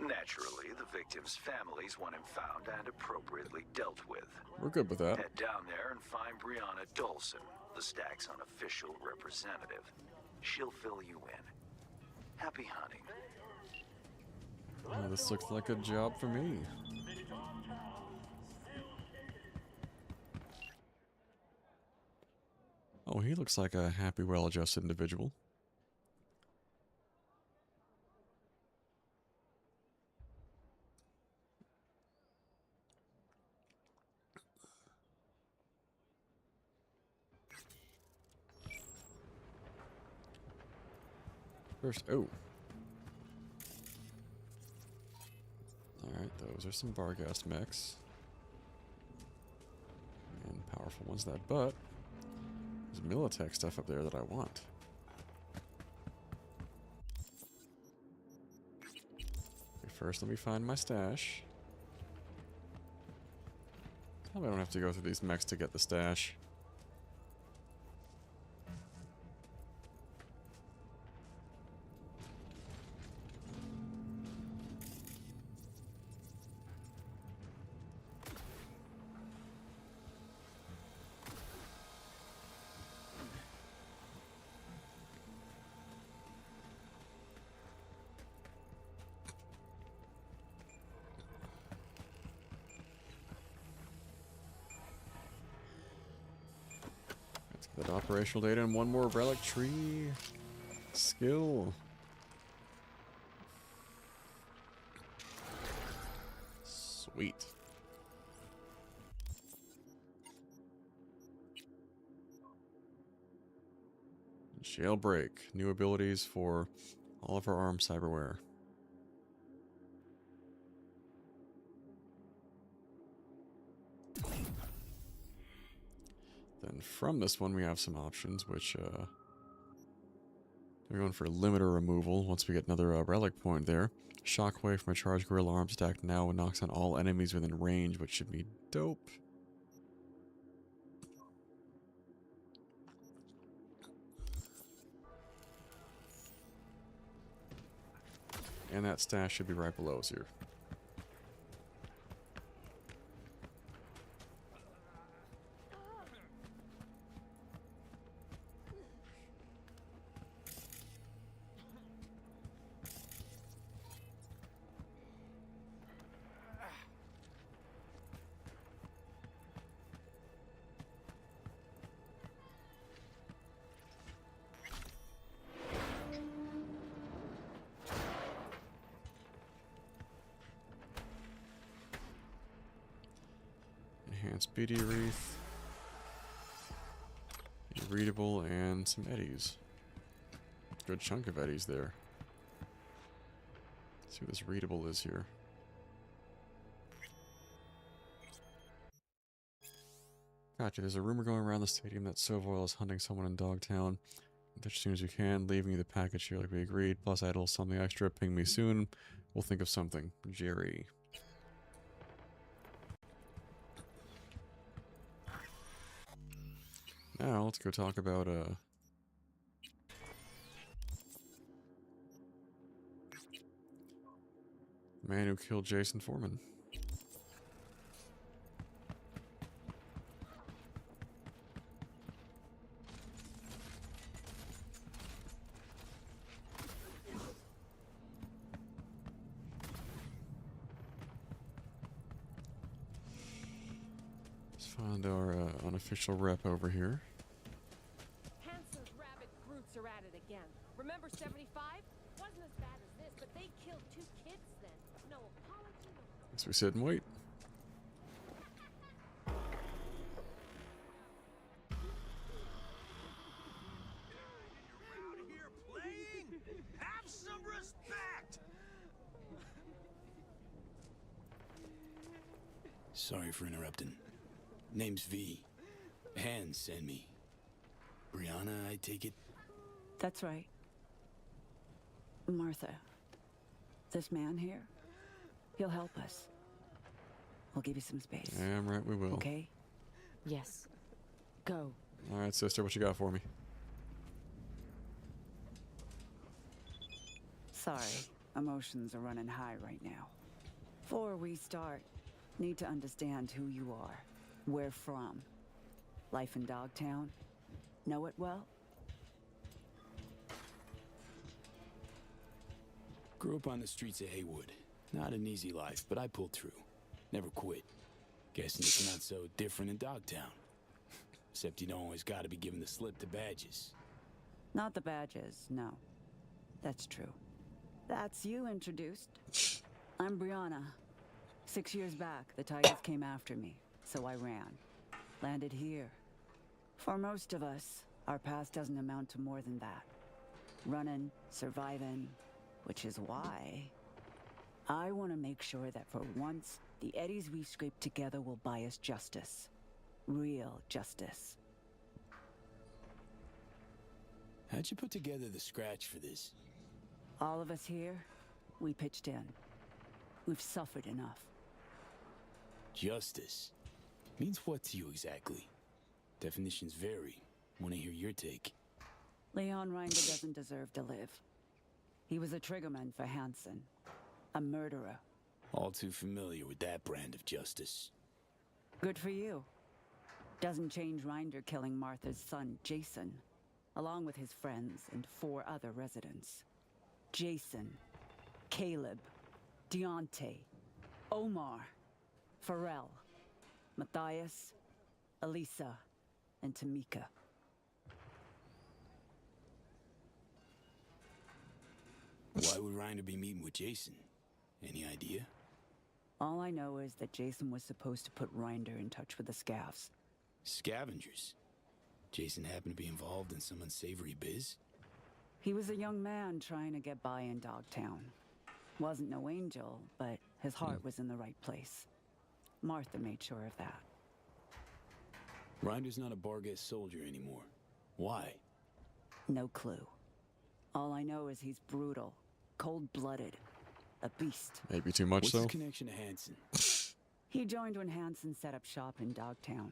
Speaker 2: Naturally, the victims' families want him found and appropriately dealt with.
Speaker 1: We're good with that.
Speaker 2: Head down there and find Brianna Dolson, the Stacks' unofficial representative. She'll fill you in. Happy hunting.
Speaker 1: Oh, this looks like a job for me. Oh, he looks like a happy, well-adjusted individual. First, oh. Alright, those are some Barghast mechs. And powerful ones that, but there's Militech stuff up there that I want. Okay, first, let me find my stash. Tell me I don't have to go through these mechs to get the stash. That operational data and one more relic tree skill. Sweet. Jailbreak. New abilities for all of our armed cyberware. Then from this one we have some options, which we're going for limiter removal once we get another relic point there. Shockwave from a charged guerrilla arms attack now and knocks on all enemies within range, which should be dope. And that stash should be right below us here. Enhanced BD Wreath, a readable, and some eddies. Good chunk of eddies there. Let's see what this readable is here. Gotcha, there's a rumor going around the stadium that Sovoil is hunting someone in Dogtown. As soon as you can, leaving you the package here like we agreed. Plus, add a little something extra. Ping me soon. We'll think of something. Jerry. Now, let's go talk about, the man who killed Jason Foreman. Let's find our unofficial rep over here.
Speaker 12: Hansen's rabid brutes are at it again. Remember 75? Wasn't as bad as this, but they killed 2 kids then. No apology.
Speaker 1: Guess we sit and wait.
Speaker 13: Have some respect!
Speaker 3: Sorry for interrupting. Name's V. Hans sent me. Brianna, I take it?
Speaker 17: That's right. Martha. This man here, he'll help us. We'll give you some space.
Speaker 1: Damn right we will.
Speaker 17: Okay?
Speaker 12: Yes. Go.
Speaker 1: Alright, sister, what you got for me?
Speaker 17: Sorry, emotions are running high right now. Before we start, need to understand who you are, where from. Life in Dogtown? Know it well?
Speaker 3: Grew up on the streets of Haywood. Not an easy life, but I pulled through. Never quit. Guessing it's not so different in Dogtown. Except you don't always gotta be given the slip to badges.
Speaker 17: Not the badges, no. That's true. That's you introduced. I'm Brianna. 6 years back, the Tigers came after me, so I ran. Landed here. For most of us, our past doesn't amount to more than that. running, surviving, which is why I want to make sure that for once, the eddies we've scraped together will buy us justice. Real justice.
Speaker 3: How'd you put together the scratch for this?
Speaker 17: All of us here, we pitched in. We've suffered enough.
Speaker 3: Justice? Means what to you exactly? Definitions vary. Want to hear your take.
Speaker 17: Leon Rinder doesn't deserve to live. He was a triggerman for Hansen. A murderer.
Speaker 3: All too familiar with that brand of justice.
Speaker 17: Good for you. Doesn't change Rinder killing Martha's son, Jason, along with his friends and 4 other residents. Jason, Caleb, Deontay, Omar, Pharrell, Matthias, Elisa, and Tamika.
Speaker 3: Why would Rinder be meeting with Jason? Any idea?
Speaker 17: All I know is that Jason was supposed to put Rinder in touch with the Scavs.
Speaker 3: Scavengers? Jason happened to be involved in some unsavory biz?
Speaker 17: He was a young man trying to get by in Dogtown. Wasn't no angel, but his heart was in the right place. Martha made sure of that.
Speaker 3: Rinder's not a Barghest soldier anymore. Why?
Speaker 17: No clue. All I know is he's brutal, cold-blooded, a beast.
Speaker 1: Maybe too much,
Speaker 3: What's
Speaker 1: though?
Speaker 3: his connection to Hansen?
Speaker 17: He joined when Hansen set up shop in Dogtown.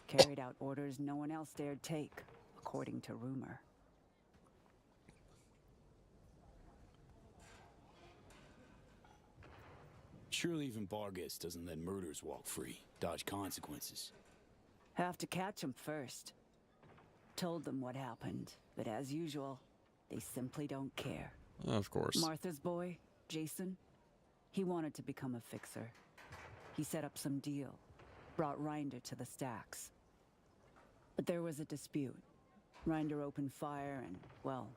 Speaker 17: Carried out orders no one else dared take, according to rumor.
Speaker 3: Surely even Barghest doesn't let murderers walk free, dodge consequences.
Speaker 17: Have to catch him first. Told them what happened, but as usual, they simply don't care.
Speaker 1: Of course.
Speaker 17: Martha's boy, Jason, he wanted to become a fixer. He set up some deal, brought Rinder to the stacks. But there was a dispute. Rinder opened fire and, well,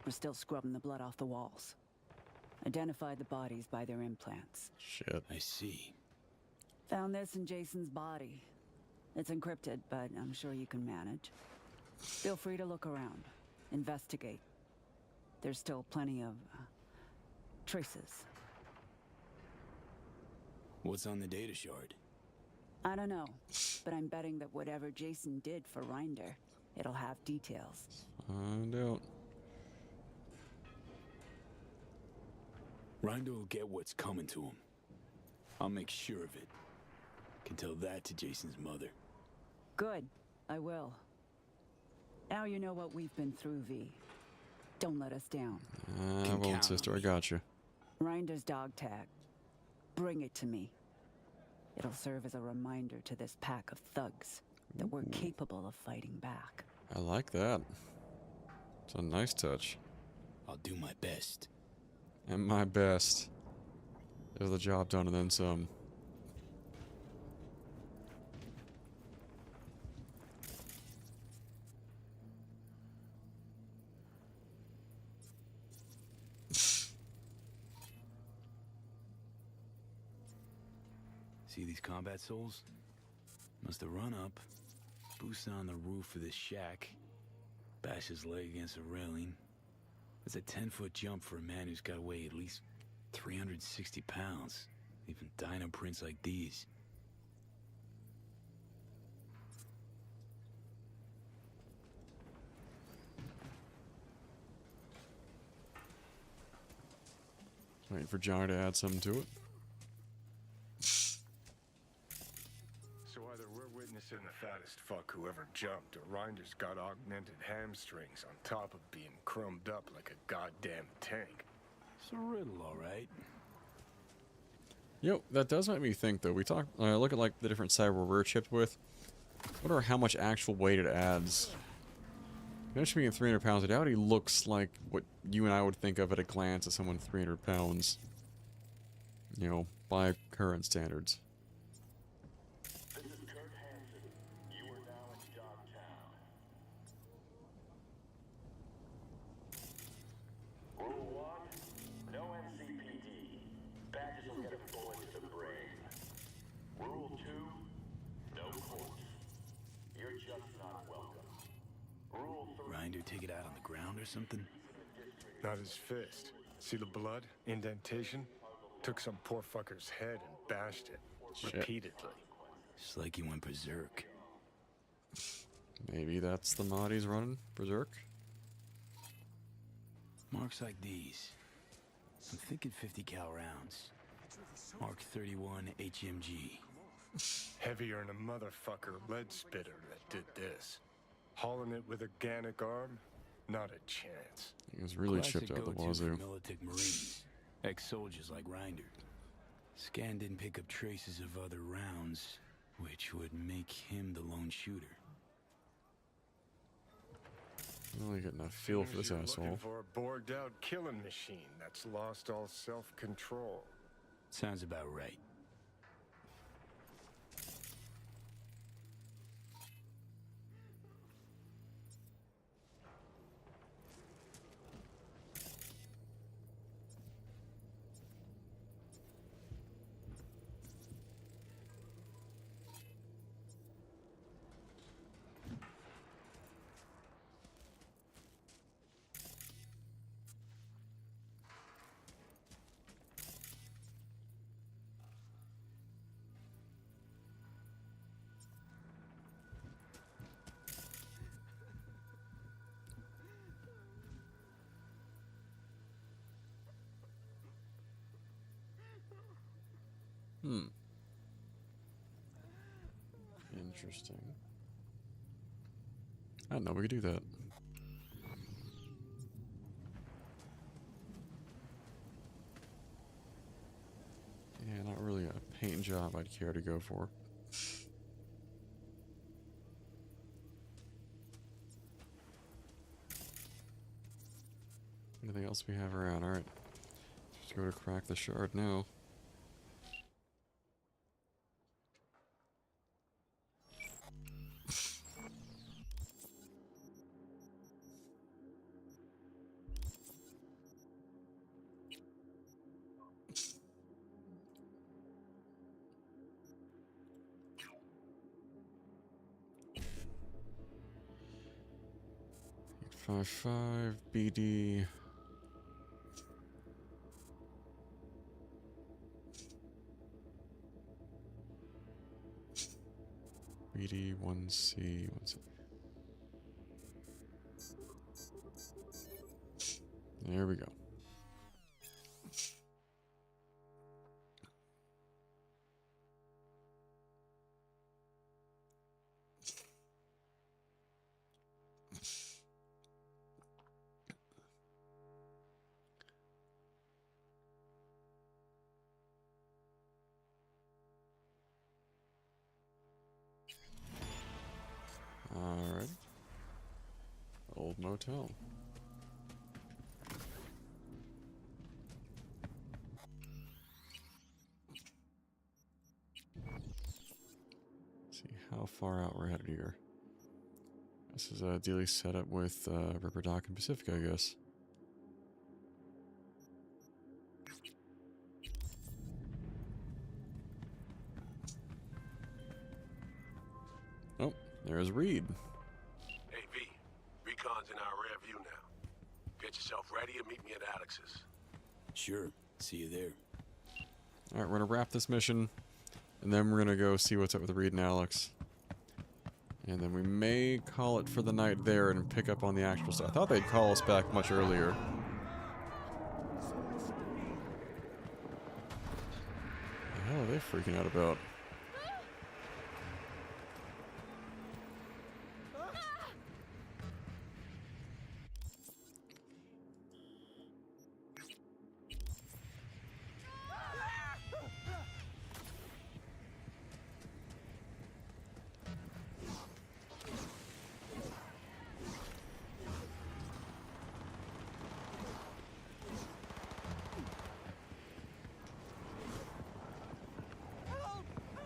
Speaker 17: we're still scrubbing the blood off the walls. Identified the bodies by their implants.
Speaker 1: Shit.
Speaker 3: I see.
Speaker 17: Found this in Jason's body. It's encrypted, but I'm sure you can manage. Feel free to look around. Investigate. There's still plenty of traces.
Speaker 3: What's on the data shard?
Speaker 17: I don't know, but I'm betting that whatever Jason did for Rinder, it'll have details.
Speaker 1: Find out.
Speaker 3: Rinder will get what's coming to him. I'll make sure of it. Can tell that to Jason's mother.
Speaker 17: Good, I will. Now you know what we've been through, V. Don't let us down.
Speaker 1: I won't, sister. I got you.
Speaker 17: Rinder's dog tag. Bring it to me. It'll serve as a reminder to this pack of thugs that we're capable of fighting back.
Speaker 1: I like that. It's a nice touch.
Speaker 3: I'll do my best.
Speaker 1: And my best. There's the job done and then some.
Speaker 3: See these combat souls? Must have run up, boosted on the roof of this shack, bash his leg against a railing. That's a 10-foot jump for a man who's got to weigh at least 360 pounds. Even dino prints like these.
Speaker 1: Waiting for Johnny to add something to it.
Speaker 4: So either we're witnessing the fattest fuck who ever jumped, or Rinder's got augmented hamstrings on top of being crumbed up like a goddamn tank.
Speaker 3: It's a riddle, all right.
Speaker 1: Yo, that does make me think, though. We talk, look at like the different cyber we're chipped with. I wonder how much actual weight it adds. Mentioned being 300 pounds, I doubt he looks like what you and I would think of at a glance as someone 300 pounds. You know, by current standards.
Speaker 3: Rinder take it out on the ground or something?
Speaker 4: Not his fist. See the blood? Indentation? Took some poor fucker's head and bashed it.
Speaker 1: Shit.
Speaker 4: Repeatedly.
Speaker 3: It's like he went berserk.
Speaker 1: Maybe that's the mod he's running, berserk.
Speaker 3: Marks like these. I'm thinking 50 cal rounds. Mark 31 HMG.
Speaker 4: Heavier than a motherfucker lead spitter that did this. Hauling it with a Gannic arm? Not a chance.
Speaker 1: He was really
Speaker 3: Classic
Speaker 1: chipped out the
Speaker 3: go-to
Speaker 1: wazoo.
Speaker 3: for Militech Marines. Ex-soldiers like Reinder. Scan didn't pick up traces of other rounds, which would make him the lone shooter.
Speaker 1: I'm really getting a feel for this
Speaker 4: You're
Speaker 1: asshole.
Speaker 4: looking for a bored-out killing machine that's lost all self-control.
Speaker 3: Sounds about right.
Speaker 1: Interesting. I didn't know we could do that. Yeah, not really a paint job I'd care to go for. Anything else we have around? Alright. Let's go to crack the shard now. Five BD. BD 1C 1C. There we go. Alright. Old motel. See how far out we're headed here. This is ideally set up with Ripper Dock and Pacific, I guess. Oh, there's Reed.
Speaker 18: Hey, V. Recon's in our rear view now. Get yourself ready and meet me at Alex's.
Speaker 3: Sure. See you there.
Speaker 1: Alright, we're gonna wrap this mission, and then we're gonna go see what's up with Reed and Alex. And then we may call it for the night there and pick up on the actual stuff. I thought they'd call us back much earlier. What the hell are they freaking out about?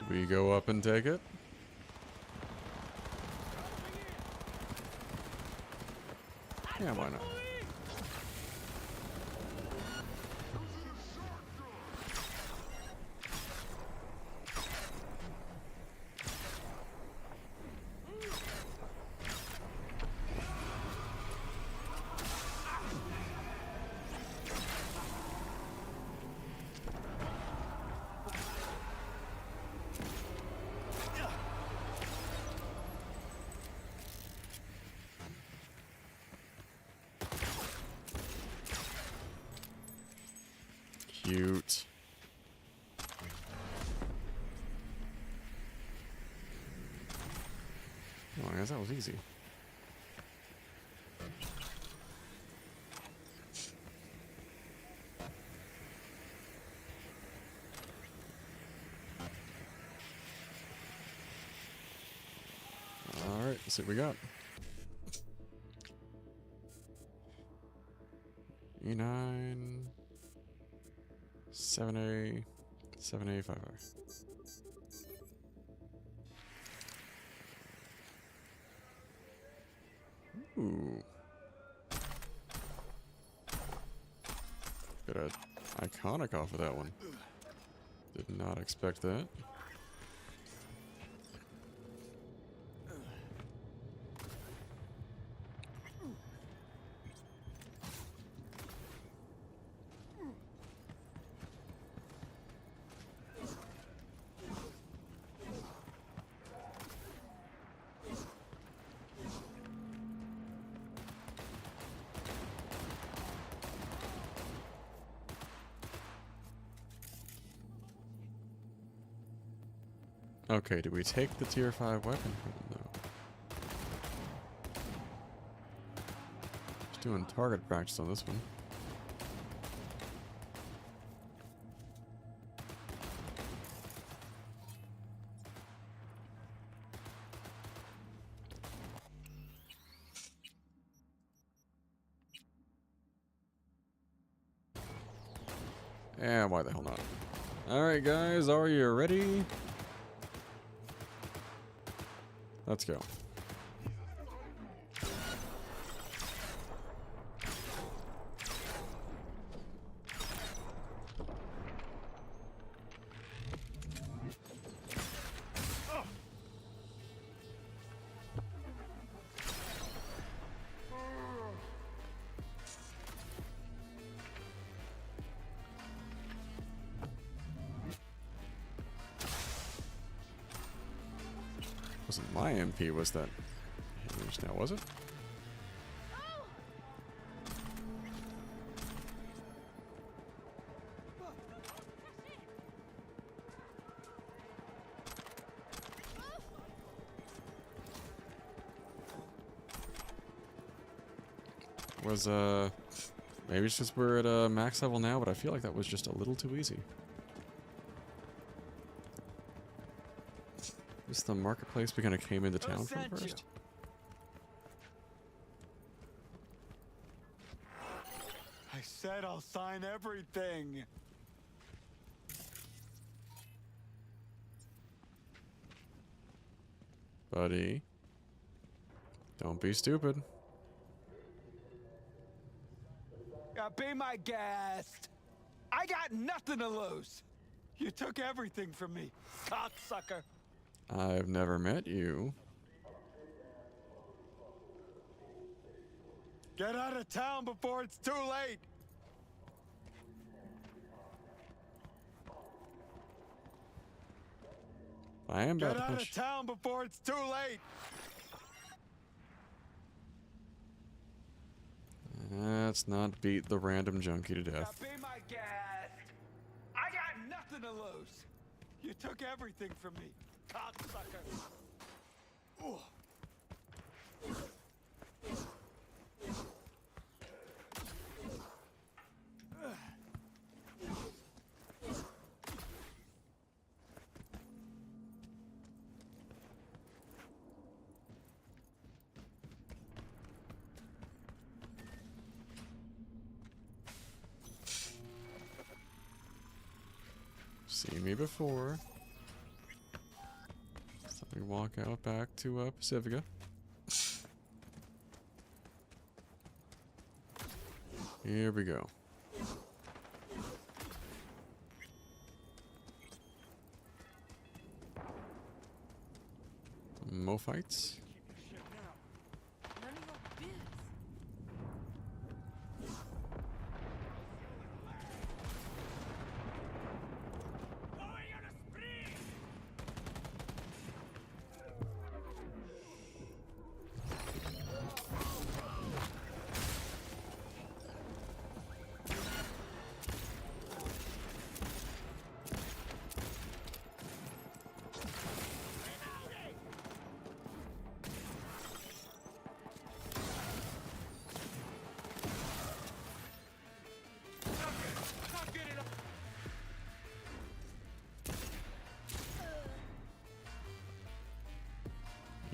Speaker 1: We go up and take it? Yeah, why not? cute. Oh, I guess that was easy. Alright, let's see what we got. E9 7A 7A 5R. Ooh. Got a iconic off of that one. Did not expect that. Okay, do we take the tier 5 weapon from him, though? Just doing target practice on this one. Yeah, why the hell not? Alright guys, are you ready? Let's go. Wasn't my MP, was that hinged now, was it? Was, maybe it's just we're at max level now, but I feel like that was just a little too easy. Is the marketplace we kind of came into town from first?
Speaker 19: I said I'll sign everything.
Speaker 1: Buddy. Don't be stupid.
Speaker 19: Be my guest. I got nothing to lose. You took everything from me, cocksucker.
Speaker 1: I've never met you.
Speaker 19: Get out of town before it's too late.
Speaker 1: I am about to
Speaker 19: Get out
Speaker 1: push.
Speaker 19: of town before it's too late.
Speaker 1: Let's not beat the random junkie to death.
Speaker 19: Be my guest. I got nothing to lose. You took everything from me, cocksucker. Ooh.
Speaker 1: Seen me before. So we walk out back to Pacifica. Here we go. Mo fights.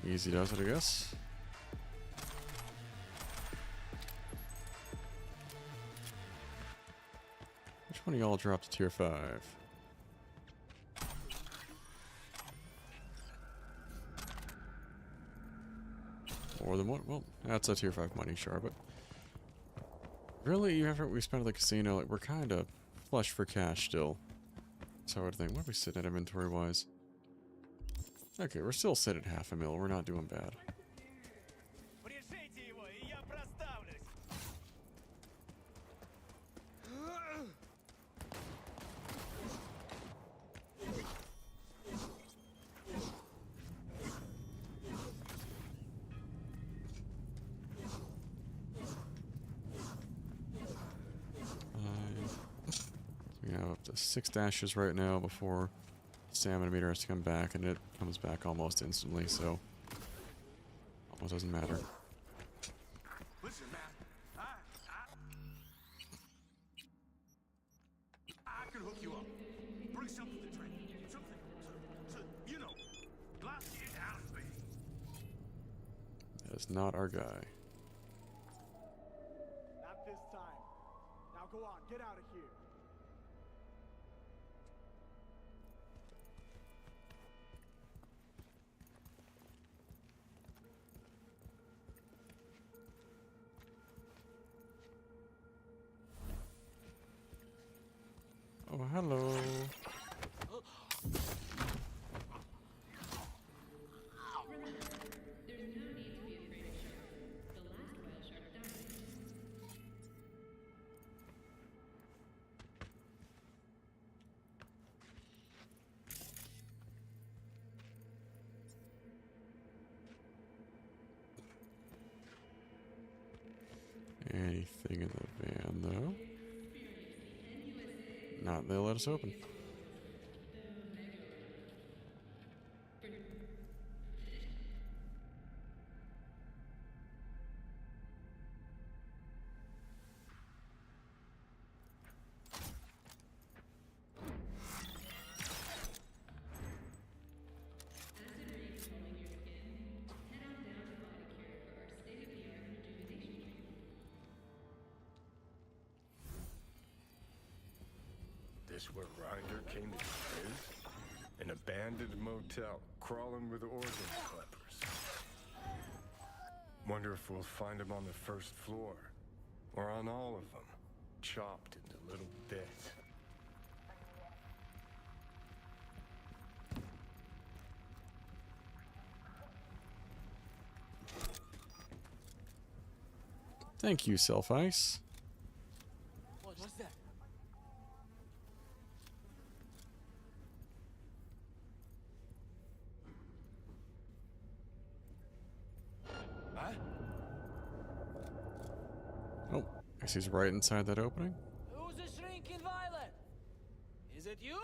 Speaker 1: Easy does it, I guess. Which one of y'all dropped to tier 5? More than one? Well, that's a tier 5 money, sure, but... Really, after we spent at the casino, like, we're kind of flush for cash still. So I would think, what are we sitting at inventory-wise? Okay, we're still sitting at half a mil. We're not doing bad. We have up to 6 dashes right now before stamina meter has to come back, and it comes back almost instantly, so almost doesn't matter.
Speaker 13: Listen, man, I can hook you up. Bring something to drink, something to you know, blast you out of me.
Speaker 1: That is not our guy.
Speaker 20: Not this time. Now go on, get out of here.
Speaker 1: Oh, hello. Anything in the van, though? Not, they'll let us open.
Speaker 4: This where Ryder came to his? An abandoned motel, crawling with organ clippers. Wonder if we'll find him on the first floor, or on all of them, chopped into little bits.
Speaker 1: Thank you, Self-Ice.
Speaker 19: What's that? Huh?
Speaker 1: Oh, I guess he's right inside that opening.
Speaker 19: Who's the shrinking violet? Is it you?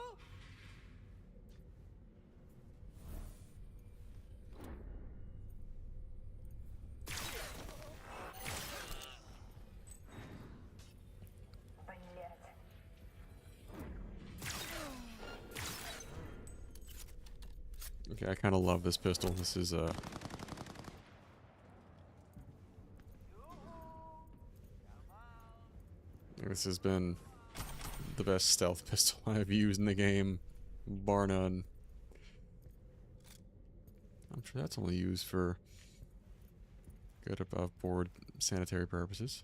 Speaker 1: Okay, I kind of love this pistol. This is, this has been the best stealth pistol I've used in the game, bar none. I'm sure that's only used for good above board sanitary purposes.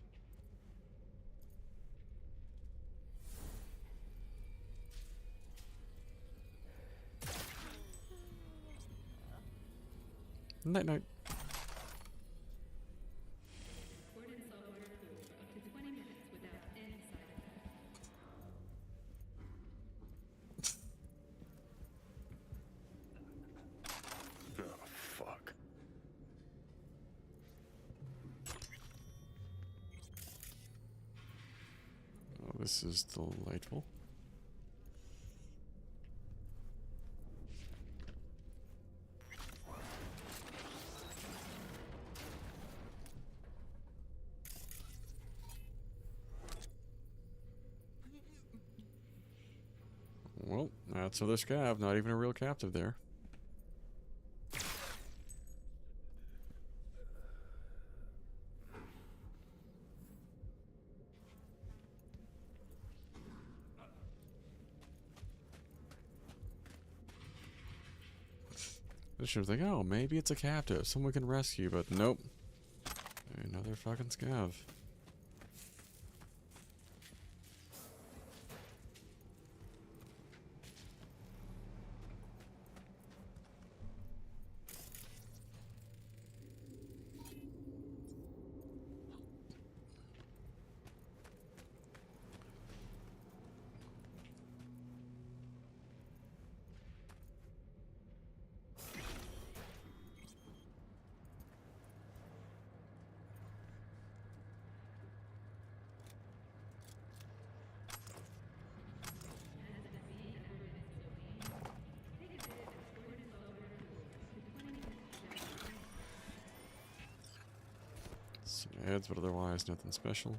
Speaker 1: Night night.
Speaker 4: Oh, fuck.
Speaker 1: Oh, this is delightful. Well, that's another scav, not even a real captive there. I should think, oh, maybe it's a captive, someone can rescue, but nope. Another fucking scav. Some ads, but otherwise nothing special.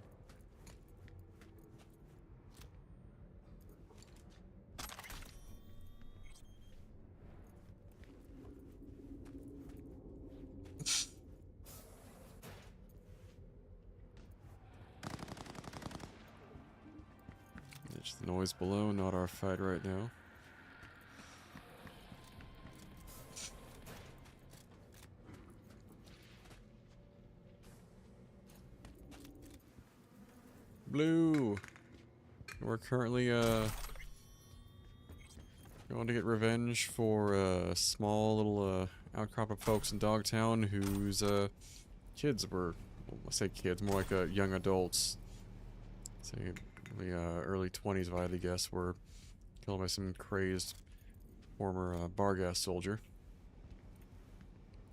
Speaker 1: It's the noise below, not our fight right now. Blue! We're currently, going to get revenge for a small little, outcrop of folks in Dogtown whose, kids were, well, I say kids, more like, young adults. Say, the, early 20s, if I had to guess, were killed by some crazed former, Bargas soldier.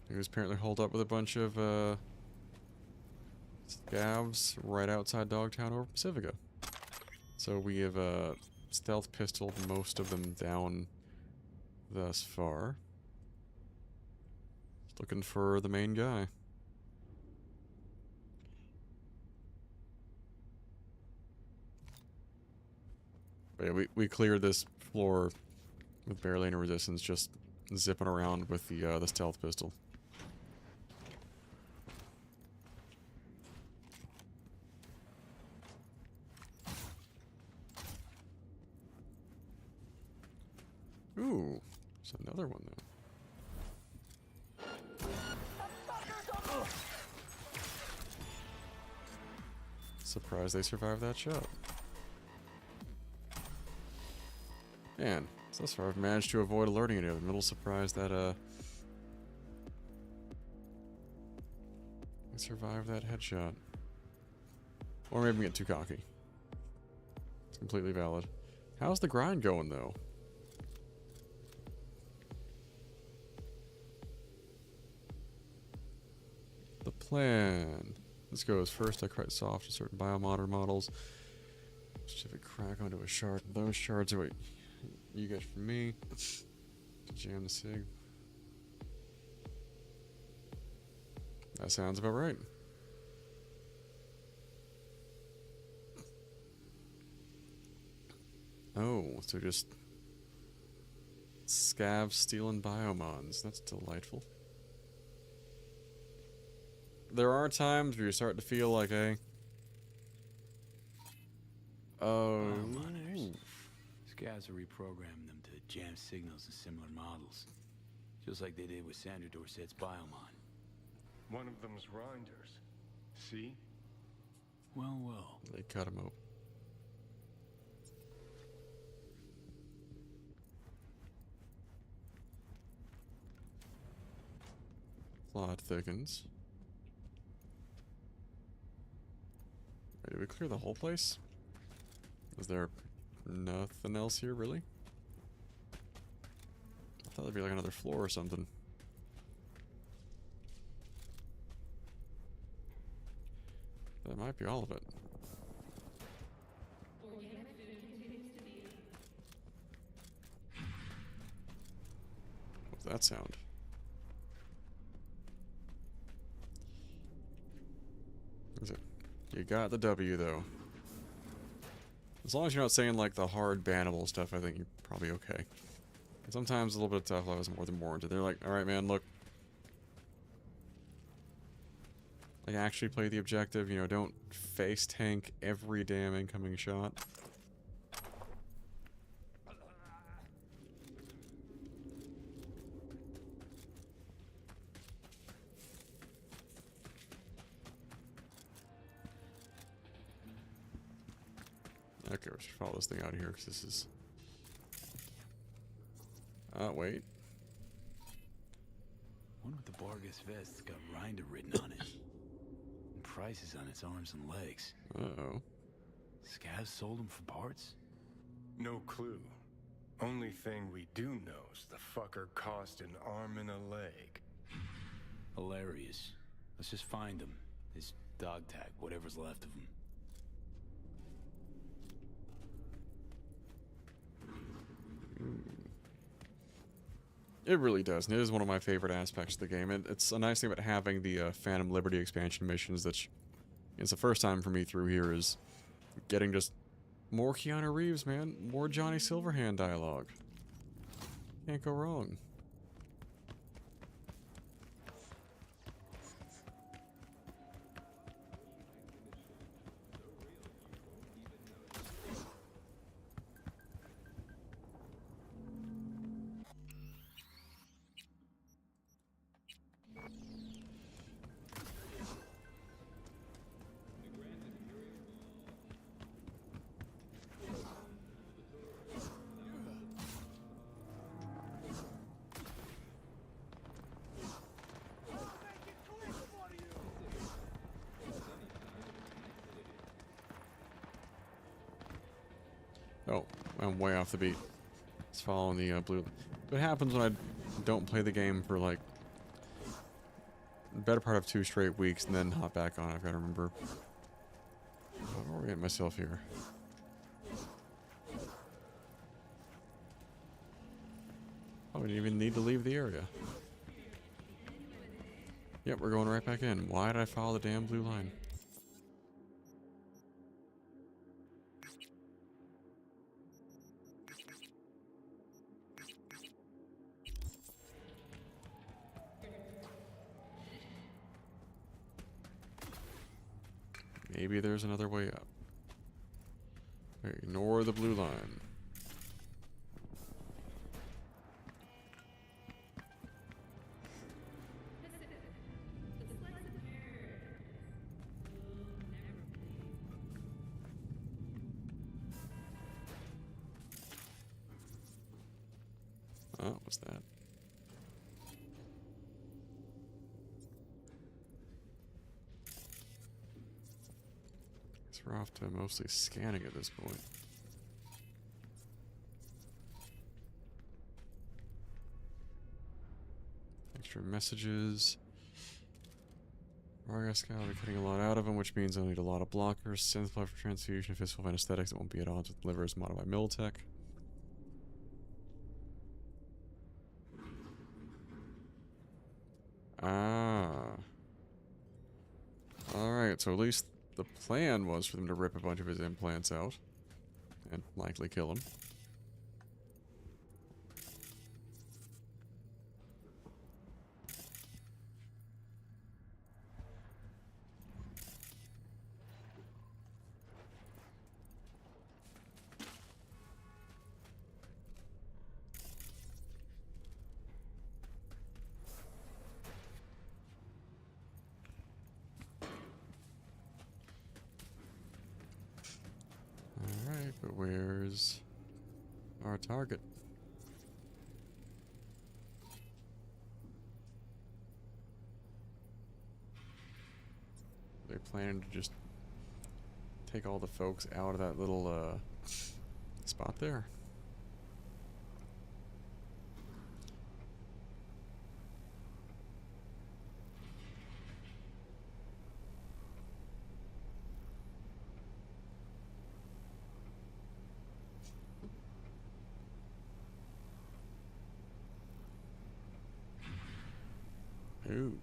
Speaker 1: He was apparently holed up with a bunch of, scavs right outside Dogtown over Pacifica. So we have stealth pistoled most of them down thus far. Looking for the main guy. But yeah, we cleared this floor with barely any resistance, just zipping around with the stealth pistol. Ooh, there's another one though. Surprised they survived that shot. Man, thus far I've managed to avoid alerting any of them. I'm a little surprised that I survived that headshot. Or maybe I'm getting too cocky. It's completely valid. How's the grind going though? The plan. This goes first. I create soft to certain biomonitor models. Ship a crack onto a shard. Those shards are what you get from me. To jam the sig. That sounds about right. Oh, so just scavs stealing biomons. That's delightful. There are times where you're starting to feel like, hey. Oh.
Speaker 3: Scavs will reprogram them to jam signals in similar models. Just like they did with Sandra Dorsett's Biomon.
Speaker 4: One of them's Reinders. See?
Speaker 3: Well, well.
Speaker 1: They cut him out. Plot thickens. Wait, did we clear the whole place? Is there nothing else here, really? I thought there'd be like another floor or something. That might be all of it. What's that sound? Is it? You got the W though. As long as you're not saying like the hard bannable stuff, I think you're probably okay. And sometimes a little bit of tough love is more than warranted. They're like, alright man, look. Like actually play the objective, you know, don't face tank every damn incoming shot. Okay, we should follow this thing out of here, because this is... wait.
Speaker 3: One with the Vargas vest's got Rinder written on it. And prices on its arms and legs.
Speaker 1: Uh-oh.
Speaker 3: Scavs sold them for parts?
Speaker 4: No clue. Only thing we do know is the fucker cost an arm and a leg.
Speaker 3: Hilarious. Let's just find him. His dog tag, whatever's left of him.
Speaker 1: It really does, and it is one of my favorite aspects of the game. It's a nice thing about having the Phantom Liberty expansion missions that it's the first time for me through here is getting just more Keanu Reeves, man. More Johnny Silverhand dialogue. Can't go wrong. Oh, I'm way off the beat. It's following the blue. What happens when I don't play the game for like the better part of 2 straight weeks and then hop back on? I've got to remember. Where are we at myself here? Oh, we didn't even need to leave the area. Yep, we're going right back in. Why did I follow the damn blue line? Maybe there's another way up. Ignore the blue line. Oh, what's that? We're off to mostly scanning at this point. Extra messages. Vargas Scout will be cutting a lot out of them, which means I'll need a lot of blockers. Synthplug for transfusion, physical anesthetics that won't be at odds with livers modded by Militech. Ah. Alright, so at least the plan was for them to rip a bunch of his implants out and likely kill him. Alright, but where's our target? They're planning to just take all the folks out of that little spot there. Ooh.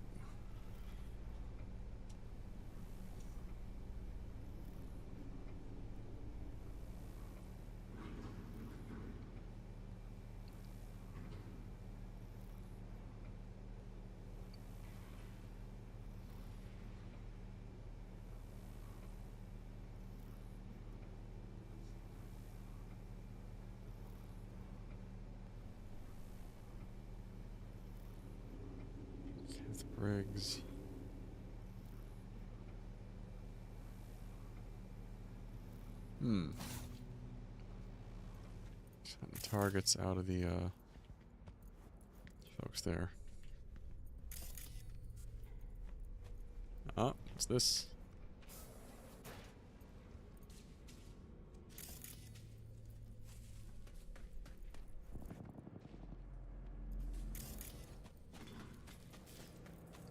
Speaker 1: Kenneth Briggs. targets out of the folks there. Ah, what's this?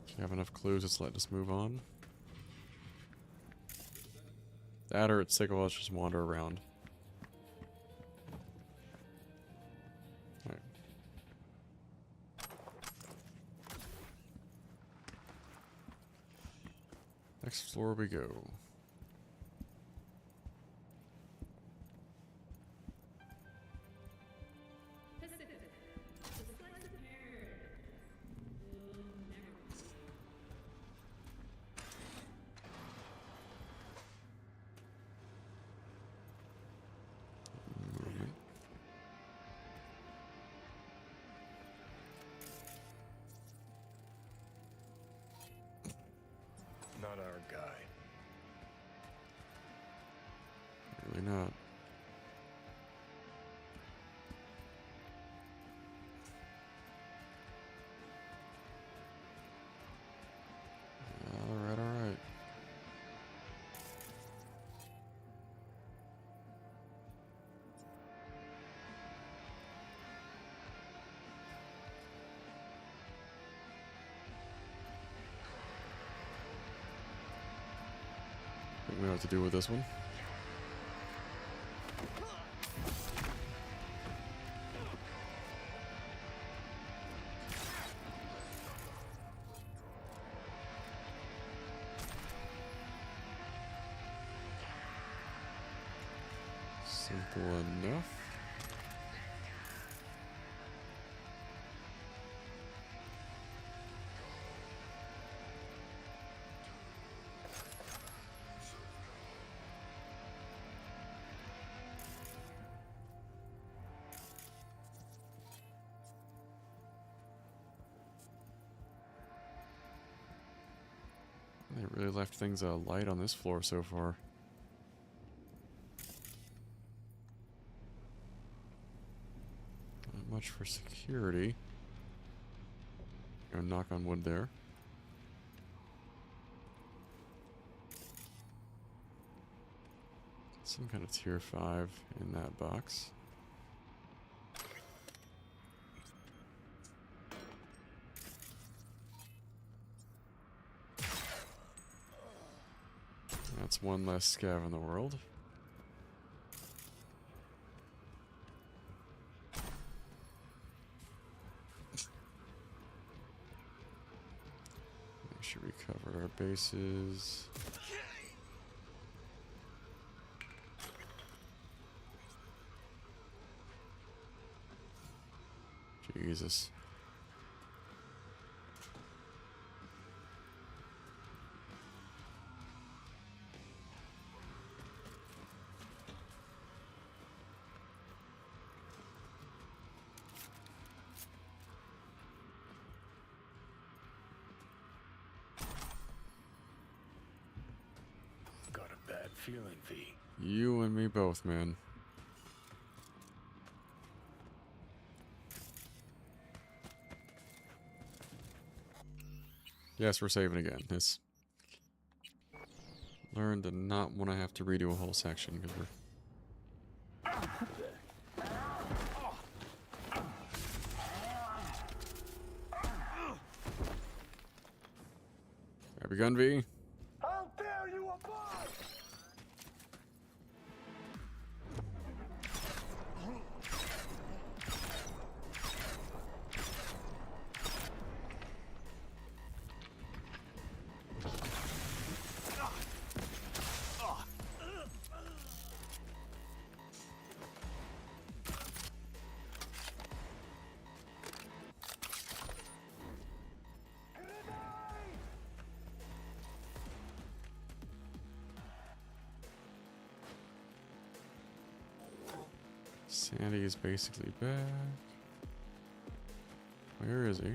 Speaker 1: Do you have enough clues? Let's let us move on. That or it's sick of us just wander around. Alright. Next floor we go.
Speaker 4: Not our guy.
Speaker 1: Really not. Alright, alright. I think we know what to do with this one. Simple enough. They really left things light on this floor so far. Not much for security. Gonna knock on wood there. Some kind of tier 5 in that box. That's one less scav in the world. Make sure we covered our bases. Jesus.
Speaker 4: Got a bad feeling, V.
Speaker 1: You and me both, man. Yes, we're saving again. It's learn to not want to have to redo a whole section because we're. Grab your gun, V.
Speaker 13: How dare you abide!
Speaker 1: Sandy is basically back. Where is he?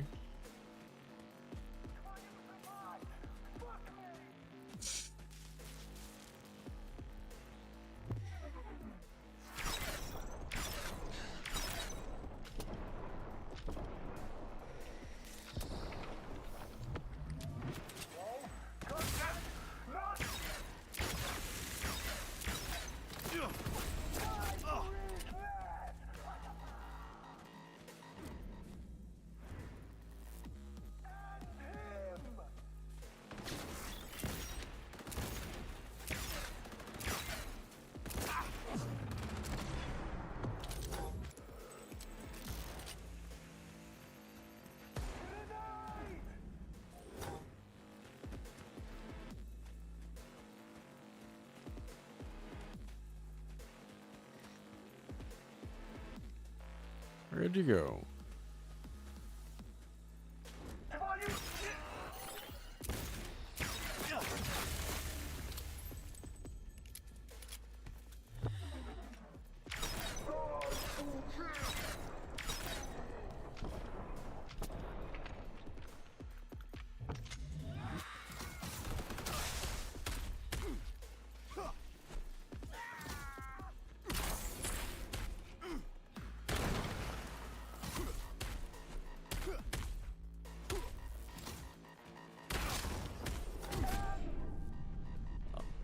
Speaker 1: Where'd you go?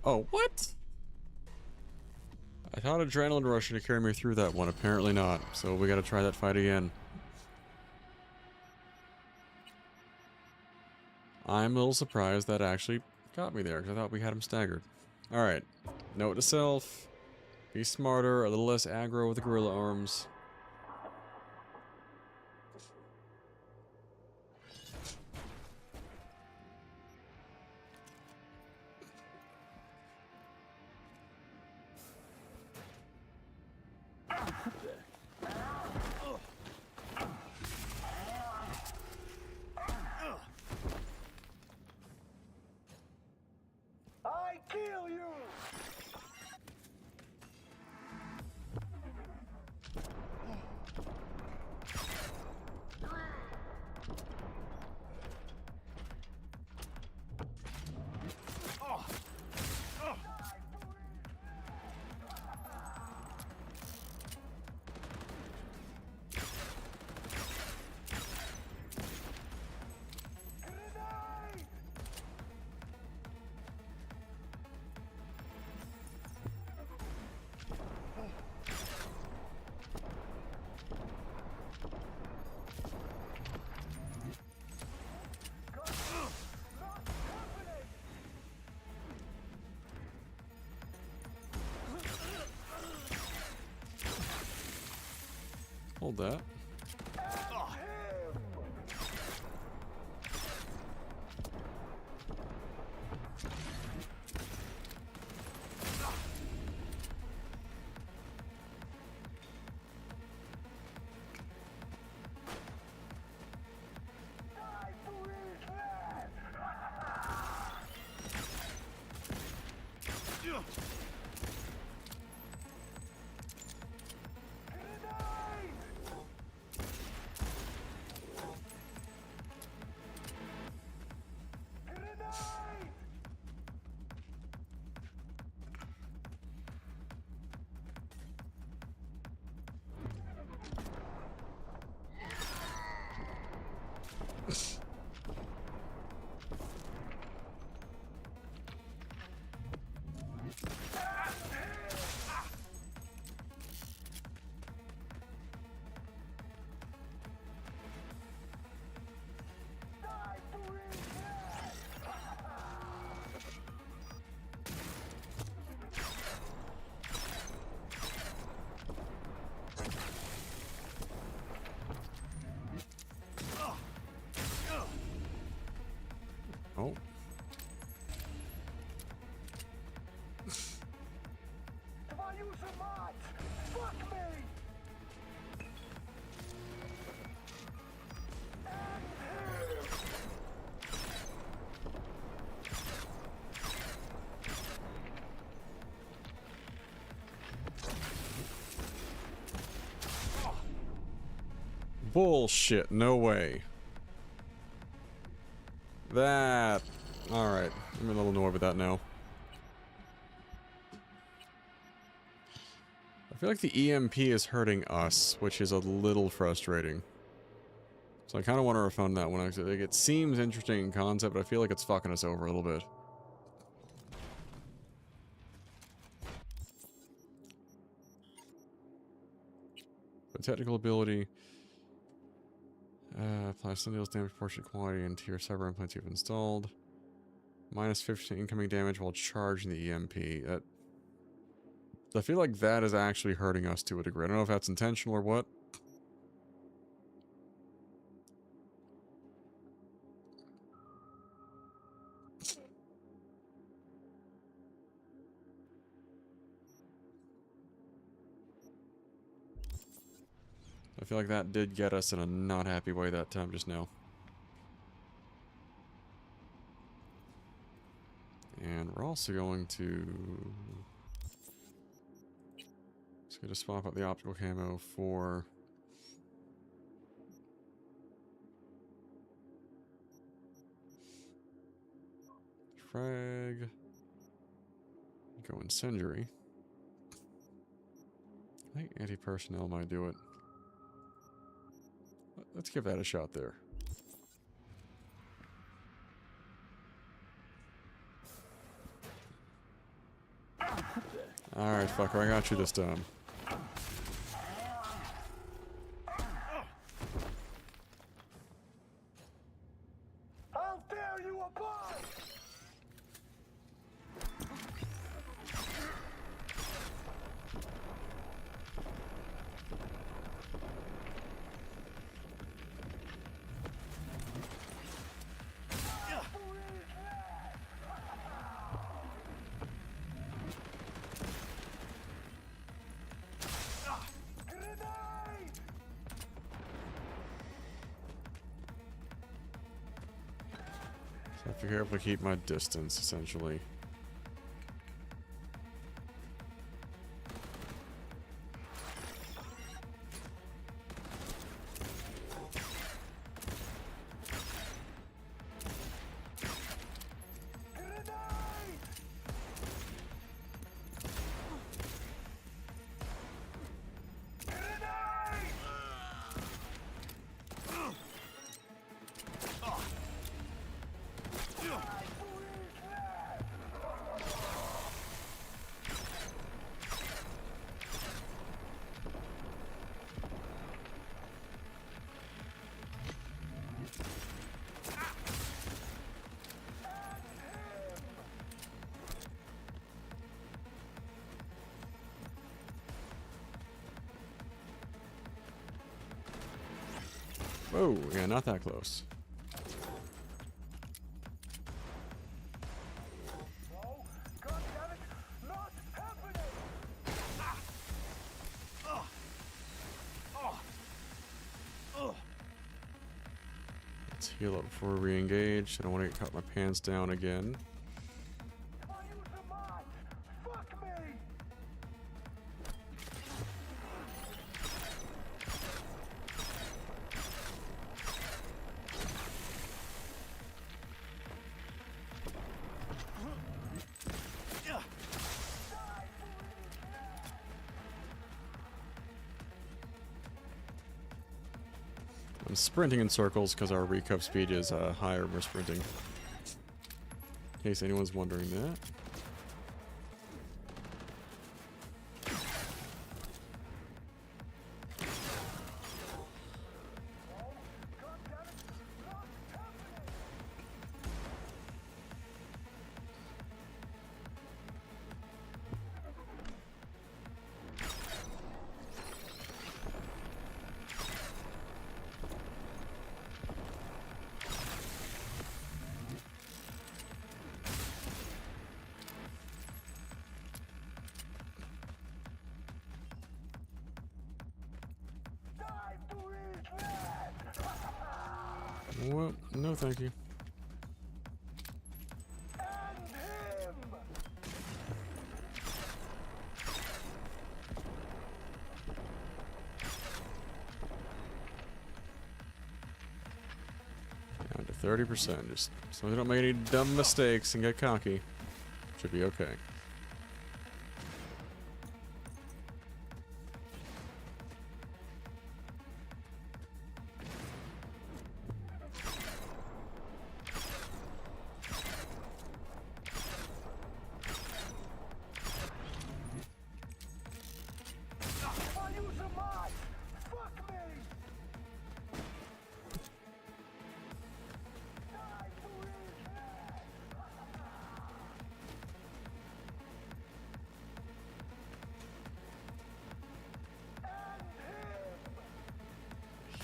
Speaker 1: Oh, what? I thought adrenaline rush would carry me through that one. Apparently not. So we gotta try that fight again. I'm a little surprised that actually got me there, because I thought we had him staggered. Alright. Note to self. Be smarter, a little less aggro with the gorilla arms.
Speaker 19: I kill you!
Speaker 1: Hold that. Oh.
Speaker 19: If I use a mod, fuck me!
Speaker 1: Bullshit, no way. That... Alright, I'm a little annoyed with that now. I feel like the EMP is hurting us, which is a little frustrating. So I kind of want to refund that one. Like, it seems interesting in concept, but I feel like it's fucking us over a little bit. But technical ability... apply some deals damage proportionate quantity into your cyber implants you've installed. Minus 15 incoming damage while charging the EMP. I feel like that is actually hurting us to a degree. I don't know if that's intentional or what. I feel like that did get us in a not happy way that time just now. And we're also going to... Just going to swap out the optical camo for... Frag. Go incendiary. I think anti-personnel might do it. Let's give that a shot there. Alright, fucker, I got you this time.
Speaker 14: How dare you apply!
Speaker 1: So I have to carefully keep my distance, essentially. Whoa, yeah, not that close. Let's heal up before we re-engage. I don't want to get caught with my pants down again. I'm sprinting in circles because our recup speed is higher when we're sprinting. In case anyone's wondering that. Well, no thank you. Down to 30%, just so we don't make any dumb mistakes and get cocky. Should be okay.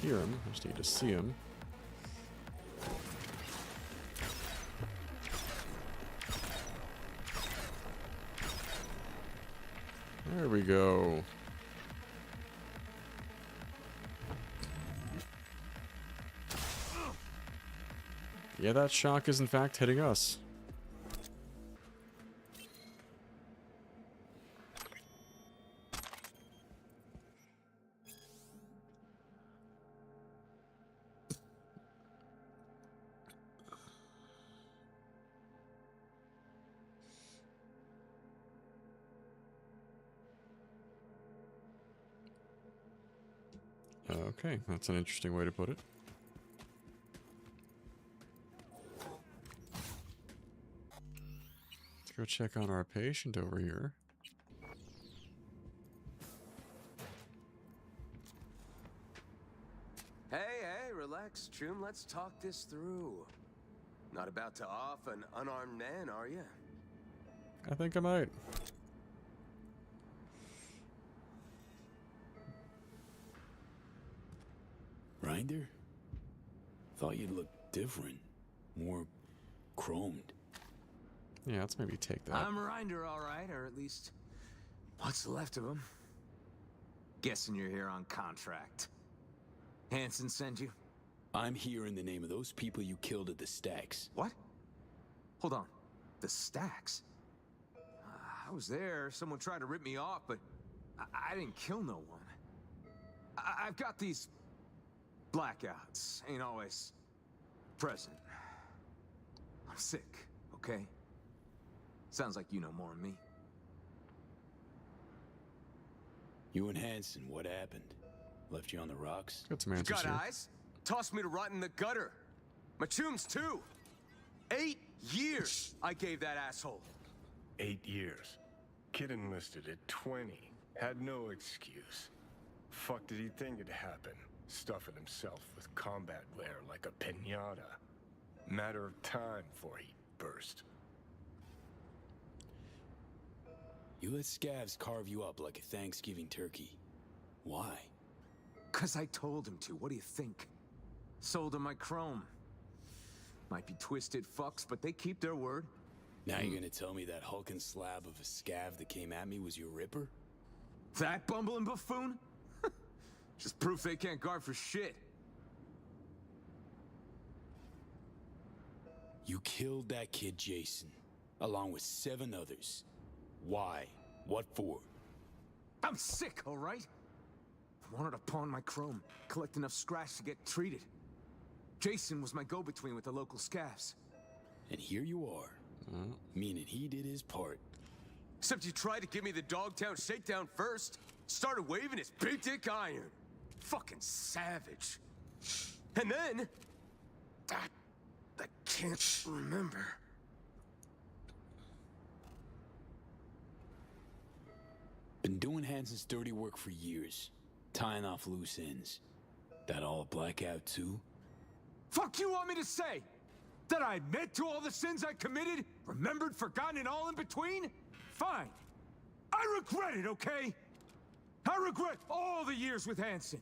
Speaker 1: Hear him, I just need to see him. There we go. Yeah, that shock is in fact hitting us. Okay, that's an interesting way to put it. Let's go check on our patient over here.
Speaker 21: Hey, relax, Chum. Let's talk this through. Not about to off an unarmed man, are you?
Speaker 1: I think I might.
Speaker 3: Rinder? Thought you'd look different. More chromed.
Speaker 1: Yeah, let's maybe take that.
Speaker 9: I'm Rinder, all right, or at least what's left of him. Guessing you're here on contract. Hansen sent you?
Speaker 3: I'm here in the name of those people you killed at the stacks.
Speaker 9: What? Hold on. The stacks? I was there. Someone tried to rip me off, but I didn't kill no one. I've got these blackouts. Ain't always present. I'm sick, okay? Sounds like you know more than me.
Speaker 3: You and Hansen, what happened? Left you on the rocks?
Speaker 1: Got some answers
Speaker 21: Got
Speaker 1: here.
Speaker 21: eyes? Tossed me to rot in the gutter. My chums too. 8 years I gave that asshole.
Speaker 4: 8 years. Kid enlisted at 20. Had no excuse. Fuck did he think it'd happen? Stuffing himself with combat wear like a piñata. Matter of time before he burst.
Speaker 3: You let scavs carve you up like a Thanksgiving turkey. Why?
Speaker 9: 'Cause I told him to. What do you think? Sold him my chrome. Might be twisted fucks, but they keep their word.
Speaker 3: Now you're gonna tell me that hulking slab of a scav that came at me was your ripper?
Speaker 9: That bumbling buffoon? Just proof they can't guard for shit.
Speaker 3: You killed that kid Jason, along with 7 others. Why? What for?
Speaker 9: I'm sick, all right? I wanted to pawn my chrome, collect enough scratch to get treated. Jason was my go-between with the local scavs.
Speaker 3: And here you are, meaning he did his part.
Speaker 21: Except you tried to give me the Dogtown shakedown first. Started waving his big dick iron. Fucking savage. And then... I can't remember.
Speaker 3: Been doing Hansen's dirty work for years. Tying off loose ends. That all a blackout too?
Speaker 9: Fuck you want me to say? That I admit to all the sins I committed? Remembered, forgotten, and all in between? Fine. I regret it, okay? I regret all the years with Hansen.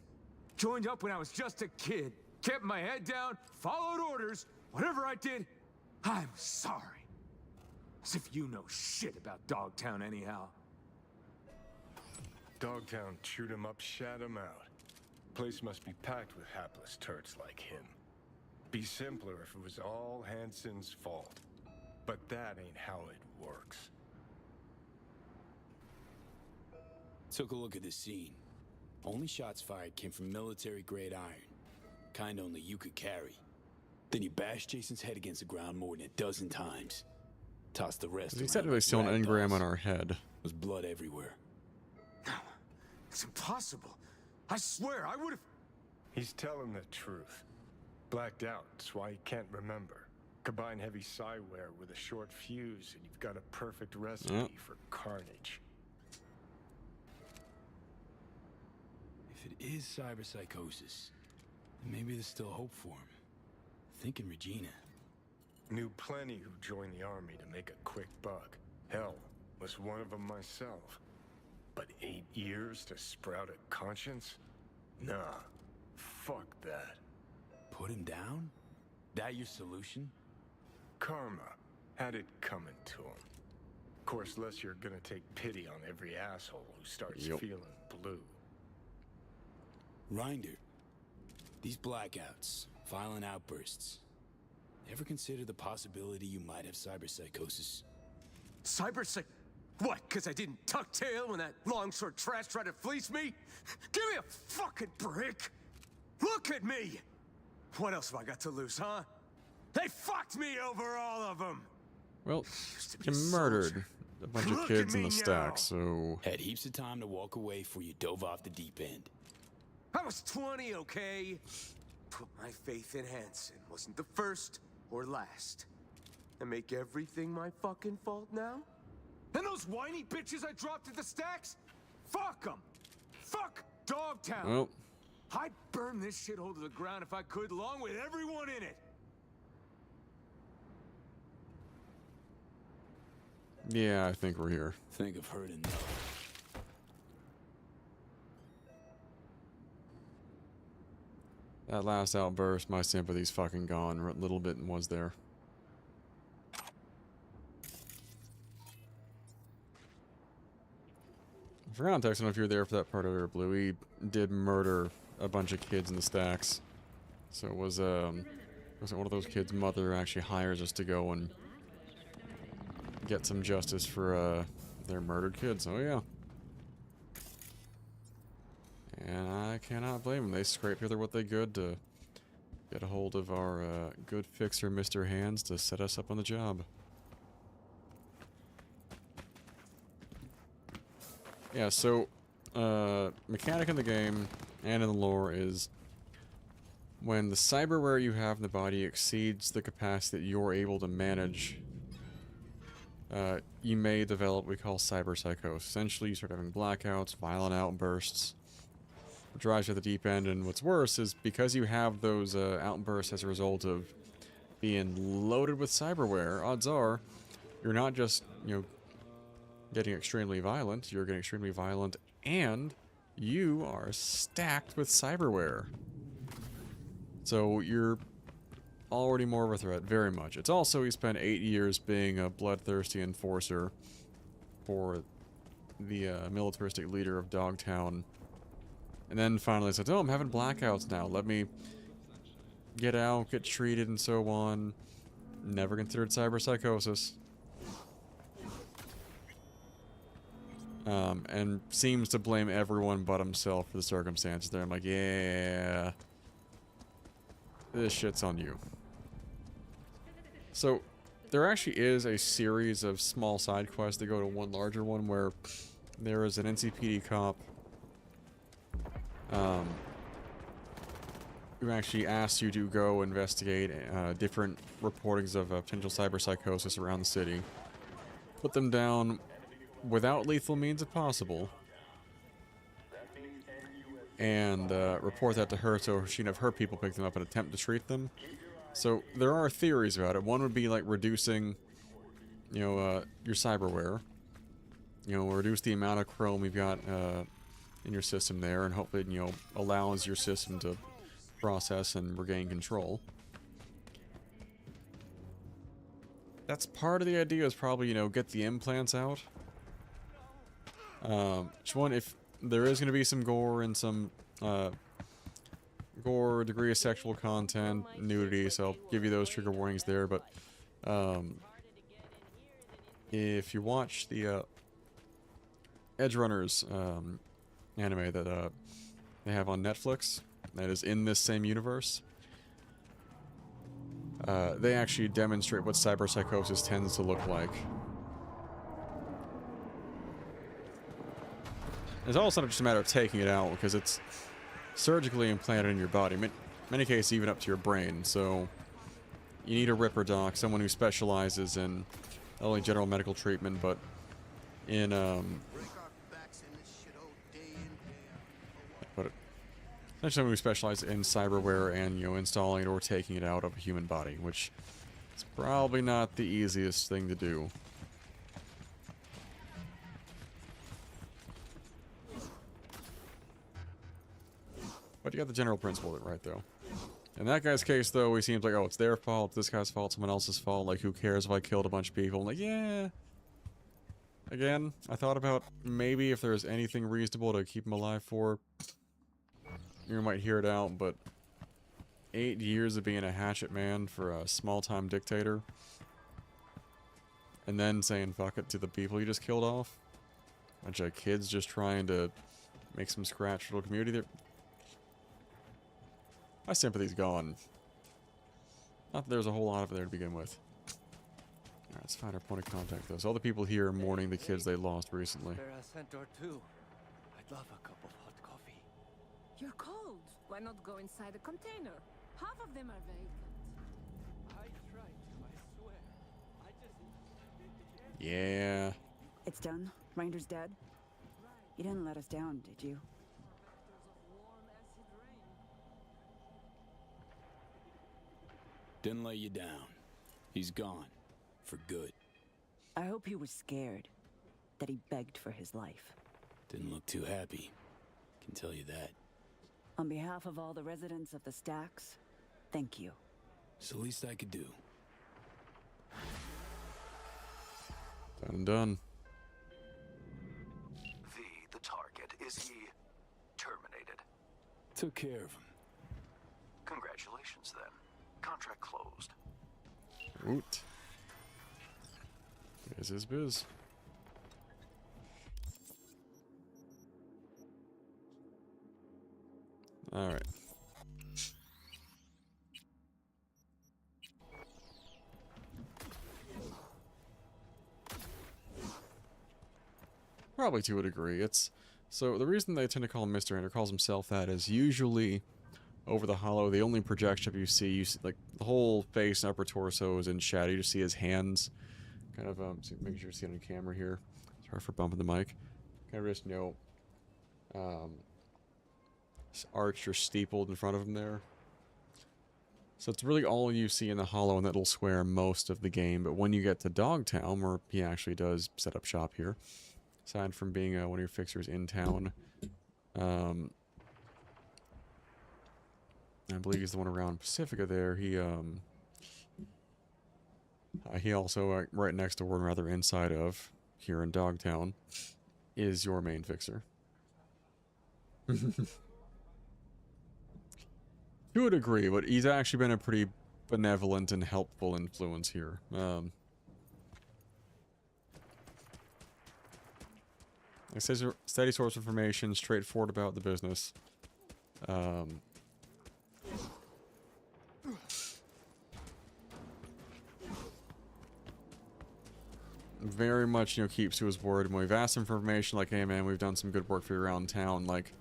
Speaker 9: Joined up when I was just a kid. Kept my head down, followed orders. Whatever I did, I'm sorry. As if you know shit about Dogtown anyhow.
Speaker 4: Dogtown chewed him up, shat him out. Place must be packed with hapless turds like him. Be simpler if it was all Hansen's fault. But that ain't how it works.
Speaker 3: Took a look at the scene. Only shots fired came from military-grade iron. Kind only you could carry. Then you bashed Jason's head against the ground more than a dozen times. Tossed the rest
Speaker 1: He's
Speaker 3: around
Speaker 1: technically
Speaker 3: like
Speaker 1: still an
Speaker 3: rag
Speaker 1: engram
Speaker 3: dolls.
Speaker 1: on our head.
Speaker 3: Was blood everywhere.
Speaker 9: No, it's impossible. I swear, I would've...
Speaker 4: He's telling the truth. Blacked out, that's why he can't remember. Combine heavy psi-wear with a short fuse and you've got a perfect recipe for carnage.
Speaker 3: If it is cyberpsychosis, then maybe there's still hope for him. Thinking Regina.
Speaker 4: Knew plenty who joined the army to make a quick buck. Hell, was one of them myself. But 8 years to sprout a conscience? Nah, fuck that.
Speaker 3: Put him down? That your solution?
Speaker 4: Karma had it coming to him. Of course, less you're gonna take pity on every asshole who starts feeling blue.
Speaker 3: Rinder. These blackouts, violent outbursts. Ever consider the possibility you might have cyberpsychosis?
Speaker 21: What, because I didn't tuck tail when that longsword trash tried to fleece me? Give me a fucking break! Look at me! What else have I got to lose, huh? They fucked me over, all of them!
Speaker 1: Well, you murdered a bunch of kids in the stack, so...
Speaker 3: Had heaps of time to walk away before you dove off the deep end.
Speaker 21: I was 20, okay? Put my faith in Hansen. Wasn't the first or last. And make everything my fucking fault now? And those whiny bitches I dropped at the stacks? Fuck them! Fuck Dogtown!
Speaker 1: Well...
Speaker 21: I'd burn this shithole to the ground if I could, along with everyone in it!
Speaker 1: Yeah, I think we're here.
Speaker 3: Think I've heard enough.
Speaker 1: That last outburst, my sympathy's fucking gone. A little bit was there. For context, I don't know if you were there for that part earlier, Blue. He did murder a bunch of kids in the stacks. So it was one of those kids' mother actually hires us to go and get some justice for their murdered kids. Oh yeah. And I cannot blame them. They scraped together what they could to get a hold of our good fixer, Mr. Hands, to set us up on the job. Yeah, so, mechanic in the game and in the lore is when the cyberware you have in the body exceeds the capacity that you're able to manage, you may develop what we call cyberpsychosis. Essentially, you start having blackouts, violent outbursts, which drives you to the deep end, and what's worse is because you have those outbursts as a result of being loaded with cyberware, odds are you're not just, getting extremely violent, you're getting extremely violent, and you are stacked with cyberware. So you're already more of a threat, very much. It's also, he spent 8 years being a bloodthirsty enforcer for the militaristic leader of Dogtown. And then finally said, oh, I'm having blackouts now. Let me get out, get treated, and so on. Never considered cyberpsychosis. And seems to blame everyone but himself for the circumstances there. I'm like, yeah, this shit's on you. So, there actually is a series of small side quests that go to one larger one where there is an NCPD cop who actually asks you to go investigate different reportings of potential cyberpsychosis around the city. Put them down without lethal means if possible, and report that to her so she can have her people pick them up and attempt to treat them. So there are theories about it. One would be like reducing, your cyberware. Reduce the amount of chrome you've got in your system there, and hopefully, allows your system to process and regain control. That's part of the idea, is probably, get the implants out. If there is going to be some gore and some gore, degree of sexual content, nudity, so I'll give you those trigger warnings there, but if you watch the Edge Runners anime that they have on Netflix, that is in this same universe, they actually demonstrate what cyberpsychosis tends to look like. It's also not just a matter of taking it out, because it's surgically implanted in your body. In many cases, even up to your brain. So you need a Ripper doc, someone who specializes in not only general medical treatment, but in essentially someone who specializes in cyberware and installing it or taking it out of a human body, which is probably not the easiest thing to do. But you got the general principle of it right, though. In that guy's case, though, he seems like, oh, it's their fault, this guy's fault, someone else's fault. Like, who cares if I killed a bunch of people? I'm like, yeah. Again, I thought about maybe if there's anything reasonable to keep him alive for, you might hear it out, but 8 years of being a hatchet man for a small-time dictator. And then saying fuck it to the people you just killed off. Bunch of kids just trying to make some scratch for the little community there. My sympathy's gone. Not that there's a whole lot of it there to begin with. Alright, let's find our point of contact though. So all the people here are mourning the kids they lost recently.
Speaker 11: Spare a cent or two. I'd love a cup of hot coffee.
Speaker 12: You're cold. Why not go inside a container? Half of them are vacant.
Speaker 11: I tried to, I swear. I just...
Speaker 1: Yeah.
Speaker 17: It's done. Reinder's dead. You didn't let us down, did you?
Speaker 3: Didn't let you down. He's gone. For good.
Speaker 17: I hope he was scared. That he begged for his life.
Speaker 3: Didn't look too happy. Can tell you that.
Speaker 17: On behalf of all the residents of the Stacks, thank you.
Speaker 3: It's the least I could do.
Speaker 1: Done and done.
Speaker 2: The target, is he terminated?
Speaker 3: Took care of him.
Speaker 2: Congratulations then. Contract closed.
Speaker 1: Woot. Biz is biz. Alright. Probably to a degree. It's so the reason they tend to call him Mr. Ender, calls himself that, is usually over the hollow, the only projection you see like the whole face and upper torso is in shadow. You just see his hands, kind of make sure you see it on camera here. Sorry for bumping the mic. Kind of just arched or steepled in front of him there. So it's really all you see in the hollow in that little square most of the game. But when you get to Dogtown, where he actually does set up shop here, aside from being one of your fixers in town, I believe he's the one around Pacifica there. He also, right next door and rather inside of, here in Dogtown, is your main fixer. To a degree, but he's actually been a pretty benevolent and helpful influence here. It says steady source of information, straightforward about the business. Very much, keeps to his word. When we've asked him for information, like, hey man, we've done some good work for you around town, like,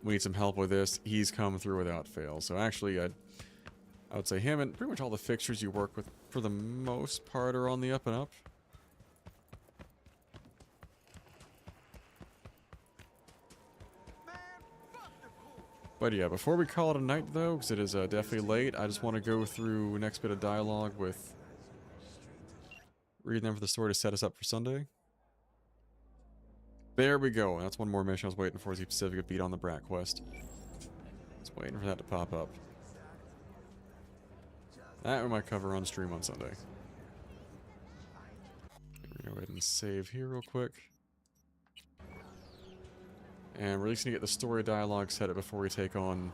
Speaker 1: we need some help with this, he's come through without fail. So actually, I would say him and pretty much all the fixtures you work with, for the most part, are on the up and up. But yeah, before we call it a night though, because it is definitely late, I just want to go through the next bit of dialogue with reading them for the story to set us up for Sunday. There we go. That's one more mission I was waiting for, is the Pacifica beat on the Brat quest. Just waiting for that to pop up. That we might cover on stream on Sunday. Go ahead and save here real quick. And we're just going to get the story dialogue set up before we take on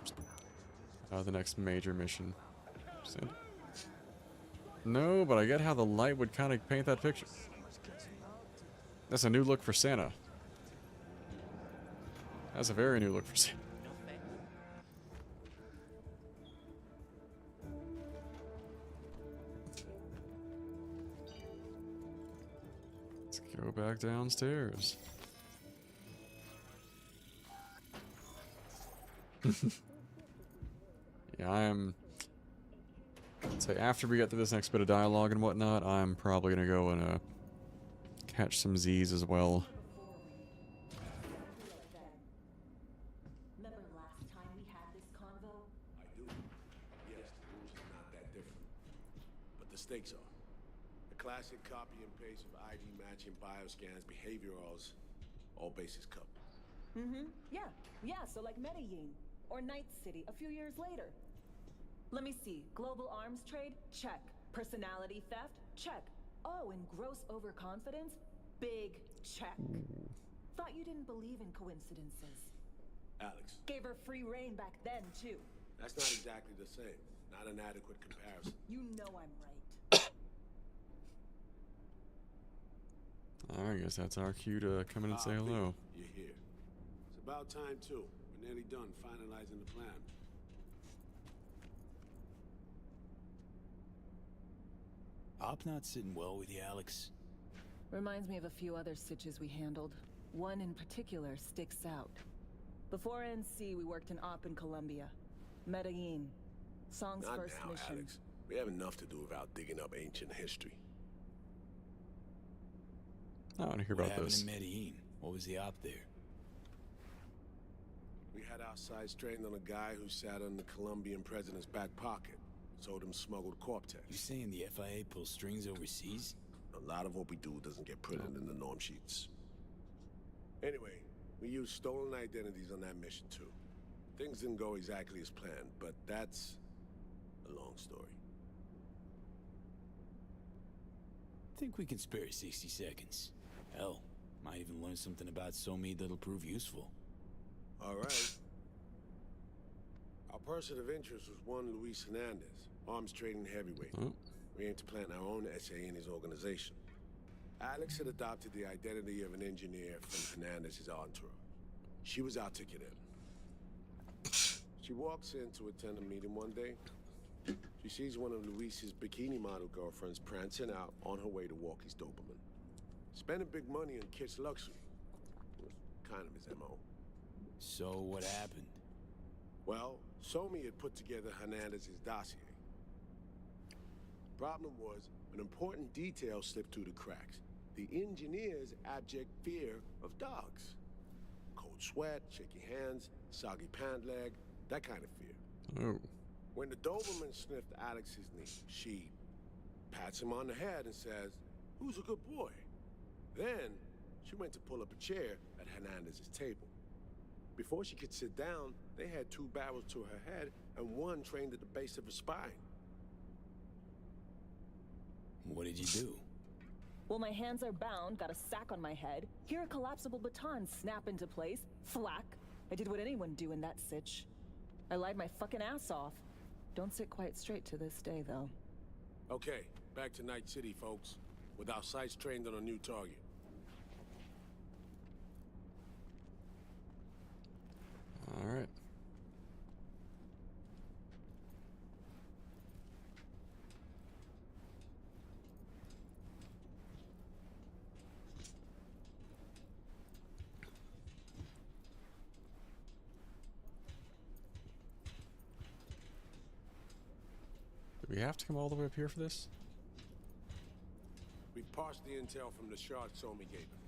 Speaker 1: the next major mission. No, but I get how the light would kind of paint that picture. That's a new look for Santa. That's a very new look for Santa. Let's go back downstairs. Yeah, I'd say after we get to this next bit of dialogue and whatnot, I'm probably gonna go and catch some Z's as well.
Speaker 10: Remember last time we had this convo?
Speaker 18: I do. Yes, the rules are not that different. But the stakes are. The classic copy and paste of ID matching, bioscans, behaviorals, all bases covered.
Speaker 17: Yeah, so like Medellin. Or Night City a few years later. Let me see. Global arms trade? Check. Personality theft? Check. Oh, and gross overconfidence? Big check. Thought you didn't believe in coincidences.
Speaker 18: Alex.
Speaker 17: Gave her free reign back then, too.
Speaker 18: That's not exactly the same. Not an adequate comparison.
Speaker 6: You know I'm right.
Speaker 1: I guess that's our cue to come in and say hello.
Speaker 18: You're here. It's about time, too. We're nearly done finalizing the plan.
Speaker 3: Op not sitting well with you, Alex.
Speaker 6: Reminds me of a few other stitches we handled. One in particular sticks out. Before NC, we worked in Op in Colombia. Medellin. Song's
Speaker 18: Not
Speaker 6: first
Speaker 18: now,
Speaker 6: mission.
Speaker 18: Alex. We have enough to do without digging up ancient history.
Speaker 1: I want to hear
Speaker 3: What
Speaker 1: about
Speaker 3: happened
Speaker 1: this.
Speaker 3: in Medellin? What was the op there?
Speaker 18: We had our sights trained on a guy who sat in the Colombian president's back pocket. Told him smuggled Corptex.
Speaker 3: You saying the FIA pulls strings overseas?
Speaker 18: A lot of what we do doesn't get printed in the norm sheets. Anyway, we used stolen identities on that mission too. Things didn't go exactly as planned, but that's a long story.
Speaker 3: Think we can spare 60 seconds. Hell, might even learn something about Somi that'll prove useful.
Speaker 18: All right. Our person of interest was one Luis Hernandez, arms trading heavyweight. We aim to plant our own SA in his organization. Alex had adopted the identity of an engineer from Hernandez's entourage. She was articulate. She walks in to attend a meeting one day. She sees one of Luis's bikini model girlfriends prancing out on her way to walk his Doberman. Spending big money on kitsch luxury. It was kind of his MO.
Speaker 3: So what happened?
Speaker 18: Well, Somi had put together Hernandez's dossier. Problem was, an important detail slipped through the cracks. The engineer's abject fear of dogs. Cold sweat, shaky hands, soggy pant leg, that kind of fear.
Speaker 1: Oh.
Speaker 18: When the Doberman sniffed Alex's knee, she pats him on the head and says, "Who's a good boy?" Then, she went to pull up a chair at Hernandez's table. Before she could sit down, they had two barrels to her head and one trained at the base of her spine.
Speaker 3: What did you do?
Speaker 6: Well, my hands are bound, got a sack on my head. Here a collapsible baton snap into place. Thwack. I did what anyone do in that sitch. I lied my fucking ass off. Don't sit quite straight to this day, though.
Speaker 18: Okay, back to Night City, folks. With our sights trained on a new target.
Speaker 1: All right. Do we have to come all the way up here for this?
Speaker 18: We parsed the intel from the shard Somi gave us.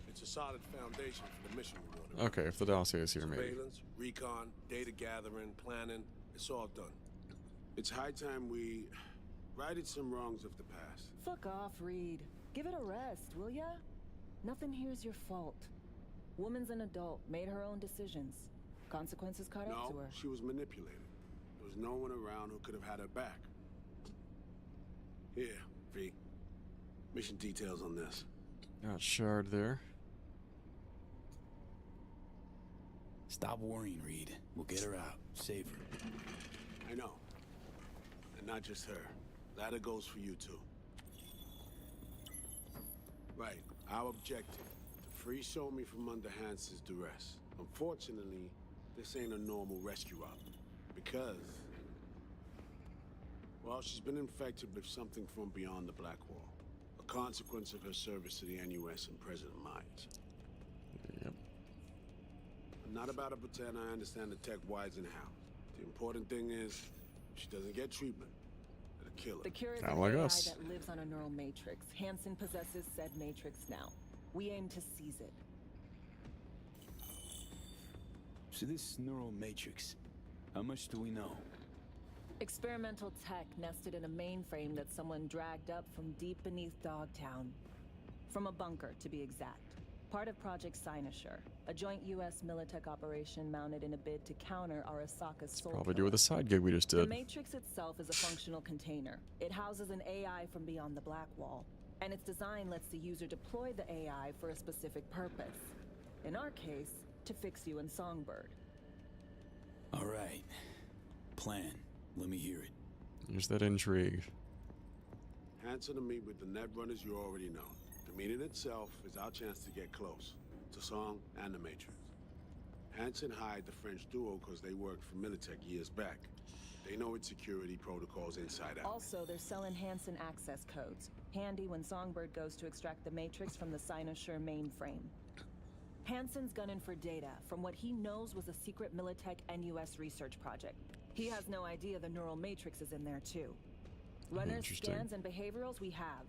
Speaker 18: It's a solid foundation for the mission we wanted.
Speaker 1: Okay, if the dossier is here, maybe.
Speaker 18: Surveillance, recon, data gathering, planning, it's all done. It's high time we righted some wrongs of the past.
Speaker 6: Fuck off, Reed. Give it a rest, will ya? Nothing here's your fault. Woman's an adult, made her own decisions. Consequences caught up to her.
Speaker 18: No, she was manipulated. There was no one around who could have had her back. Here, V. Mission details on this.
Speaker 1: Got Shard there.
Speaker 3: Stop worrying, Reed. We'll get her out. Save her.
Speaker 18: I know. And not just her. Ladder goes for you, too. Right. Our objective. To free Somi from under Hansen's duress. Unfortunately, this ain't a normal rescue op. Because... well, she's been infected with something from beyond the Black Wall. A consequence of her service to the NUS and President Myers.
Speaker 1: Yep.
Speaker 18: I'm not about to pretend I understand the tech whys and hows. The important thing is, if she doesn't get treatment, it'll kill her.
Speaker 6: The cure is
Speaker 1: Kinda
Speaker 6: an
Speaker 1: like
Speaker 6: AI
Speaker 1: us.
Speaker 6: that lives on a neural matrix. Hansen possesses said matrix now. We aim to seize it.
Speaker 3: So this neural matrix, how much do we know?
Speaker 6: Experimental tech nested in a mainframe that someone dragged up from deep beneath Dogtown. From a bunker, to be exact. Part of Project Cynosure, a joint U.S. Militech operation mounted in a bid to counter Arasaka's soul
Speaker 1: Probably do with the side gig we just
Speaker 6: The
Speaker 1: did.
Speaker 6: Matrix itself is a functional container. It houses an AI from beyond the Black Wall, and its design lets the user deploy the AI for a specific purpose. In our case, to fix you and Songbird.
Speaker 3: All right. Plan. Let me hear it.
Speaker 1: There's that intrigue.
Speaker 18: Hanson to meet with the Netrunners you already know. The meeting itself is our chance to get close to Song and the Matrix. Hanson hired the French duo because they worked for Militech years back. They know its security protocols inside out.
Speaker 5: Also, they're selling Hanson access codes. Handy when Songbird goes to extract the Matrix from the Cynosure mainframe. Hanson's gunning for data from what he knows was a secret Militech NUS research project. He has no idea the neural matrix is in there too. Runners, scans, and behaviorals we have.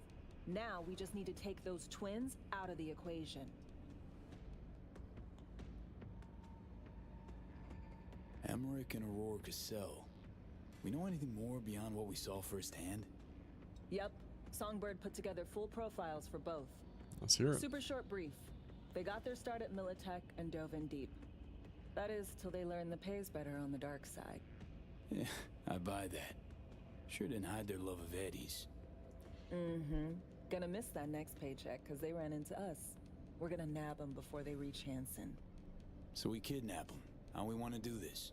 Speaker 5: Now we just need to take those twins out of the equation.
Speaker 3: Emmerich and Aurora Cassell. We know anything more beyond what we saw firsthand?
Speaker 5: Yep. Songbird put together full profiles for both.
Speaker 1: Let's hear it.
Speaker 5: Super short brief. They got their start at Militech and dove in deep. That is, till they learned the pay's better on the dark side.
Speaker 3: Yeah, I buy that. Sure didn't hide their love of Eddie's.
Speaker 5: Mm-hmm. Gonna miss that next paycheck, because they ran into us. We're gonna nab them before they reach Hanson.
Speaker 3: So we kidnap them. How we want to do this?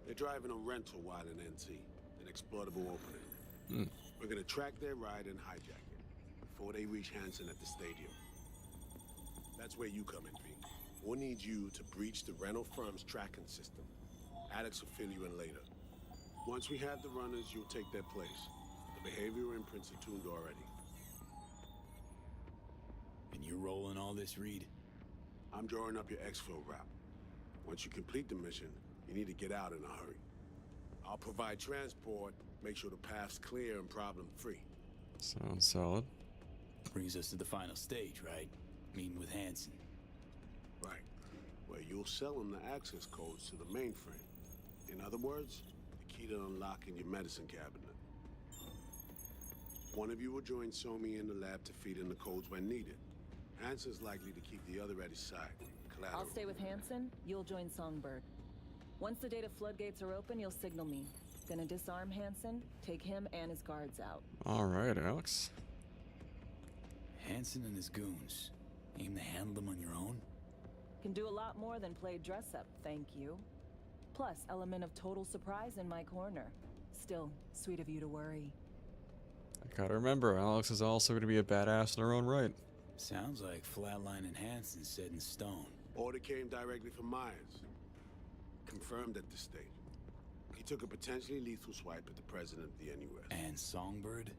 Speaker 18: They're driving a rental while in NT, an exploitable opening. We're gonna track their ride and hijack it before they reach Hanson at the stadium. That's where you come in, V. We'll need you to breach the rental firm's tracking system. Alex will fill you in later. Once we have the runners, you'll take their place. The behavioral imprints are tuned already.
Speaker 3: And you're rolling all this, Reed?
Speaker 18: I'm drawing up your exfil route. Once you complete the mission, you need to get out in a hurry. I'll provide transport, make sure the path's clear and problem-free.
Speaker 1: Sounds solid.
Speaker 3: Brings us to the final stage, right? Meeting with Hanson.
Speaker 18: Right. Where you'll sell him the access codes to the mainframe. In other words, the key to unlocking your medicine cabinet. One of you will join Somi in the lab to feed in the codes when needed. Hanson's likely to keep the other at his side. Collateral.
Speaker 5: I'll stay with Hanson, you'll join Songbird. Once the data floodgates are open, you'll signal me. Gonna disarm Hanson, take him and his guards out.
Speaker 1: Alright, Alex.
Speaker 3: Hanson and his goons. Aim to handle them on your own?
Speaker 5: Can do a lot more than play dress-up, thank you. Plus, element of total surprise in my corner. Still, sweet of you to worry.
Speaker 1: I gotta remember, Alex is also gonna be a badass in her own right.
Speaker 3: Sounds like Flatline and Hanson set in stone.
Speaker 18: Order came directly from Myers. Confirmed at this stage. He took a potentially lethal swipe at the president of the NUS.
Speaker 3: And Songbird?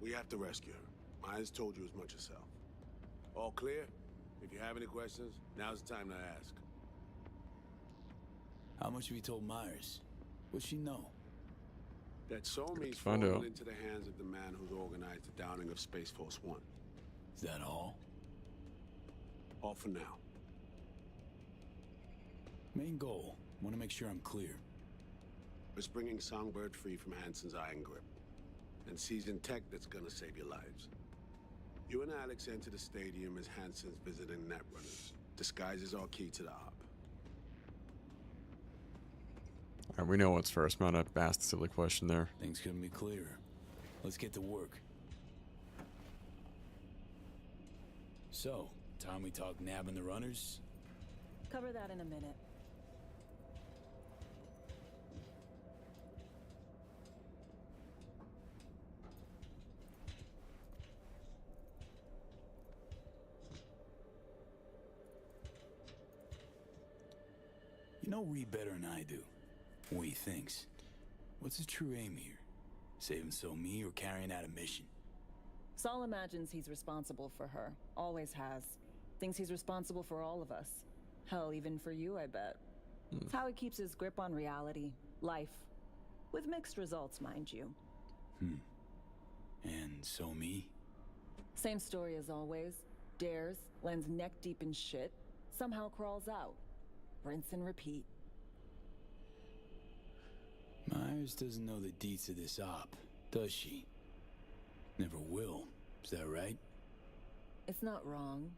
Speaker 18: We have to rescue her. Myers told you as much herself. All clear? If you have any questions, now's the time to ask.
Speaker 3: How much have you told Myers? What's she know?
Speaker 18: That Somi's fallen into the hands of the man who's organized the downing of Space Force One.
Speaker 3: Is that all?
Speaker 18: All for now.
Speaker 3: Main goal. Want to make sure I'm clear.
Speaker 18: It's bringing Songbird free from Hanson's iron grip. And seizing tech that's gonna save your lives. You and Alex enter the stadium as Hanson's visiting Netrunners. Disguise is our key to the op.
Speaker 1: Alright, we know what's first. I'm not gonna ask the silly question there.
Speaker 3: Things couldn't be clearer. Let's get to work. So, time we talk nabbing the runners?
Speaker 5: Cover that in a minute.
Speaker 3: You know Reed better than I do. What he thinks. What's his true aim here? Saving Somi or carrying out a mission?
Speaker 5: Saul imagines he's responsible for her. Always has. Thinks he's responsible for all of us. Hell, even for you, I bet. It's how he keeps his grip on reality. Life. With mixed results, mind you.
Speaker 3: And Somi?
Speaker 5: Same story as always. Dares, lands neck deep in shit, somehow crawls out. Rinse and repeat.
Speaker 3: Myers doesn't know the deets of this op, does she? Never will. Is that right?
Speaker 5: It's not wrong.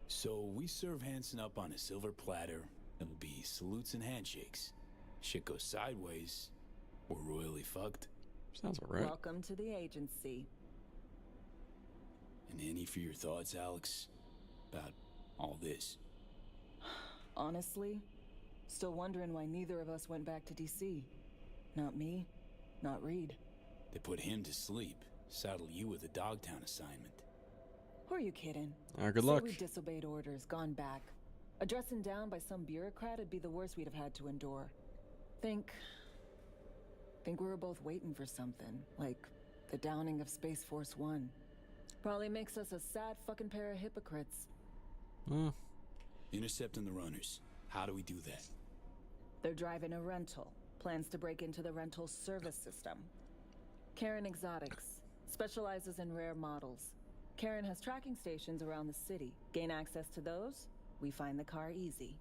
Speaker 3: So we serve Hanson up on a silver platter. It'll be salutes and handshakes. Shit goes sideways. We're royally fucked.
Speaker 1: Sounds alright.
Speaker 5: Welcome to the agency.
Speaker 3: And any for your thoughts, Alex? About all this?
Speaker 5: Honestly, Still wondering why neither of us went back to DC. Not me, not Reed.
Speaker 3: They put him to sleep. Saddle you with a Dogtown assignment.
Speaker 5: Who are you kidding?
Speaker 1: Good
Speaker 5: Say
Speaker 1: luck.
Speaker 5: we disobeyed orders, gone back. Addressing down by some bureaucrat would be the worst we'd have had to endure. Think we were both waiting for something, like the downing of Space Force One. Probably makes us a sad fucking pair of hypocrites.
Speaker 3: Intercepting the runners. How do we do that?
Speaker 5: They're driving a rental. Plans to break into the rental service system. Karen Exotics specializes in rare models. Karen has tracking stations around the city. Gain access to those, we find the car easy.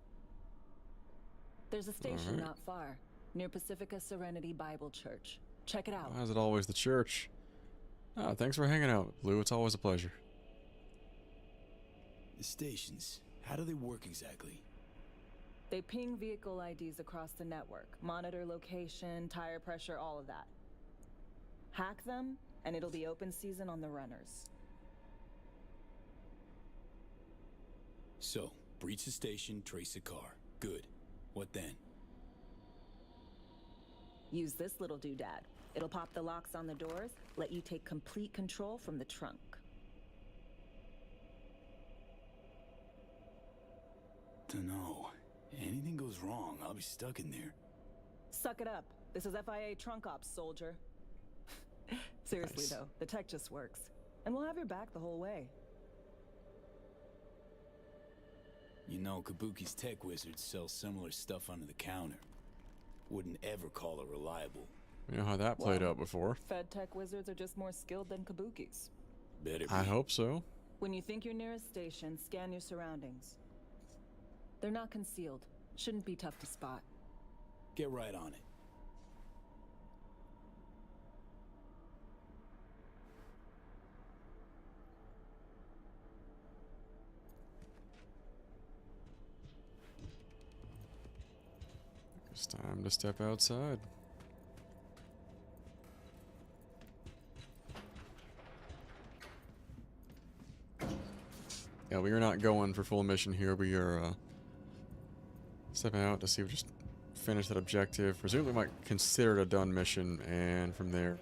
Speaker 5: There's a station not far, near Pacifica Serenity Bible Church. Check it out.
Speaker 1: Why is it always the church? Thanks for hanging out, Blue. It's always a pleasure.
Speaker 3: The stations, how do they work exactly?
Speaker 5: They ping vehicle IDs across the network, monitor location, tire pressure, all of that. Hack them, and it'll be open season on the runners.
Speaker 3: So, breach the station, trace the car. Good. What then?
Speaker 5: Use this little doodad. It'll pop the locks on the doors, let you take complete control from the trunk.
Speaker 3: Dunno. Anything goes wrong, I'll be stuck in there.
Speaker 5: Suck it up. This is FIA trunk ops, soldier. Seriously,
Speaker 1: Nice.
Speaker 5: though, the tech just works. And we'll have your back the whole way.
Speaker 3: You know, Kabuki's tech wizards sell similar stuff under the counter. Wouldn't ever call it reliable.
Speaker 1: You know how that played out before.
Speaker 5: Fed tech wizards are just more skilled than Kabukis.
Speaker 3: Better be.
Speaker 1: I hope so.
Speaker 5: When you think you're near a station, scan your surroundings. They're not concealed. Shouldn't be tough to spot.
Speaker 3: Get right on it.
Speaker 1: It's time to step outside. Yeah, we are not going for full mission here. We are stepping out to see if we just finish that objective. Presumably we might consider it a done mission, and from there...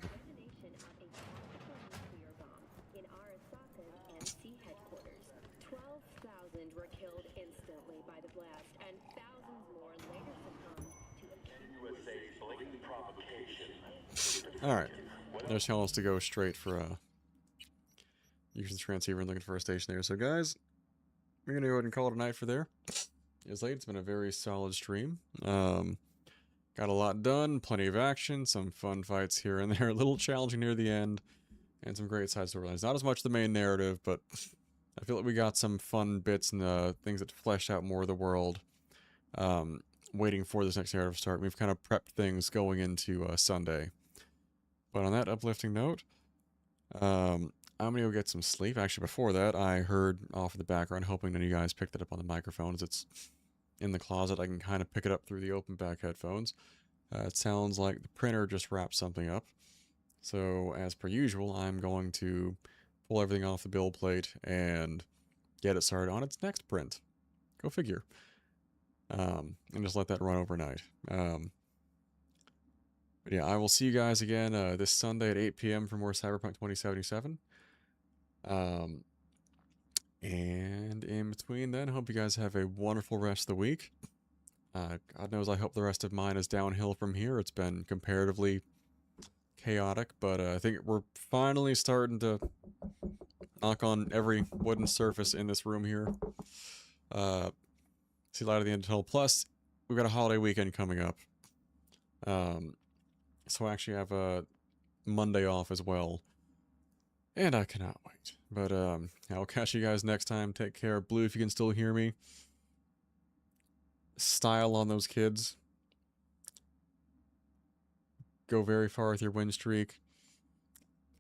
Speaker 1: Alright, they're telling us to go straight for using the transceiver and looking for a station there. So guys, we're going to go ahead and call it a night for there. It's late, it's been a very solid stream. Got a lot done, plenty of action, some fun fights here and there, a little challenging near the end, and some great side storylines. Not as much the main narrative, but I feel like we got some fun bits and things that fleshed out more of the world. Waiting for this next narrative to start. We've kind of prepped things going into Sunday. But on that uplifting note, I'm going to go get some sleep. Actually, before that, I heard off in the background, hoping none of you guys picked it up on the microphones. It's in the closet. I can kind of pick it up through the open back headphones. It sounds like the printer just wrapped something up. So, as per usual, I'm going to pull everything off the build plate and get it started on its next print. Go figure. And just let that run overnight. But yeah, I will see you guys again this Sunday at 8 p.m. for more Cyberpunk 2077. And in between then, hope you guys have a wonderful rest of the week. God knows I hope the rest of mine is downhill from here. It's been comparatively chaotic, but I think we're finally starting to knock on every wooden surface in this room here. See light at the end of the tunnel. Plus, we've got a holiday weekend coming up. So I actually have a Monday off as well. And I cannot wait. But I'll catch you guys next time. Take care. Blue, if you can still hear me. Style on those kids. Go very far with your win streak.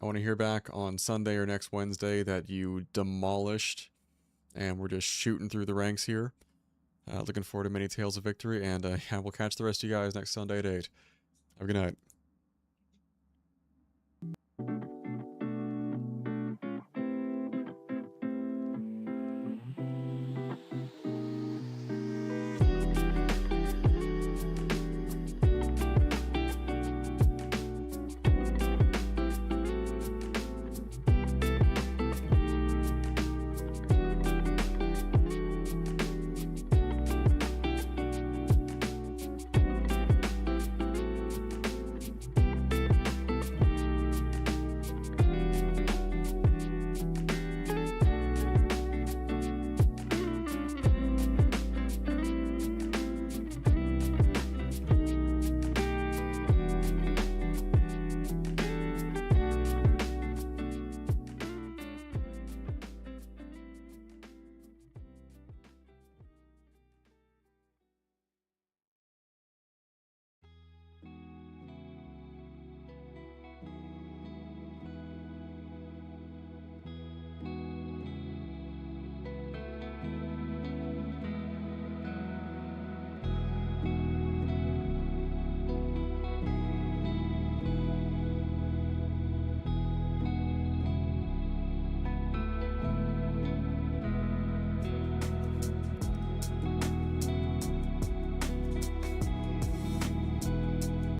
Speaker 1: I want to hear back on Sunday or next Wednesday that you demolished and we're just shooting through the ranks here. Looking forward to many tales of victory, and we'll catch the rest of you guys next Sunday at 8. Have a good night.